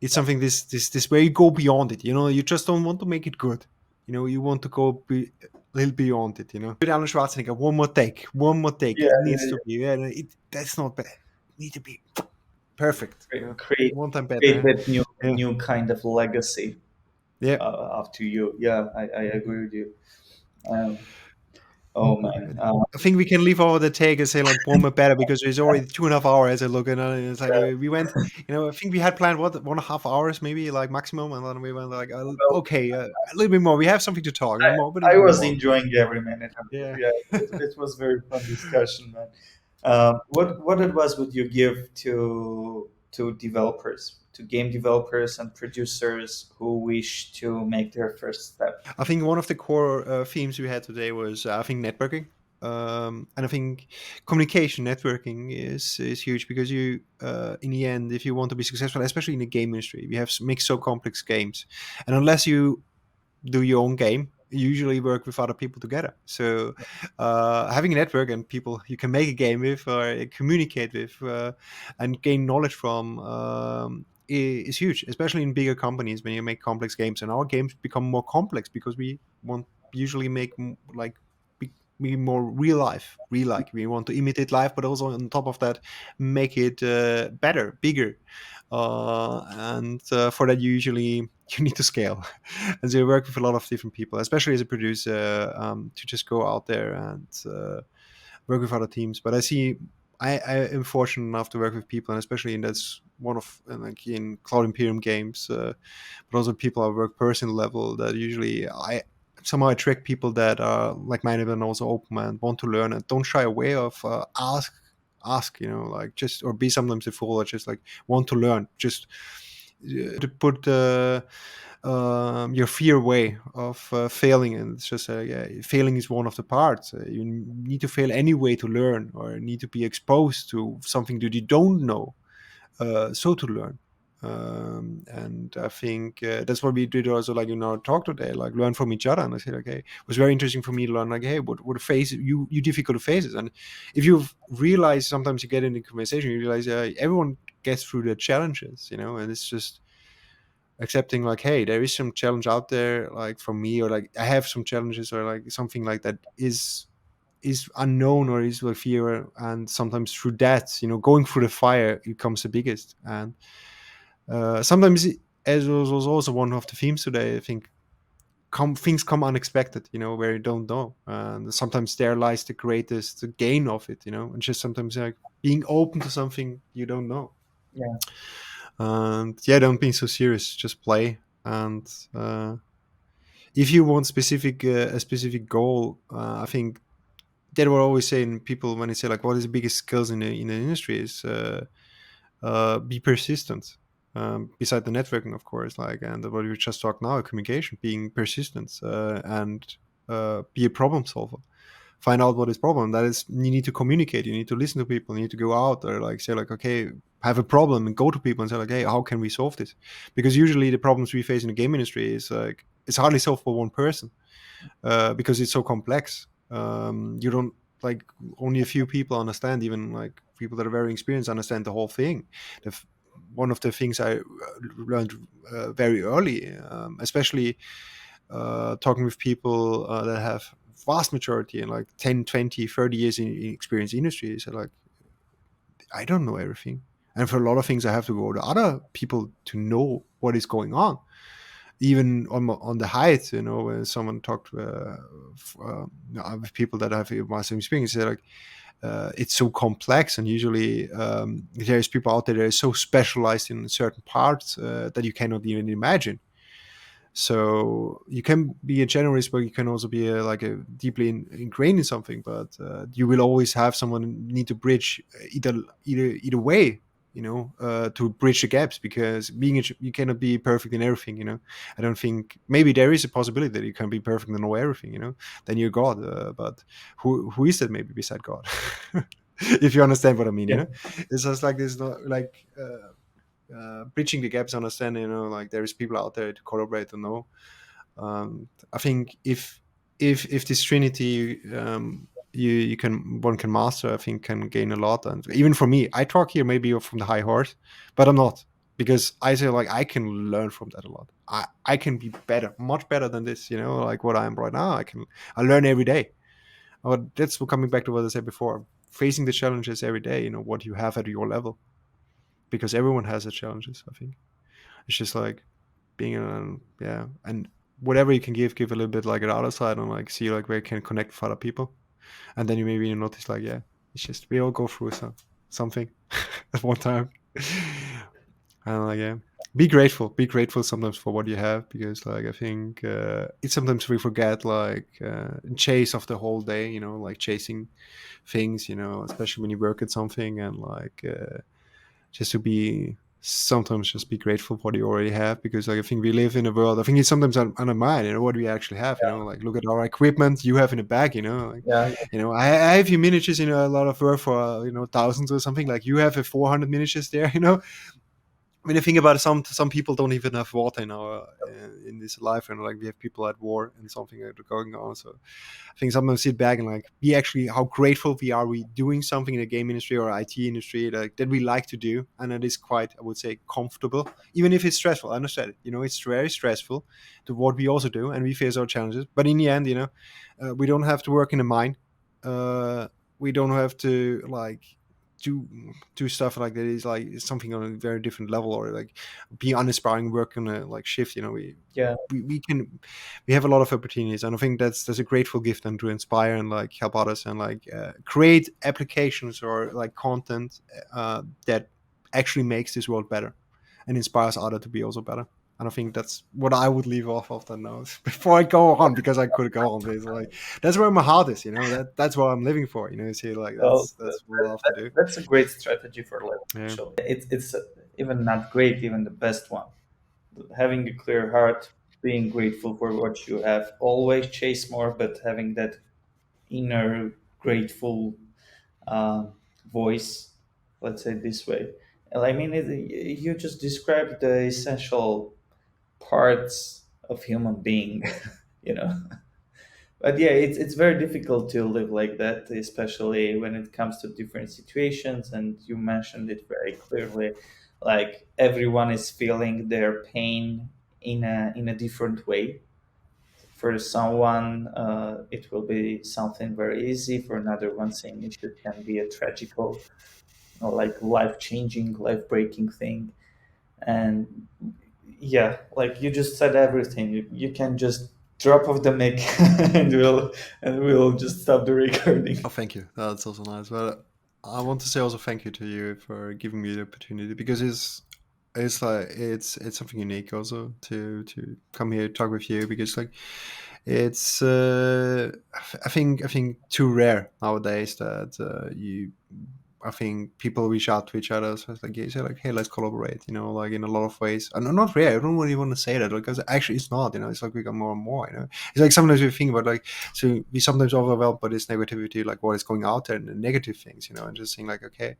it's something this where you go beyond it. You just don't want to make it good. You want to go a little beyond it. With Arnold Schwarzenegger, one more take. yeah, It yeah, needs yeah. to be. Yeah, that's not bad. It need to be perfect. Create One time create better. that Yeah, new kind of legacy yeah. after you. Yeah, I agree with you. Um, oh man, I think we can leave over the take and say like one more better because it's already 2.5 hours. I look at it, and it's like we went. I think we had planned what 1.5 hours maybe like maximum, and then we went like well, okay, a little bit more. We have something to talk, I, more, but a little I bit was more. enjoying every minute of it. Yeah. Yeah, it was very fun discussion, man. What advice would you give to developers, to game developers and producers who wish to make their first step? I think one of the core themes we had today was I think networking, and I think communication networking is huge because you in the end, if you want to be successful, especially in the game industry, we have make so complex games, and unless you do your own game, you usually work with other people together. So having a network and people you can make a game with or communicate with and gain knowledge from is huge, especially in bigger companies when you make complex games. And our games become more complex because we want usually make like be more real like we want to imitate life, but also on top of that make it better, bigger, and for that you usually you need to scale. And so you work with a lot of different people, especially as a producer, to just go out there and work with other teams. But I am fortunate enough to work with people, and especially in that's one of like in Cloud Imperium games, but also people I work personal level that usually I somehow attract people that are like-minded and also open and want to learn and don't shy away of ask like just or be sometimes a fool or just like want to learn just to put your fear away of failing, and it's just yeah, failing is one of the parts. You need to fail anyway to learn, or need to be exposed to something that you don't know, so to learn. And I think that's what we did also, like in our talk today, like learn from each other. And I said, okay, it was very interesting for me to learn, like, hey, what face you difficult faces. And if you realize, sometimes you get in the conversation, you realize everyone gets through their challenges, and it's just accepting, like, hey, there is some challenge out there, like for me, or like I have some challenges, or like something like that is unknown, or is like fear. And sometimes through that, going through the fire, it becomes the biggest. And sometimes, as was also one of the themes today, I think things come unexpected, where you don't know, and sometimes there lies the greatest gain of it, and just sometimes, like, being open to something you don't know. Yeah. And yeah, don't be so serious, just play. And if you want a specific goal, I think that what I always say, in people when they say, like, what is the biggest skills in the industry, is be persistent. Beside the networking, of course, like, and what we just talked now, communication, being persistent, and be a problem solver. Find out what is problem. That is, you need to communicate. You need to listen to people. You need to go out, or like say, like, okay, have a problem and go to people and say, like, hey, how can we solve this? Because usually the problems we face in the game industry is like, it's hardly solved for one person, because it's so complex. You don't, like, only a few people understand, even like people that are very experienced understand the whole thing. One of the things I learned very early, especially talking with people that have vast majority and like 10, 20, 30 years in experience in industry, is like, I don't know everything. And for a lot of things, I have to go to other people to know what is going on. Even on the height, when someone talked with people that have massive experience, they're like, it's so complex, and usually there's people out there that are so specialized in certain parts that you cannot even imagine. So you can be a generalist, but you can also be like a deeply ingrained in something. But you will always have someone need to bridge either way, to bridge the gaps, because you cannot be perfect in everything. I don't think, maybe there is a possibility that you can be perfect and know everything. Then you're God. But who is that? Maybe beside God. If you understand what I mean, Yeah. it's just like this, like. Bridging the gaps, understanding, like, there is people out there to collaborate and know. I think if this trinity, you can one can master, I think can gain a lot. And even for me, I talk here maybe from the high horse, but I'm not, because I say, like, I can learn from that a lot. I can be better, much better than this, like what I am right now. I learn every day. That's coming back to what I said before, facing the challenges every day, what you have at your level, because everyone has the challenges, I think. It's just like being yeah, and whatever you can give a little bit, like, at the other side, and like see, like, where you can connect with other people. And then you maybe notice, like, yeah, it's just we all go through something at one time. And like, yeah, be grateful sometimes for what you have, because, like, I think it's sometimes we forget, like, in chase of the whole day, like chasing things, especially when you work at something, and like just to be sometimes just be grateful for what you already have, because, like, I think we live in a world, I think it's sometimes undermined, what we actually have, like, look at our equipment you have in the bag, like, Yeah. I have few miniatures, a lot of work for thousands or something, like, you have a 400 miniatures there, when you think about it, some people don't even have water in our in this life, and like we have people at war and something that are going on. So I think sometimes sit back and like be actually how grateful we are, we doing something in the game industry or IT industry that we like to do, and it is quite, I would say, comfortable, even if it's stressful. I understand it. It's very stressful to what we also do, and we face our challenges. But in the end, we don't have to work in a mine. Uh, we don't have to like do do stuff like that is like something on a very different level, or like be uninspiring work on a like shift. Yeah. We can we have a lot of opportunities, and I think that's a grateful gift, and to inspire and like help others, and like create applications or like content that actually makes this world better and inspires others to be also better. And I think that's what I would leave off of that note before I go on, because I could go on. It's like that's where my heart is, that's what I'm living for. See, like Well, that's what I love to do. that's a great strategy for life. Yeah. Actually, it's even not great, even the best one. Having a clear heart, being grateful for what you have, always chase more, but having that inner grateful uh, voice, let's say this way. And I mean, you just described the essential parts of human being, you know. But yeah, it's very difficult to live like that, especially when it comes to different situations. And you mentioned it very clearly, like everyone is feeling their pain in a different way. For someone, it will be something very easy. For another one, same issue can be a tragical, like life changing, life breaking thing. And yeah, like you just said everything. You can just drop off the mic and we'll just stop the recording. Oh, thank you. That's also nice. But I want to say also thank you to you for giving me the opportunity, because it's like it's something unique also to come here talk with you, because like it's I think too rare nowadays that you I think people reach out to each other. So it's like, yeah, say like, hey, let's collaborate. Like in a lot of ways. And not rare. I don't really want to say that, because actually it's not. It's like we got more and more. It's like sometimes we think about like, so we sometimes overwhelmed by this negativity, like what is going out there and the negative things. And just saying like, okay,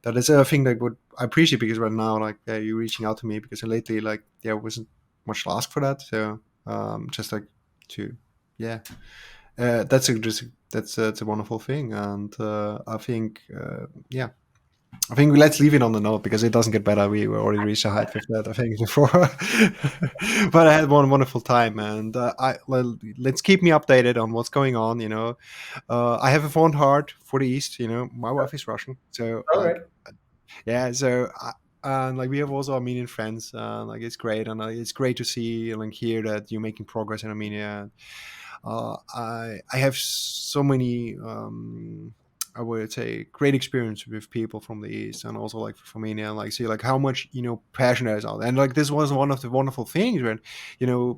that is a thing that would I appreciate, because right now like you reaching out to me, because lately like there wasn't much to ask for that. So just like to yeah, that's a wonderful thing. And I think yeah, I think let's leave it on the note, because it doesn't get better. We already reached a height with that, I think, before. But I had one wonderful time, and let's keep me updated on what's going on. I have a fond heart for the East. My wife is Russian, so All right. like yeah, so. And like we have also Armenian friends, like it's great, and it's great to see and like hear that you're making progress in Armenia. I have so many I would say great experience with people from the east, and also like from Armenia, and like see like how much passion there is out there. And like this was one of the wonderful things when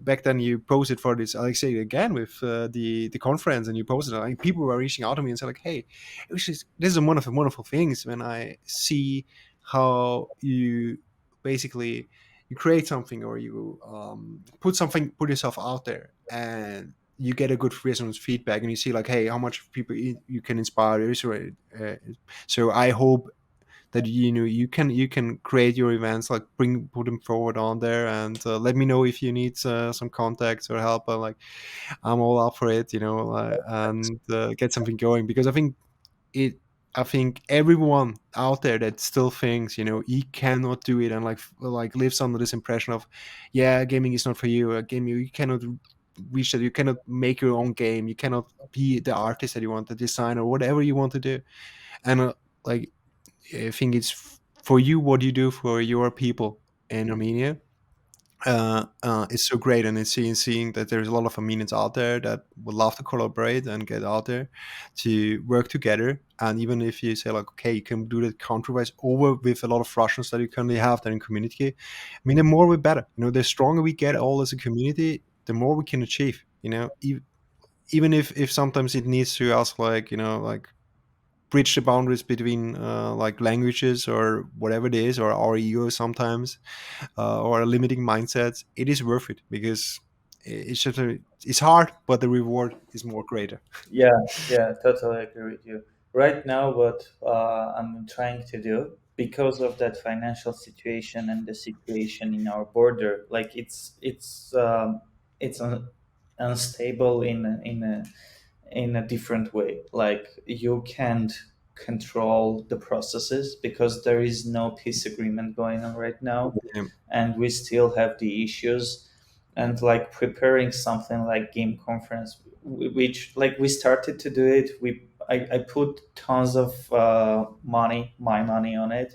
back then you posted for this, like say again with the conference, and you posted like people were reaching out to me and said like, hey, this is one of the wonderful things when I see how you basically you create something, or you put yourself out there, and you get a good resonance feedback, and you see like, hey, how much people you can inspire. So I hope that you can create your events, like put them forward on there, and let me know if you need some contacts or help. Like I'm all up for it, and get something going, because it I think everyone out there that still thinks he cannot do it, and like lives under this impression of, yeah, gaming is not for you. Gaming, you cannot reach that. You cannot make your own game. You cannot be the artist that you want, the designer, whatever you want to do. And like I think it's for you what you do for your people in Armenia. It's so great, and it's seeing that there's a lot of Armenians out there that would love to collaborate and get out there to work together. And even if you say like, okay, you can do that country-wise over with a lot of Russians that you currently have there in community, I mean, the more we better. The stronger we get all as a community, the more we can achieve. Even if sometimes it needs to us like like bridge the boundaries between like languages or whatever it is, or our ego sometimes, or limiting mindsets, it is worth it, because it's hard, but the reward is more greater. Yeah, yeah, totally agree with you. Right now, what I'm trying to do, because of that financial situation and the situation in our border, like it's unstable in a different way. Like you can't control the processes because there is no peace agreement going on right now, Yeah. and we still have the issues. And like preparing something like game conference, which like we started to do it, I put tons of money, my money on it,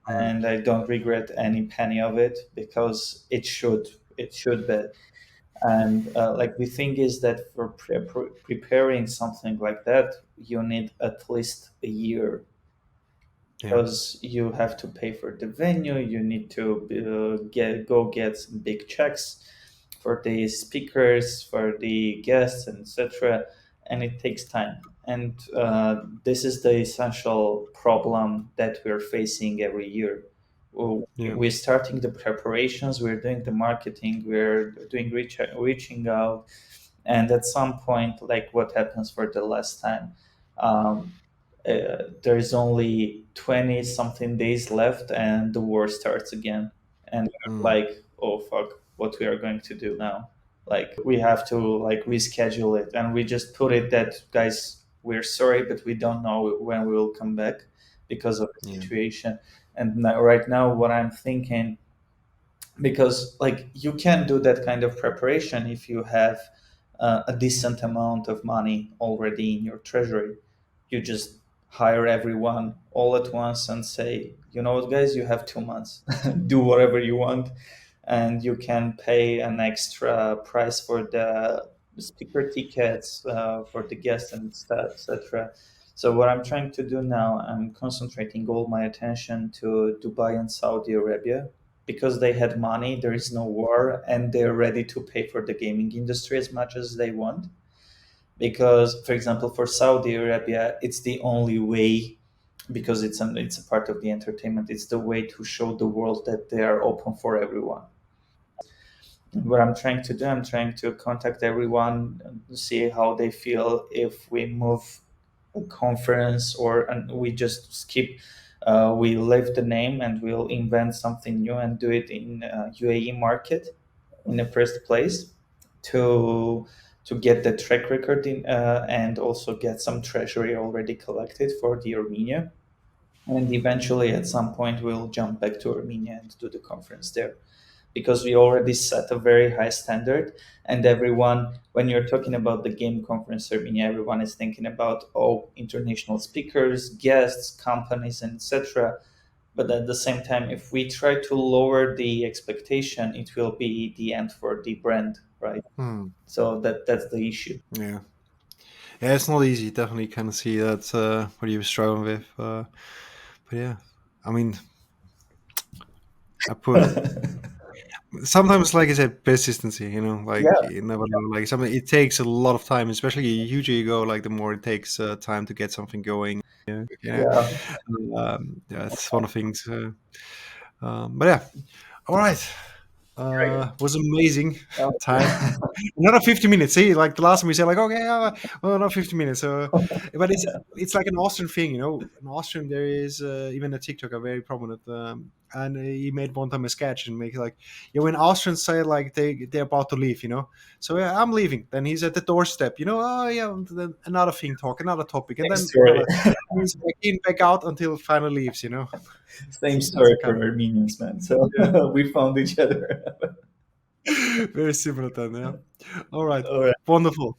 Mm. and I don't regret any penny of it because it should be. And like the thing is that for preparing something like that, you need at least a year, Yeah. because you have to pay for the venue. You need to get some big checks for the speakers, for the guests, and etc. And it takes time. And this is the essential problem that we're facing every year. Yeah. we're starting the preparations, we're doing the marketing, we're doing reaching out, and at some point, like what happens for the last time, um, there's only 20 something days left and the war starts again, and we're Mm. like, oh fuck, what we are going to do now? Like we have to like reschedule it, and we just put it that, guys, we're sorry, but we don't know when we will come back because of the Yeah. situation. And right now what I'm thinking, because like you can do that kind of preparation if you have a decent amount of money already in your treasury. You just hire everyone all at once and say, you know what, guys, you have 2 months, do whatever you want, and you can pay an extra price for the speaker tickets, for the guests and stuff, etc. So what I'm trying to do now, I'm concentrating all my attention to Dubai and Saudi Arabia, because they had money, there is no war, and they're ready to pay for the gaming industry as much as they want. Because, for example, for Saudi Arabia, it's the only way, because it's a part of the entertainment. It's the way to show the world that they are open for everyone. What I'm trying to do, I'm trying to contact everyone, see how they feel if we move a conference, or and we just skip. We leave the name and we'll invent something new and do it in UAE market in the first place, to get the track record in, and also get some treasury already collected for the Armenia. And eventually, at some point, we'll jump back to Armenia and do the conference there, because we already set a very high standard. And everyone, when you're talking about the game conference Armenia, everyone is thinking about, oh, international speakers, guests, companies, and etc. But at the same time, if we try to lower the expectation, it will be the end for the brand, right? Mm. So that's the issue. Yeah. Yeah, it's not easy. Definitely kind of see that what you were struggling with. But yeah, I mean, I put sometimes, like I said, persistency. Like Yeah, you never know. Like something, it takes a lot of time, especially the huger you go. Like the more it takes time to get something going. Yeah, yeah, yeah, it's one of the things. But yeah, all right. great. Was amazing time. Okay. Another 50 minutes. See, like the last time we said, like, okay, well, not 50 minutes. So, but it's like an Austrian thing, In Austrian, there is even a TikToker very prominent, and he made one time a sketch and make like, when Austrians say like they're about to leave, So yeah, I'm leaving. Then he's at the doorstep, Oh yeah, and then another thing, another topic, and Same then story. another. He's back in, back out until finally leaves. Same It's story a kind for Armenians, man. So of, we found each other. yeah, very similar then. Yeah. All right. All right. Wonderful.